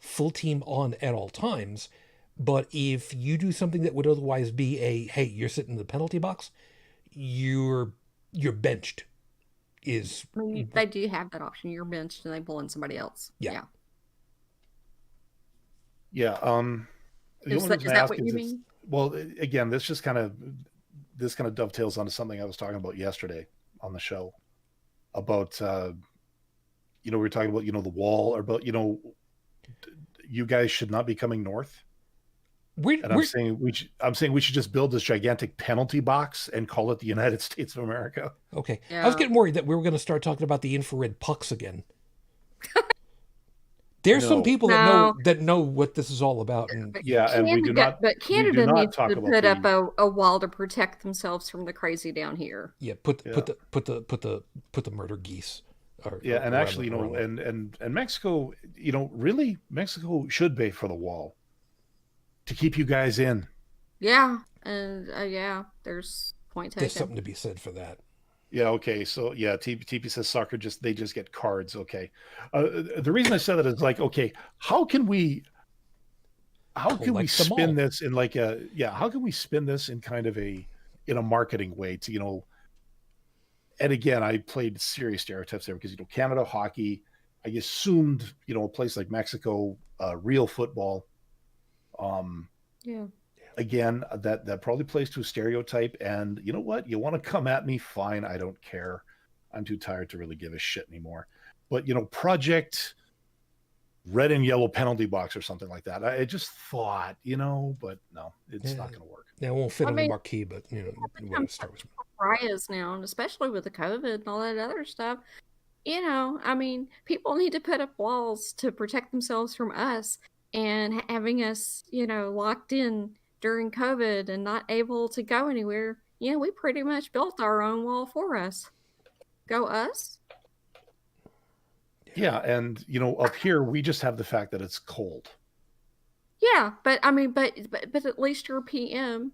full team on at all times, but if you do something that would otherwise be hey, you're sitting in the penalty box, you're benched. They do have that option. You're benched and they pull in somebody else. Yeah. Is that what you mean? Well, again, this kind of dovetails onto something I was talking about yesterday on the show about we were talking about the wall, or about you guys should not be coming north. I'm saying we should just build this gigantic penalty box and call it the United States of America. Okay. Yeah. I was getting worried that we were going to start talking about the infrared pucks again. There's some people that know what this is all about. And Canada needs to put up a wall to protect themselves from the crazy down here. Yeah, put the murder geese. And actually, and Mexico, really, Mexico should pay for the wall to keep you guys in. Yeah, and there's point taken. There's something to be said for that. Yeah. Okay. So yeah, TP says soccer they just get cards. Okay. The reason I said that is like, okay, how can we spin this in how can we spin this in kind of in a marketing way to, and again, I played serious stereotypes there because, Canada hockey, I assumed, a place like Mexico, real football. Yeah. Again, that probably plays to a stereotype, and you know what? You want to come at me? Fine, I don't care. I'm too tired to really give a shit anymore. But Project Red and Yellow penalty box or something like that. I just thought, but no, it's not going to work. Now, it won't fit on the marquee, but riots now, and especially with the COVID and all that other stuff. People need to put up walls to protect themselves from us, and having us, locked in during COVID and not able to go anywhere. We pretty much built our own wall for us. Go us. Yeah, and up here we just have the fact that it's cold. Yeah, but at least your PM,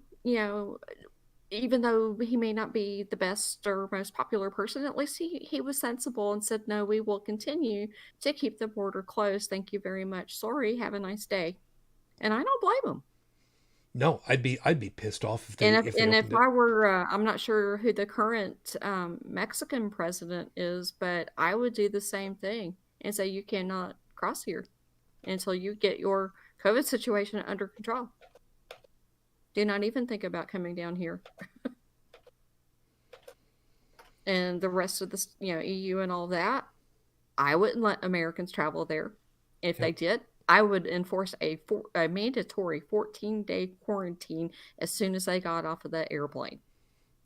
even though he may not be the best or most popular person, at least he was sensible and said, no, we will continue to keep the border closed. Thank you very much. Sorry, have a nice day. And I don't blame him. No, I'd be pissed off if they. If I were, I'm not sure who the current Mexican president is, but I would do the same thing and say you cannot cross here until you get your COVID situation under control. Do not even think about coming down here. And the rest of the EU and all that, I wouldn't let Americans travel there. If they did, I would enforce a mandatory 14-day quarantine as soon as they got off of the airplane.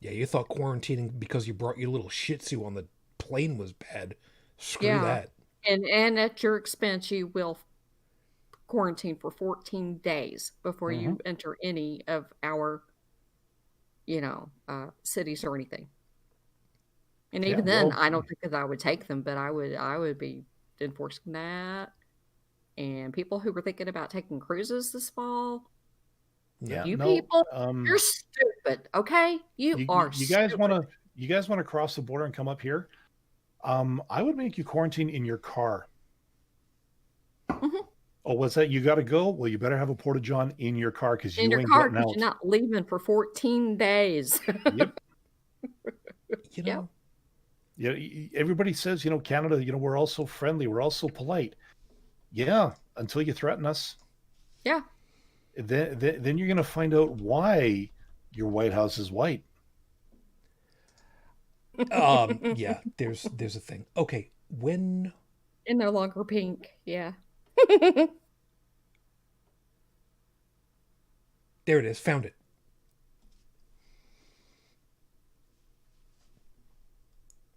Yeah, you thought quarantining because you brought your little Shih Tzu on the plane was bad. Screw Yeah. that. And at your expense, you will quarantine for 14 days before Mhm. you enter any of our, cities or anything. And Yeah, even then, well, I don't think that I would take them, but I would be enforcing that. And people who were thinking about taking cruises this fall, yeah, you no. people, you're stupid, okay? You are You guys stupid. want to cross the border and come up here? I would make you quarantine in your car. Mhm. Oh, what's that? You got to go? Well, you better have a porta john in your car because In you your ain't car getting because out. you're not leaving for 14 days. Yep. You Yep. know, Yeah. Everybody says, Canada, we're all so friendly, we're all so polite. Yeah, until you threaten us. Yeah. Then you're going to find out why your White House is white. yeah, there's a thing. Okay, when And no longer pink. Yeah. there it is, found it.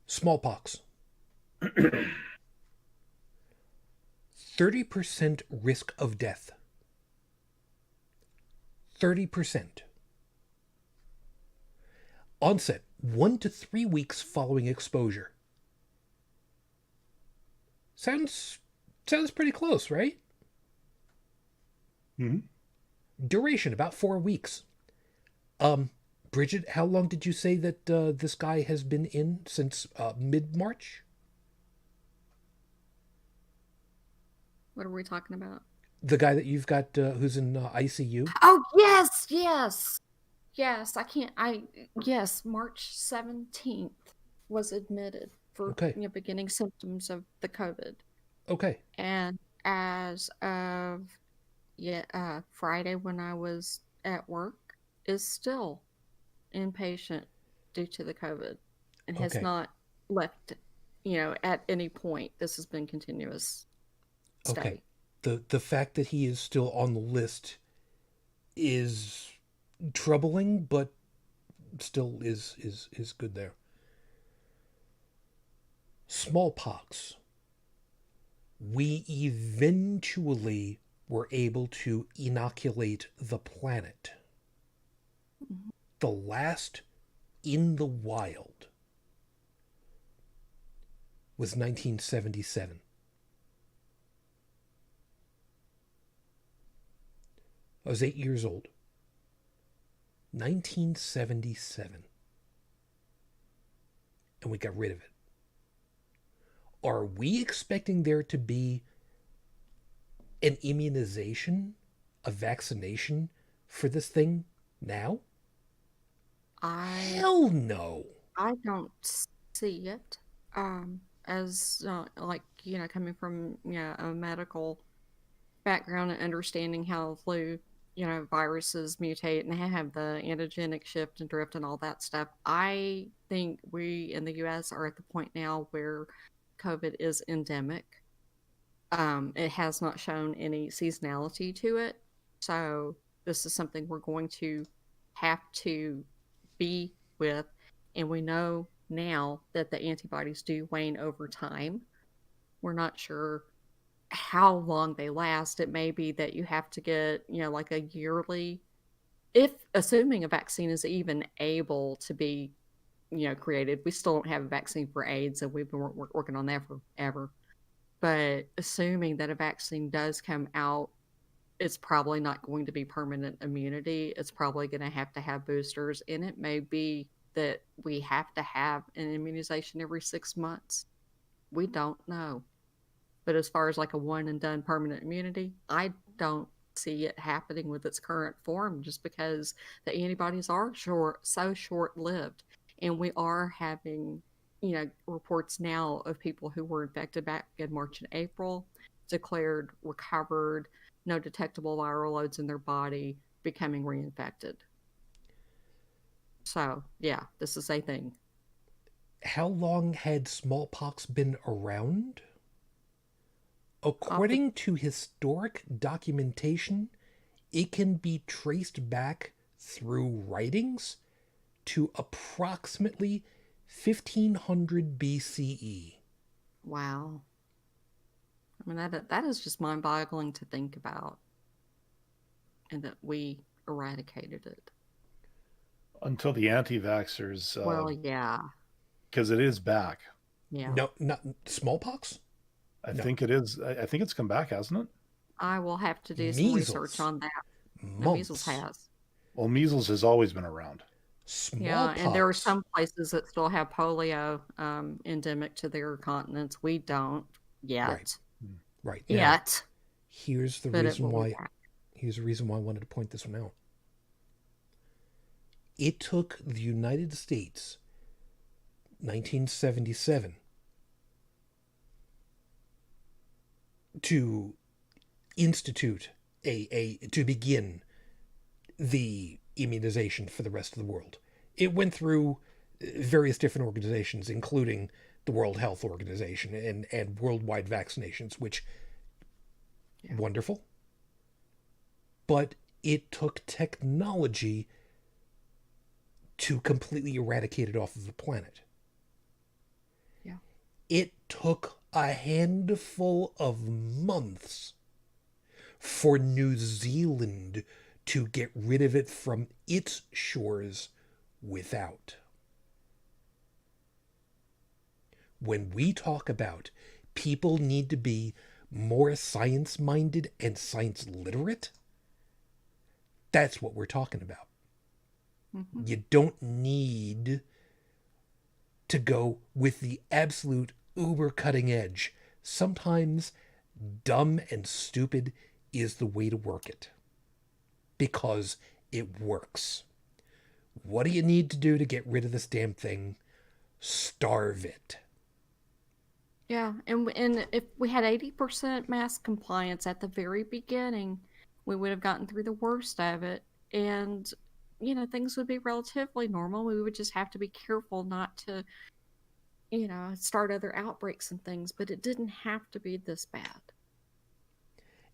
Smallpox. 30% risk of death. 30%. Onset 1 to 3 weeks following exposure. Sounds pretty close, right? Mm-hmm. Duration about 4 weeks. Brigid, how long did you say that this guy has been in since mid-March? What are we talking about? The guy that you've got who's in ICU? Oh, yes, yes. Yes, yes, March 17th was admitted for, Okay. beginning symptoms of the COVID. Okay. And as of Friday when I was at work, is still inpatient due to the COVID and has Okay. not left, at any point. This has been continuous Okay. stay. The fact that he is still on the list is troubling, but still is good there. Smallpox. We eventually were able to inoculate the planet. Mhm. The last in the wild was 1977. I was 8 years old. 1977. And we got rid of it. Are we expecting there to be an immunization, a vaccination for this thing now? I Hell no. I don't see it as like coming from a medical background and understanding how flu viruses mutate and have the antigenic shift and drift and all that stuff. I think we in the US are at the point now where COVID is endemic. It has not shown any seasonality to it, so this is something we're going to have to be with. And we know now that the antibodies do wane over time. We're not sure how long they last. It may be that you have to get, like a yearly, if assuming a vaccine is even able to be, created. We still don't have a vaccine for AIDS, and we've been working on that forever. But assuming that a vaccine does come out, it's probably not going to be permanent immunity. It's probably going to have boosters, and it may be that we have to have an immunization every 6 months. We don't know. But as far as like a one and done permanent immunity, I don't see it happening with its current form just because the antibodies are so short lived. And we are having, reports now of people who were infected back in March and April, declared recovered, no detectable viral loads in their body, becoming reinfected. So, yeah, this is a thing. How long had smallpox been around? According to historic documentation, it can be traced back through writings to approximately 1500 BCE. Wow. I mean, that is just mind-boggling to think about, and that we eradicated it. Until the anti-vaxxers, Well, yeah, because it is back. yeah. No, not smallpox? I No. think it is. I think it's come back, hasn't it? I will have to do some research Measles. on that. No, measles Mumps. has. Well, measles has always been around. Yeah, and there are Smallpox. some places that still have polio endemic to their continents. We don't Right. yet. Right. Now, Yet. here's the But it reason will be why back. here's the reason why I wanted to point this one out. It took the United States 1977 to institute to begin the immunization for the rest of the world. It went through various different organizations, including the World Health Organization and worldwide vaccinations, which wonderful. But it took technology to completely eradicate it off of the planet. Yeah. It took a handful of months for New Zealand to get rid of it from its shores without. When we talk about people need to be more science minded and science literate, that's what we're talking about. Mm-hmm. You don't need to go with the absolute uber cutting edge. Sometimes dumb and stupid is the way to work it because it works. What do you need to do to get rid of this damn thing? Starve it. Yeah, and if we had 80% mask compliance at the very beginning, we would have gotten through the worst of it, and things would be relatively normal. We would just have to be careful not to, start other outbreaks and things, but it didn't have to be this bad.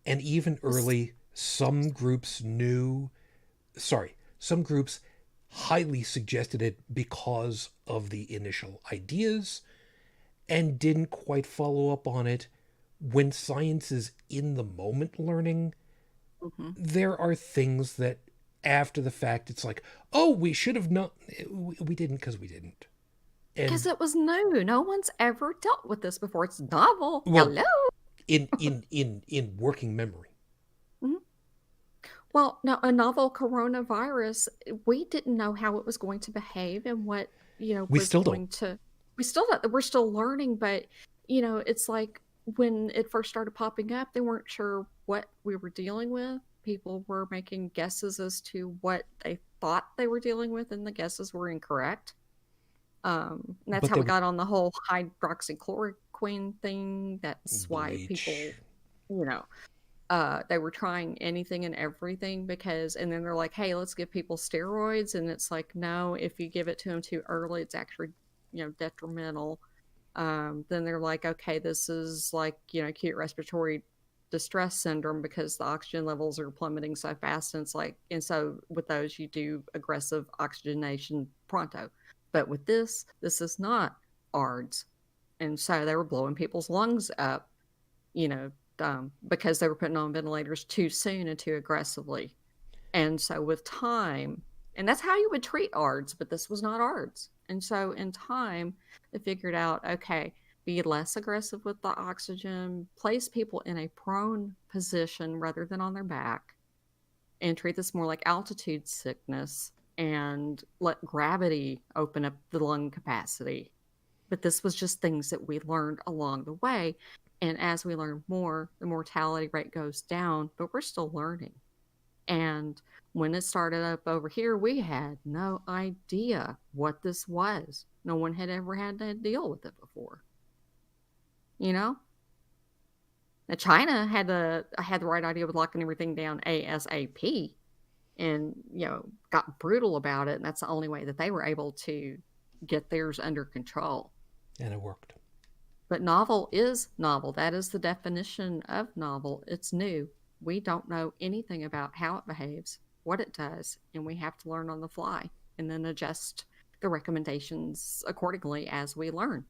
And even early, some groups highly suggested it because of the initial ideas and didn't quite follow up on it. When science is in the moment learning, Mm-hmm. there are things that after the fact it's like, oh, we should have known. We didn't because we didn't. Because And it was new. No one's ever dealt with this before. It's novel. well, Hello. in working memory. Mhm. Well, no, a novel coronavirus, we didn't know how it was going to behave and what, We was still don't. going to. We still don't, we're still learning, but, it's like when it first started popping up, they weren't sure what we were dealing with. People were making guesses as to what they thought they were dealing with, and the guesses were incorrect. And that's But how they we got on the whole hydroxychloroquine thing. That's why people, bleach. you know, they were trying anything and everything and then they're like, hey, let's give people steroids. And it's like, no, if you give it to them too early, it's actually, detrimental. Then they're like, okay, this is like, acute respiratory distress syndrome because the oxygen levels are plummeting so fast. And it's like, and so with those, you do aggressive oxygenation pronto. But with this is not ARDS. And so they were blowing people's lungs up, because they were putting on ventilators too soon and too aggressively. And so with time, and that's how you would treat ARDS, but this was not ARDS. And so in time, they figured out, okay, be less aggressive with the oxygen, place people in a prone position rather than on their back, and treat this more like altitude sickness and let gravity open up the lung capacity. But this was just things that we learned along the way. And as we learn more, the mortality rate goes down, but we're still learning. And when it started up over here, we had no idea what this was. No one had ever had to deal with it before. Now, China had the right idea with locking everything down ASAP, and got brutal about it. And that's the only way that they were able to get theirs under control. And it worked. But novel is novel. That is the definition of novel. It's new. We don't know anything about how it behaves, what it does, and we have to learn on the fly and then adjust the recommendations accordingly as we learn.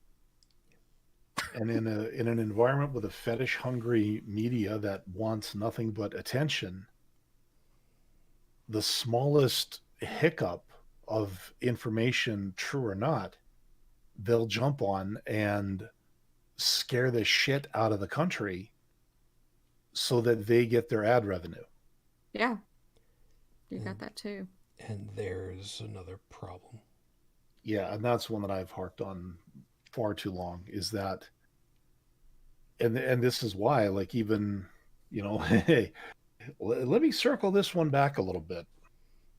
And in an environment with a fetish hungry media that wants nothing but attention, the smallest hiccup of information, true or not, they'll jump on and scare the shit out of the country so that they get their ad revenue. Yeah. You got that too. And there's another problem. Yeah, and that's one that I've harked on far too long, is that, and this is why, like, even, hey, let me circle this one back a little bit.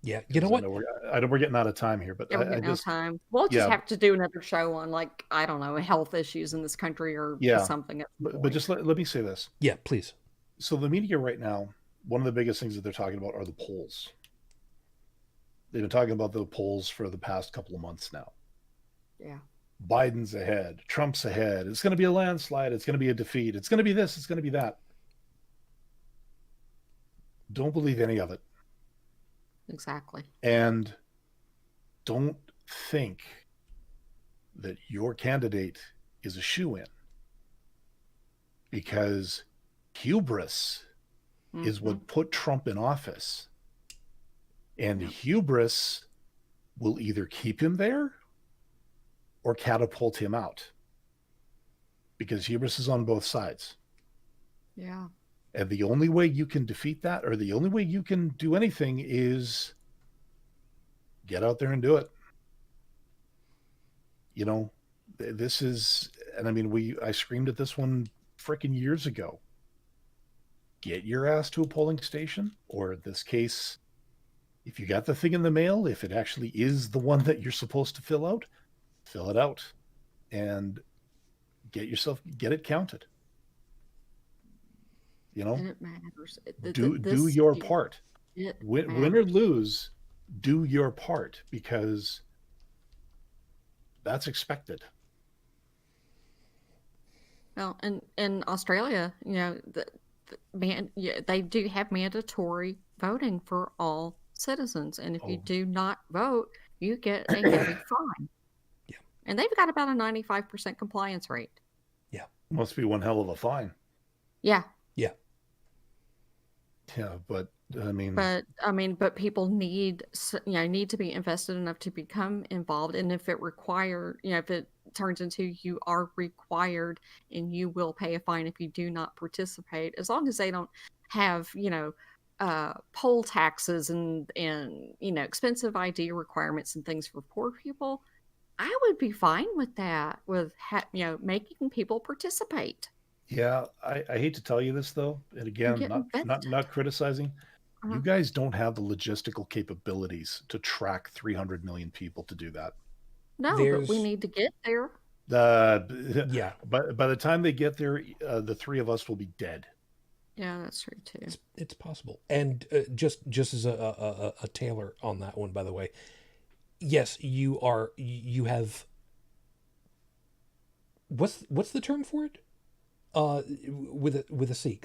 Yeah, you know what? I know we're getting out of time here, but Yeah, we're I getting out of just time. We'll just yeah, have to do another show on, like, I don't know, health issues in this country or yeah. something. But just let me say this. Yeah, please. So the media right now, one of the biggest things that they're talking about are the polls. They've been talking about the polls for the past couple of months now. Yeah. Biden's ahead, Trump's ahead. It's going to be a landslide. It's going to be a defeat. It's going to be this. It's going to be that. Don't believe any of it. Exactly. And don't think that your candidate is a shoo-in, because hubris is what put Trump in office. And hubris will either keep him there or catapult him out, because hubris is on both sides. Yeah. And the only way you can defeat that, or the only way you can do anything, is get out there and do it. This is, and I mean, I screamed at this one freaking years ago. Get your ass to a polling station, or in this case, if you got the thing in the mail, if it actually is the one that you're supposed to fill it out and get it counted. And it matters. Do your part. Win or lose, do your part, because that's expected. Well, and in Australia, they do have mandatory voting for all citizens, and if you do not vote, you get a heavy fine. Yeah. And they've got about a 95% compliance rate. Yeah. Must be one hell of a fine. Yeah. Yeah. Yeah, but people need to be invested enough to become involved, and if it turns into you are required and you will pay a fine if you do not participate, as long as they don't have poll taxes and expensive ID requirements and things for poor people, I would be fine with that, with making people participate. Yeah, I hate to tell you this though, and again, not criticizing. You guys don't have the logistical capabilities to track 300 million people to do that. No, but we need to get there. Yeah. But by the time they get there, the three of us will be dead. Yeah, that's true too. It's possible. And just as a Taylor on that one, by the way, yes, you have. What's the term for it? With a C.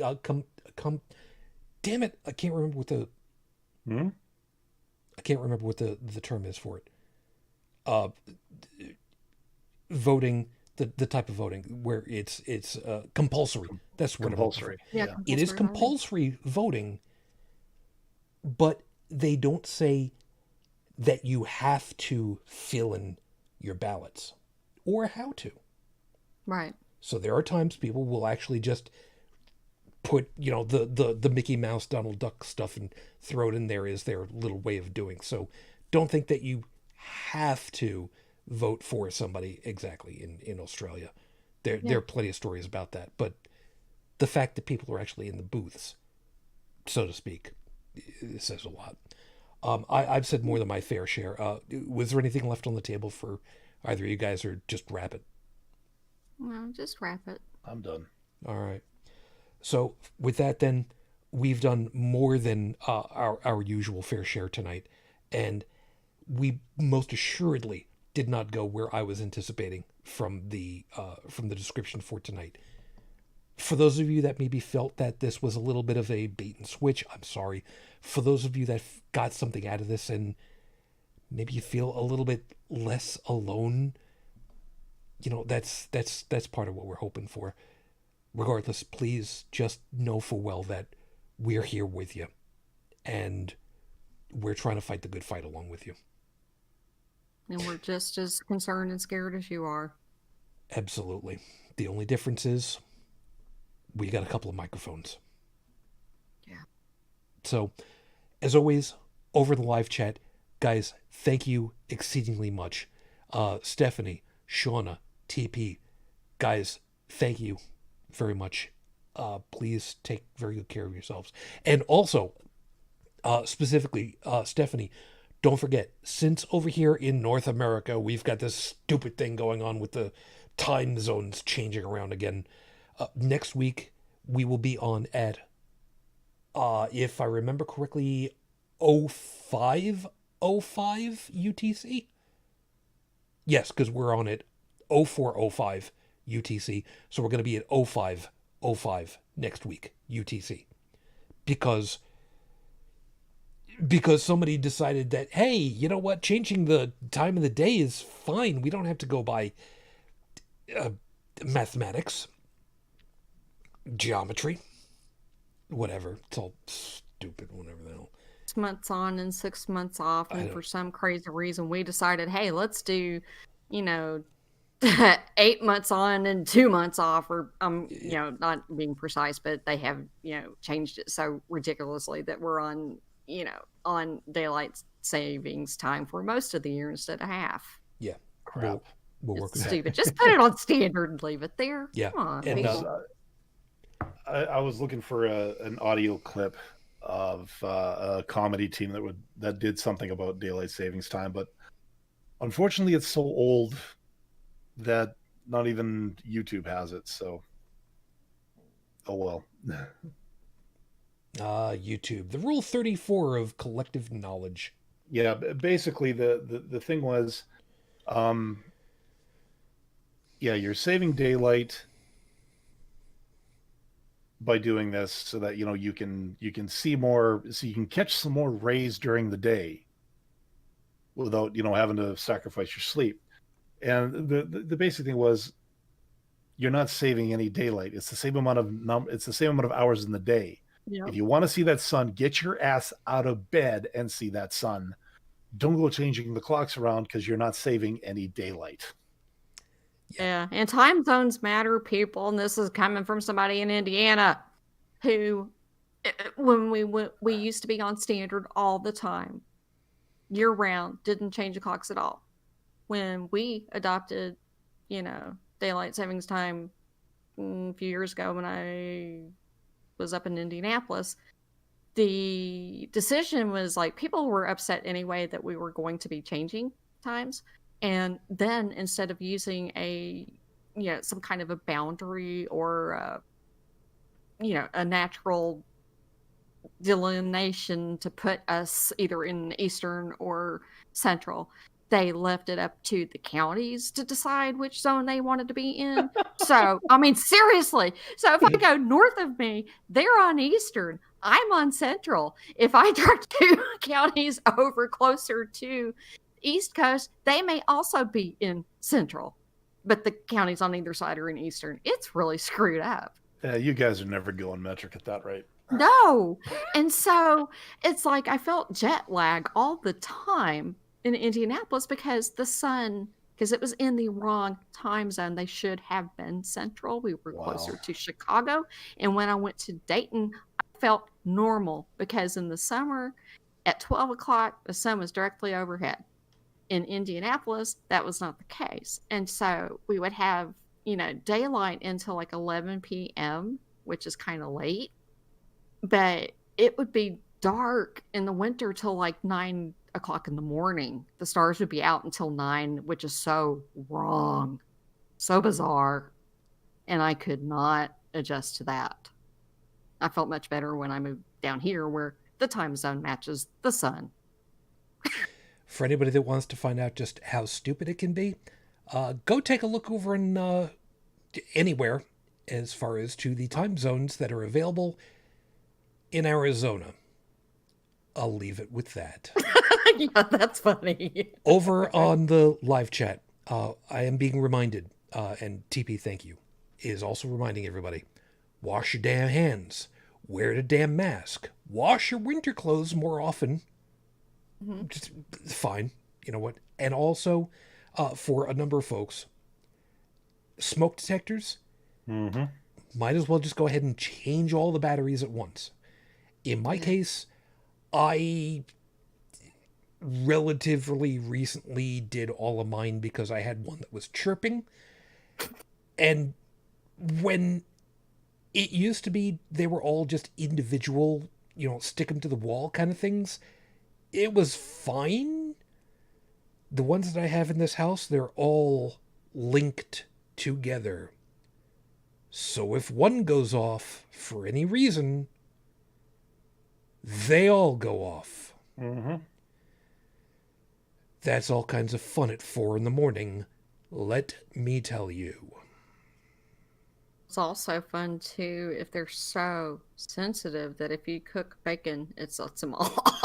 Damn it! I can't remember what the. I can't remember what the term is for it. Voting, the type of voting where it's compulsory. That's what compulsory. Yeah, it is compulsory voting, but they don't say that you have to fill in your ballots or how to. Right. So there are times people will actually just put, the Mickey Mouse, Donald Duck stuff and throw it in there as their little way of doing. So don't think that you have to vote for somebody exactly in Australia. There are plenty of stories about that. But the fact that people are actually in the booths, so to speak, it says a lot. I've said more than my fair share. Was there anything left on the table for either of you guys, or just wrap it? No, just wrap it. I'm done. All right. So with that, then, we've done more than our usual fair share tonight, and we most assuredly did not go where I was anticipating from the description for tonight. For those of you that maybe felt that this was a little bit of a bait and switch, I'm sorry. For those of you that got something out of this and maybe you feel a little bit less alone, that's part of what we're hoping for. Regardless, please just know full well that we're here with you, and we're trying to fight the good fight along with you. And we're just as concerned and scared as you are. Absolutely. The only difference is we got a couple of microphones. Yeah. So, as always, over the live chat, guys, thank you exceedingly much. Stephanie, Shauna, TP, guys, thank you very much. Please take very good care of yourselves. And also, specifically, Stephanie, don't forget, since over here in North America, we've got this stupid thing going on with the time zones changing around again. Next week, we will be on at, if I remember correctly, 0505 UTC? Yes, because we're on at 0405 UTC, so we're going to be at 0505 next week, UTC. Because somebody decided that, hey, you know what, changing the time of the day is fine. We don't have to go by mathematics, geometry, whatever. It's all stupid, whatever the hell. 6 months on and 6 months off, and for some crazy reason we decided, hey, let's do 8 months on and 2 months off, or not being precise, but they have changed it so ridiculously that we're on daylight savings time for most of the year instead of half. Yeah, Crap. We'll work with that. Stupid. Just put it on standard and leave it there. Yeah. Come on, And, I was looking for an audio clip of a comedy team that did something about daylight savings time, but unfortunately it's so old that not even YouTube has it. So, oh well. YouTube, the rule 34 of collective knowledge. Yeah, basically the thing was, you're saving daylight by doing this so that you can see more, so you can catch some more rays during the day without having to sacrifice your sleep. And the basic thing was, you're not saving any daylight. It's the same amount of hours in the day. Yep. If you want to see that sun, get your ass out of bed and see that sun. Don't go changing the clocks around, because you're not saving any daylight. Yeah, and time zones matter, people. And this is coming from somebody in Indiana who, when we used to be on standard all the time, year round, didn't change the clocks at all. When we adopted, daylight savings time a few years ago, when I was up in Indianapolis, the decision was like, people were upset anyway that we were going to be changing times. And then instead of using some kind of a boundary or a natural delineation to put us either in Eastern or Central, they left it up to the counties to decide which zone they wanted to be in. So, I mean, seriously. So if I go north of me, they're on Eastern. I'm on Central. If I drive 2 counties over closer to East Coast, they may also be in Central. But the counties on either side are in Eastern. It's really screwed up. Yeah, you guys are never going metric at that rate. No. And so it's like I felt jet lag all the time in Indianapolis because it was in the wrong time zone. They should have been Central. We were closer to Chicago. And when I went to Dayton, I felt normal because in the summer at 12 o'clock, the sun was directly overhead. In Indianapolis, that was not the case. And so we would have, daylight until like 11 p.m., which is kind of late. But it would be dark in the winter till like 9 o'clock in the morning. The stars would be out until 9, which is so wrong, so bizarre. And I could not adjust to that. I felt much better when I moved down here where the time zone matches the sun. for anybody that wants to find out just how stupid it can be, go take a look over in anywhere as far as to the time zones that are available in Arizona. I'll leave it with that. Yeah, that's funny. Over on the live chat, I am being reminded, and TP, thank you, is also reminding everybody, wash your damn hands, wear the damn mask, wash your winter clothes more often. Just fine, you know what? And also, for a number of folks, smoke detectors, might as well just go ahead and change all the batteries at once. In my case, I relatively recently did all of mine because I had one that was chirping. And when it used to be, they were all just individual, stick them to the wall kind of things. It was fine. The ones that I have in this house, they're all linked together. So if one goes off for any reason, they all go off. That's all kinds of fun at 4 a.m, let me tell you. It's also fun too if they're so sensitive that if you cook bacon, it sets them off.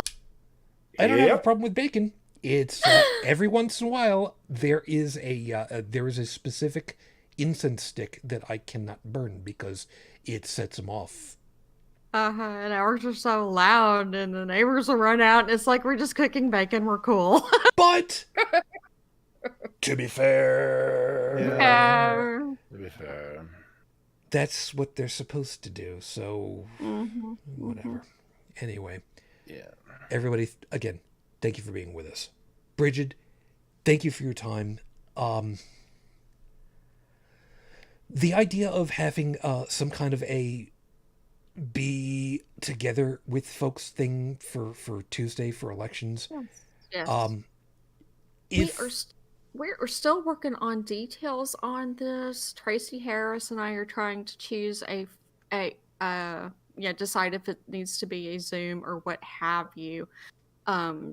I don't have a problem with bacon. It's every once in a while there is a specific incense stick that I cannot burn because it sets them off. And ours are so loud, and the neighbors will run out, and it's like we're just cooking bacon. We're cool. But to be fair, To be fair, that's what they're supposed to do. So whatever. Anyway, everybody, again, thank you for being with us. Brigid, thank you for your time. The idea of having some kind of a be together with folks thing for Tuesday for elections. Yes. If We're still working on details on this. Tracy Harris and I are trying to choose decide if it needs to be a Zoom or what have you.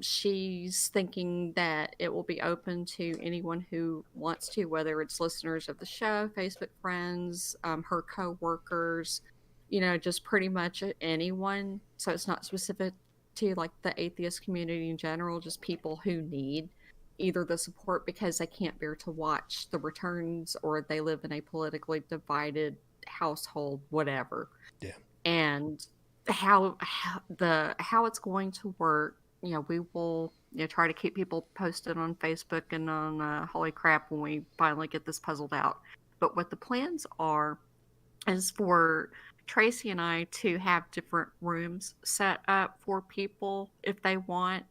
She's thinking that it will be open to anyone who wants to, whether it's listeners of the show, Facebook friends, her co-workers, just pretty much anyone. So it's not specific to like the atheist community in general, just people who need either the support because they can't bear to watch the returns or they live in a politically divided household, whatever. Yeah. And how it's going to work, we will try to keep people posted on Facebook and on Holy Crap when we finally get this puzzled out. But what the plans are is for Tracy and I to have different rooms set up for people if they want,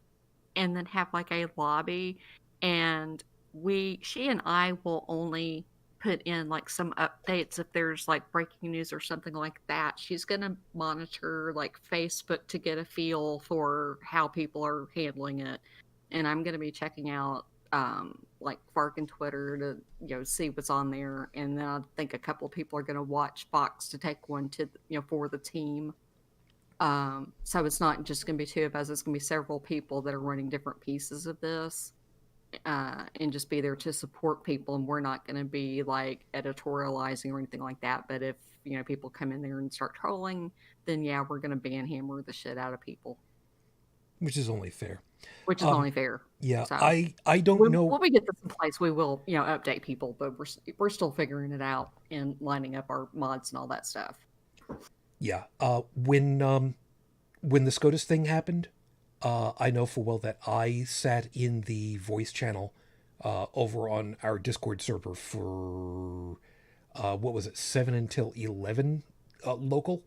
and then have like a lobby, and she and I will only put in like some updates if there's like breaking news or something like that. She's going to monitor like Facebook to get a feel for how people are handling it, and I'm going to be checking out like Fark and Twitter to see what's on there, and then I think a couple of people are going to watch Fox to take one to for the team. So it's not just going to be two of us, it's going to be several people that are running different pieces of this, and just be there to support people. And we're not going to be like editorializing or anything like that, but if people come in there and start trolling, then we're going to banhammer the shit out of people, which is only fair. Yeah, so I don't know when we get this in place, we will update people, but we're still figuring it out and lining up our mods and all that stuff. Yeah. When the SCOTUS thing happened, I know full well that I sat in the voice channel over on our Discord server for what was it, 7 until 11 local.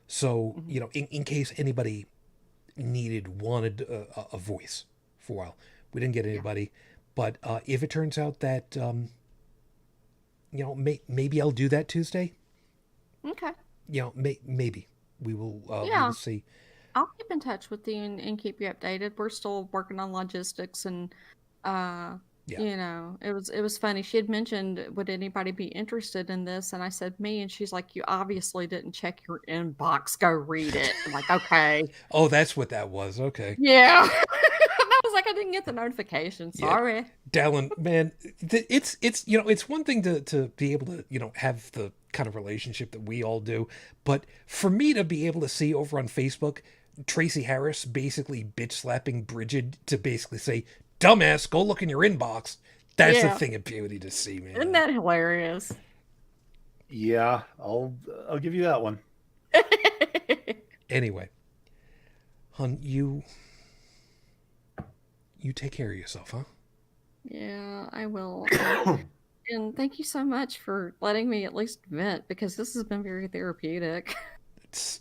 So in case anybody wanted a voice for a while, we didn't get anybody. But if it turns out that maybe I'll do that Tuesday. Okay. Maybe we will. We will see. I'll keep in touch with you and keep you updated. We're still working on logistics, and it was funny. She had mentioned, would anybody be interested in this? And I said, me. And she's like, you obviously didn't check your inbox. Go read it. I'm like, okay. Oh, that's what that was. Okay. Yeah. And I was like, I didn't get the notification. Sorry. Dalan, man, it's one thing to be able to have the kind of relationship that we all do, but for me to be able to see over on Facebook Tracy Harris basically bitch slapping Brigid to basically say, "Dumbass, go look in your inbox." That's a thing of beauty to see, man. Isn't that hilarious? Yeah, I'll give you that one. Anyway, hun, you take care of yourself, huh? Yeah, I will. And thank you so much for letting me at least vent, because this has been very therapeutic. It's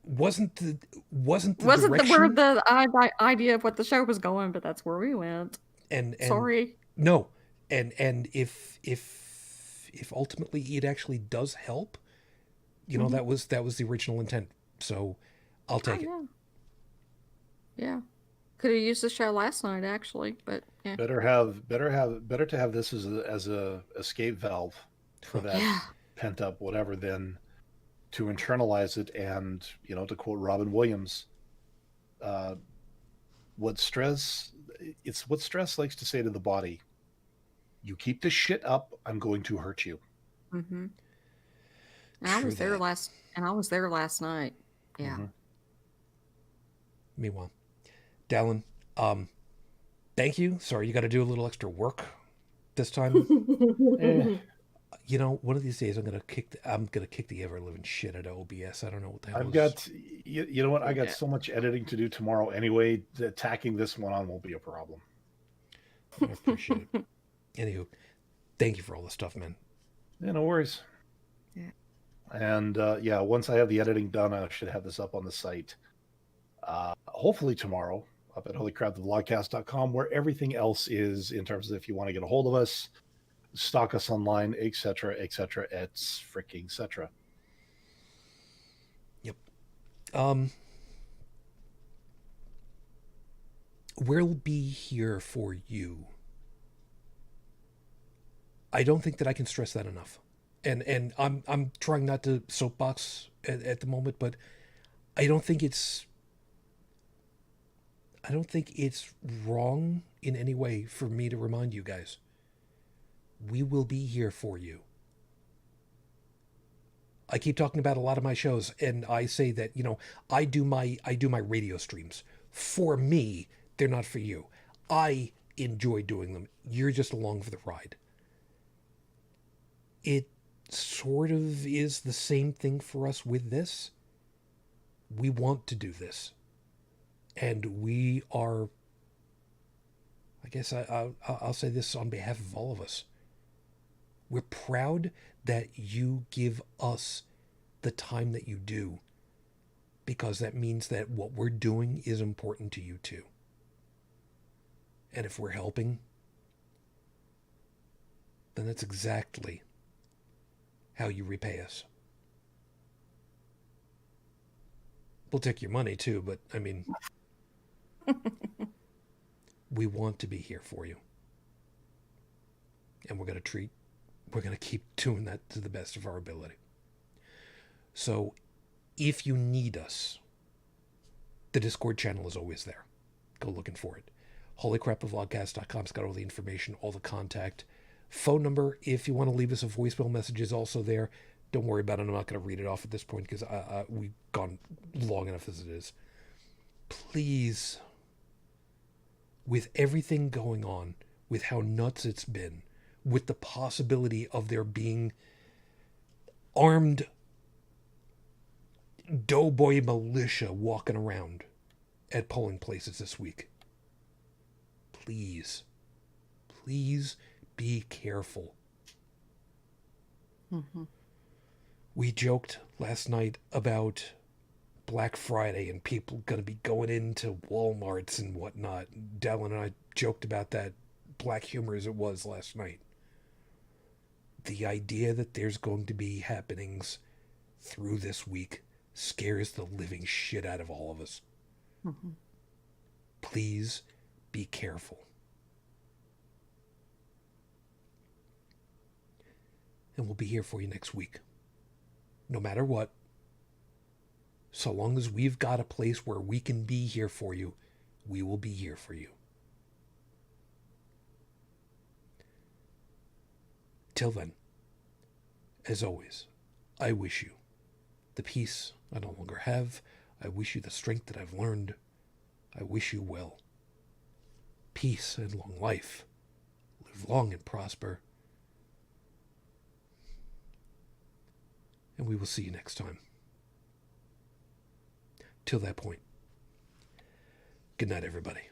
wasn't the Wasn't direction where the idea of what the show was going, but that's where we went. and Sorry. no, and if ultimately it actually does help, that was the original intent. So I'll take it. Yeah. Could have used the show last night, actually, but yeah. Better to have this as a escape valve for that pent up whatever than to internalize it and, to quote Robin Williams, what stress likes to say to the body: you keep this shit up, I'm going to hurt you. Mm-hmm. And I was there last night. Yeah. Mm-hmm. Meanwhile, Dalan, thank you. Sorry, you got to do a little extra work this time. One of these days I'm gonna kick the ever living shit out of OBS. I don't know what the hell. I've got, you know what? I got so much editing to do tomorrow anyway. Tacking this one on won't be a problem. I appreciate it. Anywho, thank you for all the stuff, man. Yeah, no worries. Yeah. And once I have the editing done, I should have this up on the site. Hopefully tomorrow, up at holycrapthevlogcast.com, where everything else is in terms of if you want to get a hold of us, stalk us online, etc., it's freaking etc. Yep. We'll be here for you. I don't think that I can stress that enough. And I'm trying not to soapbox at the moment, but I don't think it's wrong in any way for me to remind you guys. We will be here for you. I keep talking about a lot of my shows, and I say that, I do my radio streams. For me, they're not for you. I enjoy doing them. You're just along for the ride. It sort of is the same thing for us with this. We want to do this. And we are, I guess I'll say this on behalf of all of us. We're proud that you give us the time that you do, because that means that what we're doing is important to you too. And if we're helping, then that's exactly how you repay us. We'll take your money too, but I mean, we want to be here for you. And we're going to keep doing that to the best of our ability. So if you need us, the Discord channel is always there. Go looking for it. holycrapthevlogcast.com's got all the information, all the contact. Phone number, if you want to leave us a voicemail message, is also there. Don't worry about it. I'm not going to read it off at this point because we've gone long enough as it is. Please, with everything going on, with how nuts it's been, with the possibility of there being armed doughboy militia walking around at polling places this week, please be careful. Mm-hmm. We joked last night about Black Friday and people going to be going into Walmarts and whatnot. Dalan and I joked about that, black humor as it was last night. The idea that there's going to be happenings through this week scares the living shit out of all of us. Mm-hmm. Please be careful. And we'll be here for you next week. No matter what. So long as we've got a place where we can be here for you, we will be here for you. Till then, as always, I wish you the peace I no longer have. I wish you the strength that I've learned. I wish you well. Peace and long life. Live long and prosper. And we will see you next time. Till that point, good night, everybody.